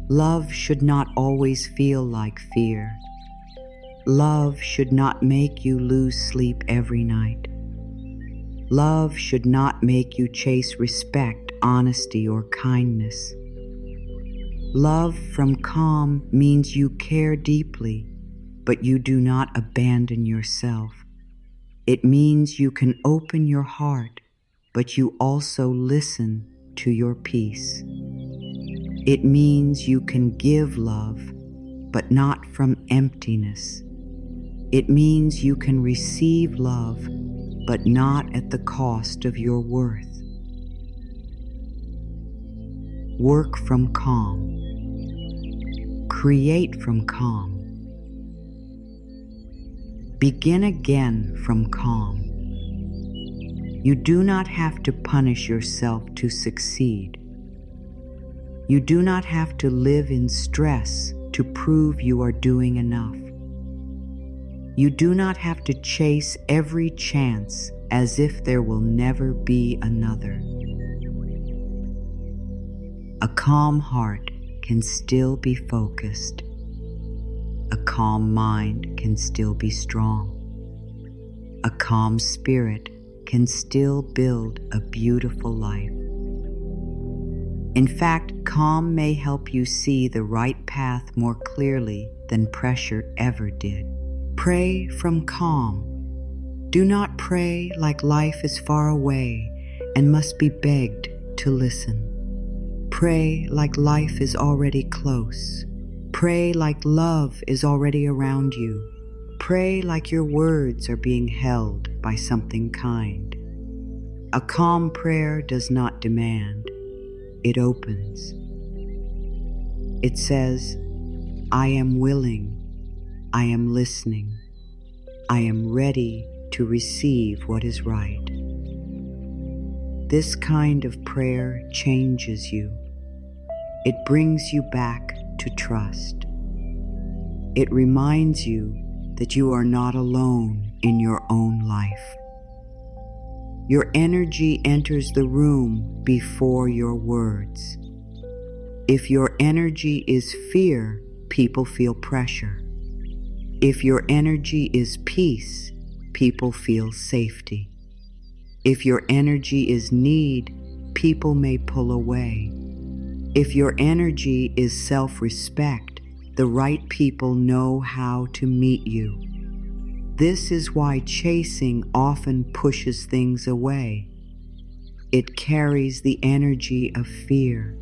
Love should not always feel like fear. Love should not make you lose sleep every night. Love should not make you chase respect, honesty, or kindness. Love from calm means you care deeply, but you do not abandon yourself. It means you can open your heart, but you also listen to your peace. It means you can give love, but not from emptiness. It means you can receive love, but not at the cost of your worth. Work from calm. Create from calm. Begin again from calm. You do not have to punish yourself to succeed. You do not have to live in stress to prove you are doing enough. You do not have to chase every chance as if there will never be another. A calm heart can still be focused. A calm mind can still be strong. A calm spirit can still build a beautiful life. In fact, calm may help you see the right path more clearly than pressure ever did. Pray from calm. Do not pray like life is far away and must be begged to listen. Pray like life is already close. Pray like love is already around you. Pray like your words are being held by something kind. A calm prayer does not demand. It opens. It says, I am willing. I am listening. I am ready to receive what is right. This kind of prayer changes you. It brings you back to trust. It reminds you that you are not alone in your own life. Your energy enters the room before your words. If your energy is fear, people feel pressure. If your energy is peace, people feel safety. If your energy is need, people may pull away. If your energy is self-respect, the right people know how to meet you. This is why chasing often pushes things away. It carries the energy of fear,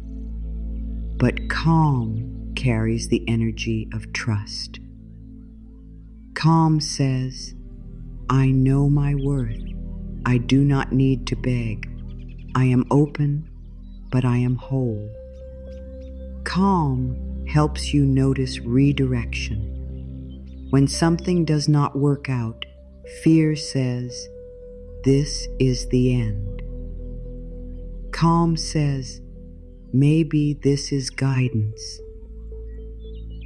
but calm carries the energy of trust. Calm says, I know my worth. I do not need to beg. I am open, but I am whole. Calm helps you notice redirection. When something does not work out, fear says, this is the end. Calm says, maybe this is guidance.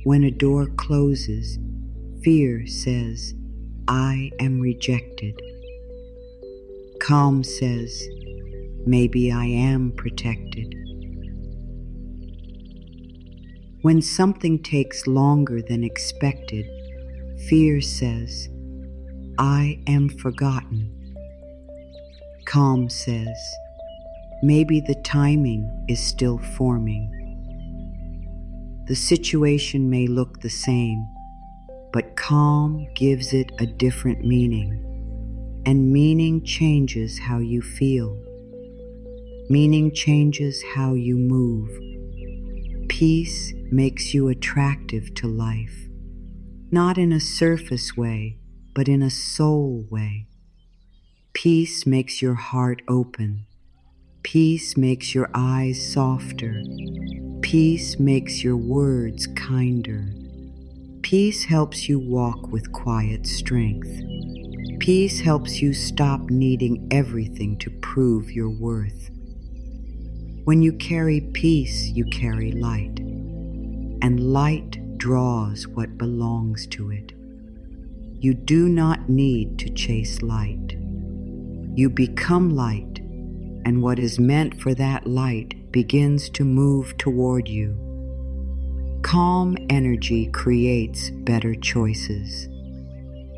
When a door closes, fear says, I am rejected. Calm says, maybe I am protected. When something takes longer than expected, fear says, I am forgotten. Calm says, maybe the timing is still forming. The situation may look the same, but calm gives it a different meaning, and meaning changes how you feel. Meaning changes how you move. Peace makes you attractive to life. Not in a surface way, but in a soul way. Peace makes your heart open. Peace makes your eyes softer. Peace makes your words kinder. Peace helps you walk with quiet strength. Peace helps you stop needing everything to prove your worth. When you carry peace, you carry light, and light draws what belongs to it. You do not need to chase light. You become light, and what is meant for that light begins to move toward you. Calm energy creates better choices.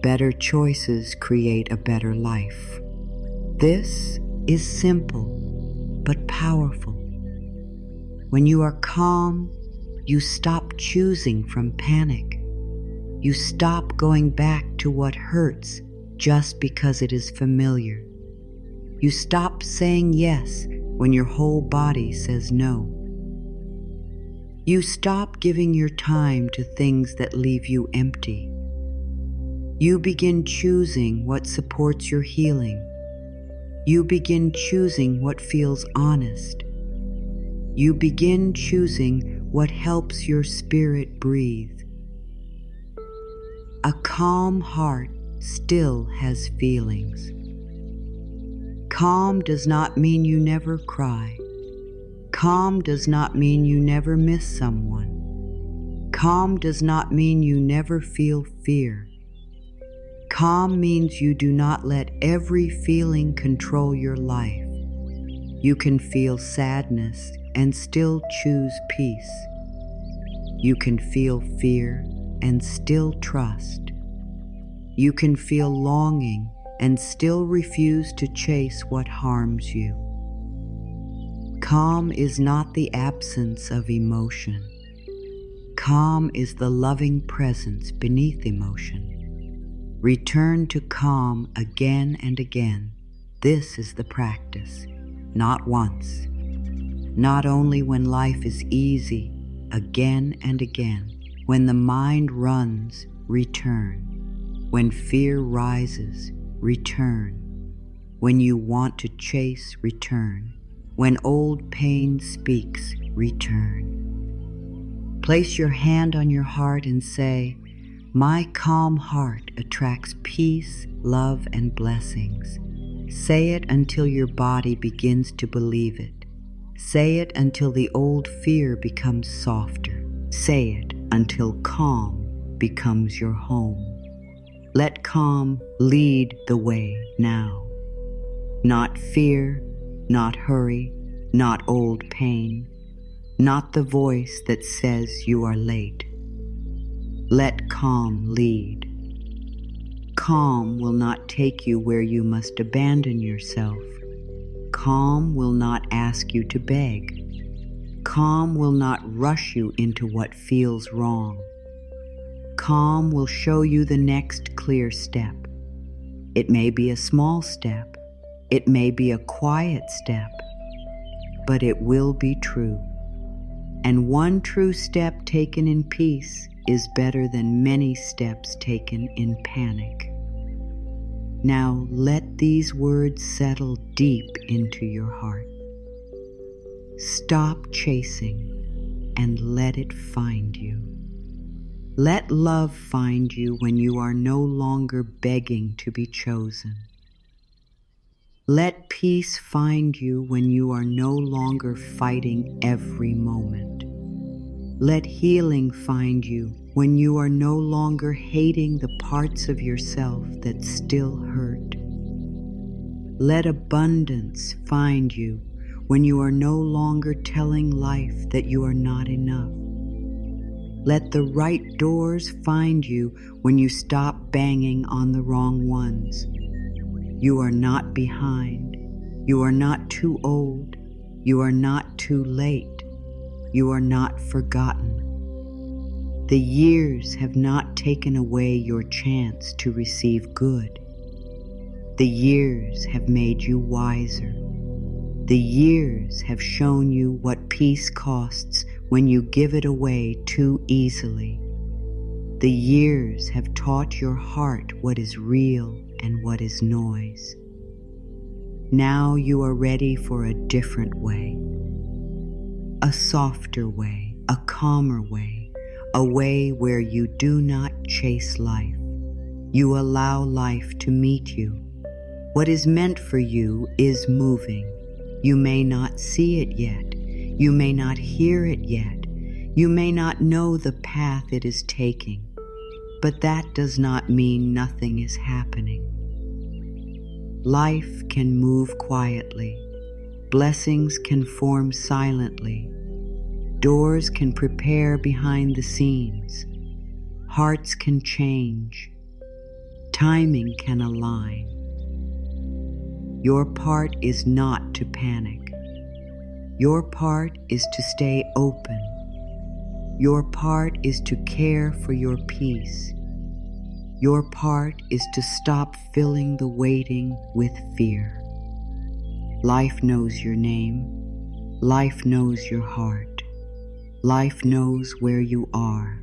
Better choices create a better life. This is simple, but powerful. When you are calm, you stop choosing from panic. You stop going back to what hurts just because it is familiar. You stop saying yes when your whole body says no. You stop giving your time to things that leave you empty. You begin choosing what supports your healing. You begin choosing what feels honest. You begin choosing what helps your spirit breathe. A calm heart still has feelings. Calm does not mean you never cry. Calm does not mean you never miss someone. Calm does not mean you never feel fear. Calm means you do not let every feeling control your life. You can feel sadness and still choose peace. You can feel fear and still trust. You can feel longing and still refuse to chase what harms you. Calm is not the absence of emotion. Calm is the loving presence beneath emotion. Return to calm again and again. This is the practice, not once. Not only when life is easy, again and again. When the mind runs, return. When fear rises, return. When you want to chase, return. When old pain speaks, return. Place your hand on your heart and say, my calm heart attracts peace, love, and blessings. Say it until your body begins to believe it. Say it until the old fear becomes softer. Say it until calm becomes your home. Let calm lead the way now. Not fear, not hurry, not old pain, not the voice that says you are late. Let calm lead. Calm will not take you where you must abandon yourself. Calm will not ask you to beg. Calm will not rush you into what feels wrong. Calm will show you the next clear step. It may be a small step. It may be a quiet step, but it will be true. And one true step taken in peace is better than many steps taken in panic. Now let these words settle deep into your heart. Stop chasing and let it find you. Let love find you when you are no longer begging to be chosen. Let peace find you when you are no longer fighting every moment. Let healing find you when you are no longer hating the parts of yourself that still hurt. Let abundance find you when you are no longer telling life that you are not enough. Let the right doors find you when you stop banging on the wrong ones. You are not behind. You are not too old. You are not too late. You are not forgotten. The years have not taken away your chance to receive good. The years have made you wiser. The years have shown you what peace costs when you give it away too easily. The years have taught your heart what is real and what is noise. Now you are ready for a different way. A softer way, a calmer way, a way where you do not chase life. You allow life to meet you. What is meant for you is moving. You may not see it yet. You may not hear it yet. You may not know the path it is taking. But that does not mean nothing is happening. Life can move quietly. Blessings can form silently. Doors can prepare behind the scenes. Hearts can change. Timing can align. Your part is not to panic. Your part is to stay open. Your part is to care for your peace. Your part is to stop filling the waiting with fear. Life knows your name. Life knows your heart. Life knows where you are.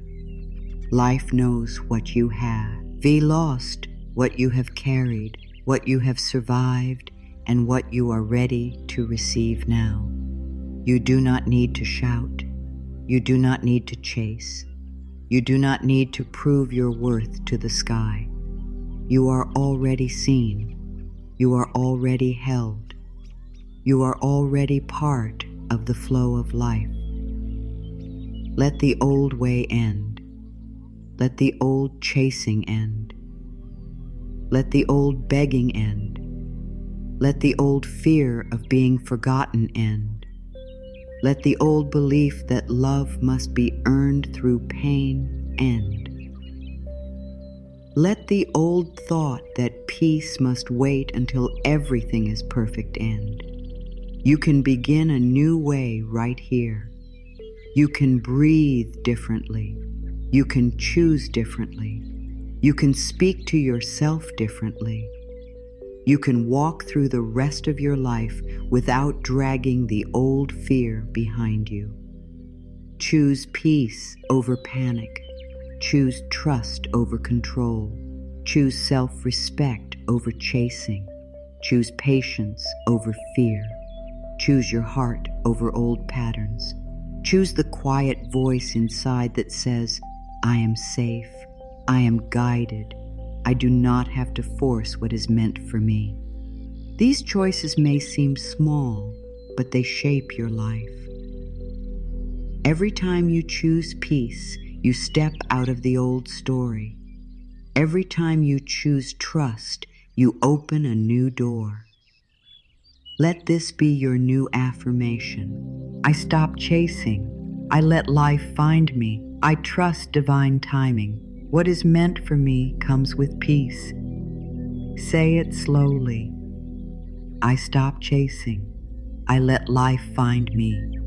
Life knows what you have. Be lost what you have carried, what you have survived, and what you are ready to receive now. You do not need to shout. You do not need to chase. You do not need to prove your worth to the sky. You are already seen. You are already held. You are already part of the flow of life. Let the old way end. Let the old chasing end. Let the old begging end. Let the old fear of being forgotten end. Let the old belief that love must be earned through pain end. Let the old thought that peace must wait until everything is perfect end. You can begin a new way right here. You can breathe differently. You can choose differently. You can speak to yourself differently. You can walk through the rest of your life without dragging the old fear behind you. Choose peace over panic. Choose trust over control. Choose self-respect over chasing. Choose patience over fear. Choose your heart over old patterns. Choose the quiet voice inside that says, I am safe. I am guided. I do not have to force what is meant for me. These choices may seem small, but they shape your life. Every time you choose peace, you step out of the old story. Every time you choose trust, you open a new door. Let this be your new affirmation. I stop chasing. I let life find me. I trust divine timing. What is meant for me comes with peace. Say it slowly. I stop chasing. I let life find me.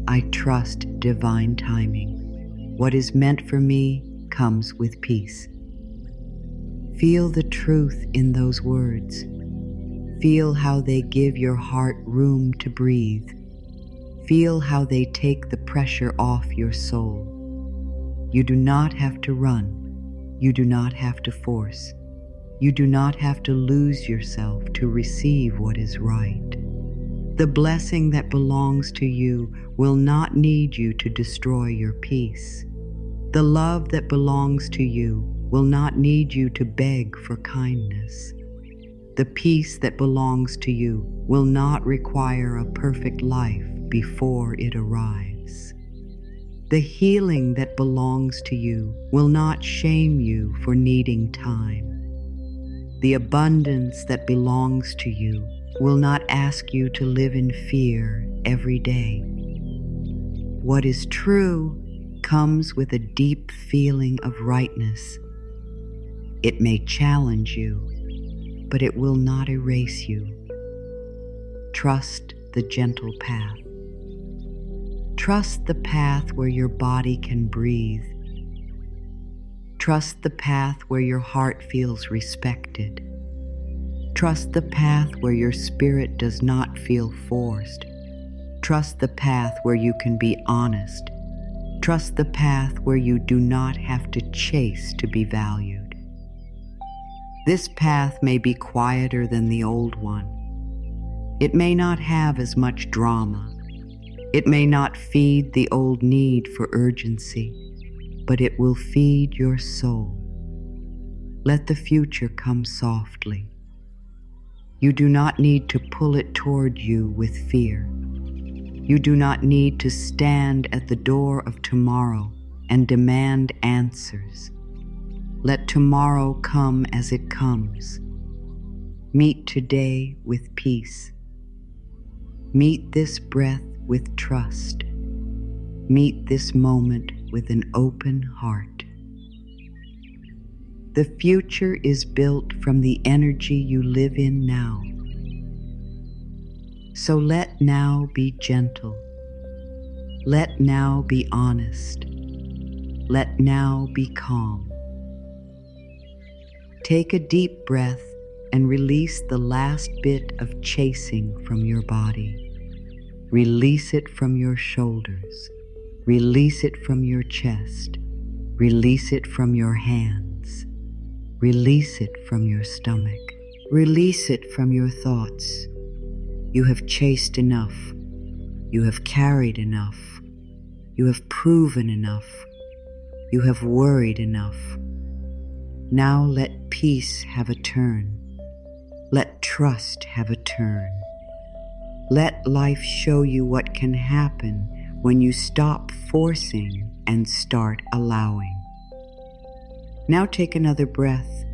I trust divine timing. What is meant for me comes with peace. Feel the truth in those words. Feel how they give your heart room to breathe. Feel how they take the pressure off your soul. You do not have to run. You do not have to force. You do not have to lose yourself to receive what is right. The blessing that belongs to you will not need you to destroy your peace. The love that belongs to you will not need you to beg for kindness. The peace that belongs to you will not require a perfect life before it arrives. The healing that belongs to you will not shame you for needing time. The abundance that belongs to you will not ask you to live in fear every day. What is true comes with a deep feeling of rightness. It may challenge you, but it will not erase you. Trust the gentle path. Trust the path where your body can breathe. Trust the path where your heart feels respected. Trust the path where your spirit does not feel forced. Trust the path where you can be honest. Trust the path where you do not have to chase to be valued. This path may be quieter than the old one. It may not have as much drama. It may not feed the old need for urgency, but it will feed your soul. Let the future come softly. You do not need to pull it toward you with fear. You do not need to stand at the door of tomorrow and demand answers. Let tomorrow come as it comes. Meet today with peace. Meet this breath with trust. Meet this moment with an open heart. The future is built from the energy you live in now. So let now be gentle. Let now be honest. Let now be calm. Take a deep breath and release the last bit of chasing from your body. Release it from your shoulders. Release it from your chest. Release it from your hands. Release it from your stomach. Release it from your thoughts. You have chased enough. You have carried enough. You have proven enough. You have worried enough. Now let peace have a turn. Let trust have a turn. Let life show you what can happen when you stop forcing and start allowing. Now take another breath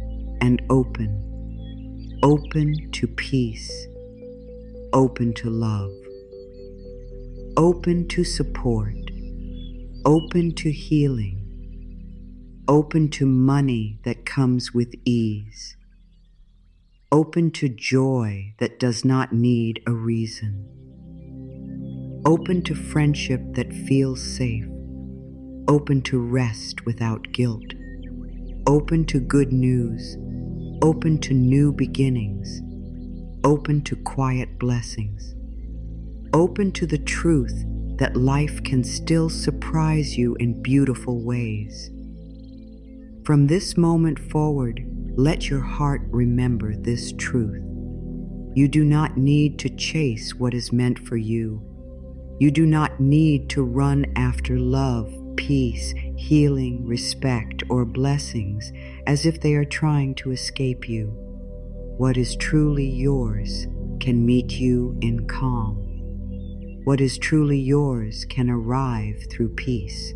and open. Open to peace. Open to love. Open to support. Open to healing. Open to money that comes with ease. Open to joy that does not need a reason. Open to friendship that feels safe. Open to rest without guilt. Open to good news. Open to new beginnings. Open to quiet blessings. Open to the truth that life can still surprise you in beautiful ways. From this moment forward, let your heart remember this truth. You do not need to chase what is meant for you. You do not need to run after love, peace, healing, respect, or blessings as if they are trying to escape you. What is truly yours can meet you in calm. What is truly yours can arrive through peace.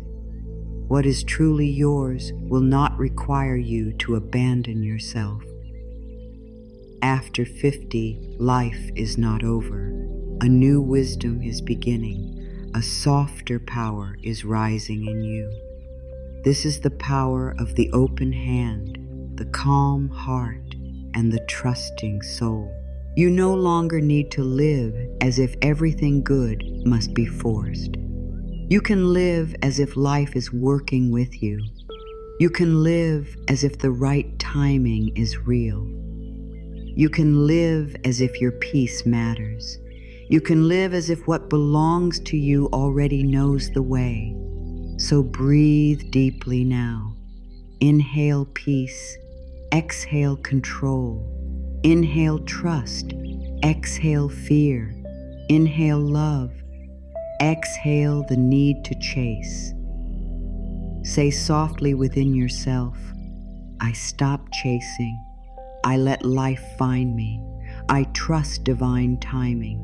What is truly yours will not require you to abandon yourself. After 50, life is not over. A new wisdom is beginning. A softer power is rising in you. This is the power of the open hand, the calm heart, and the trusting soul. You no longer need to live as if everything good must be forced. You can live as if life is working with you. You can live as if the right timing is real. You can live as if your peace matters. You can live as if what belongs to you already knows the way. So breathe deeply now. Inhale peace. Exhale control. Inhale trust. Exhale fear. Inhale love. Exhale the need to chase. Say softly within yourself, I stop chasing. I let life find me. I trust divine timing.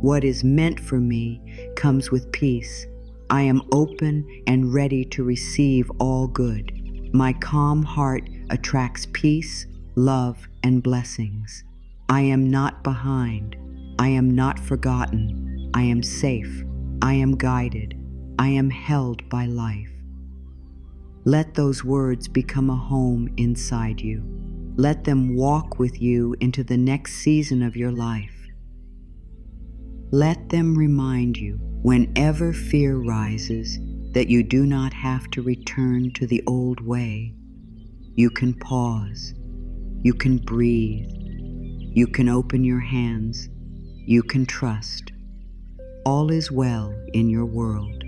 What is meant for me comes with peace. I am open and ready to receive all good. My calm heart attracts peace, love, and blessings. I am not behind. I am not forgotten. I am safe. I am guided. I am held by life. Let those words become a home inside you. Let them walk with you into the next season of your life. Let them remind you, whenever fear rises, that you do not have to return to the old way. You can pause. You can breathe. You can open your hands. You can trust. All is well in your world.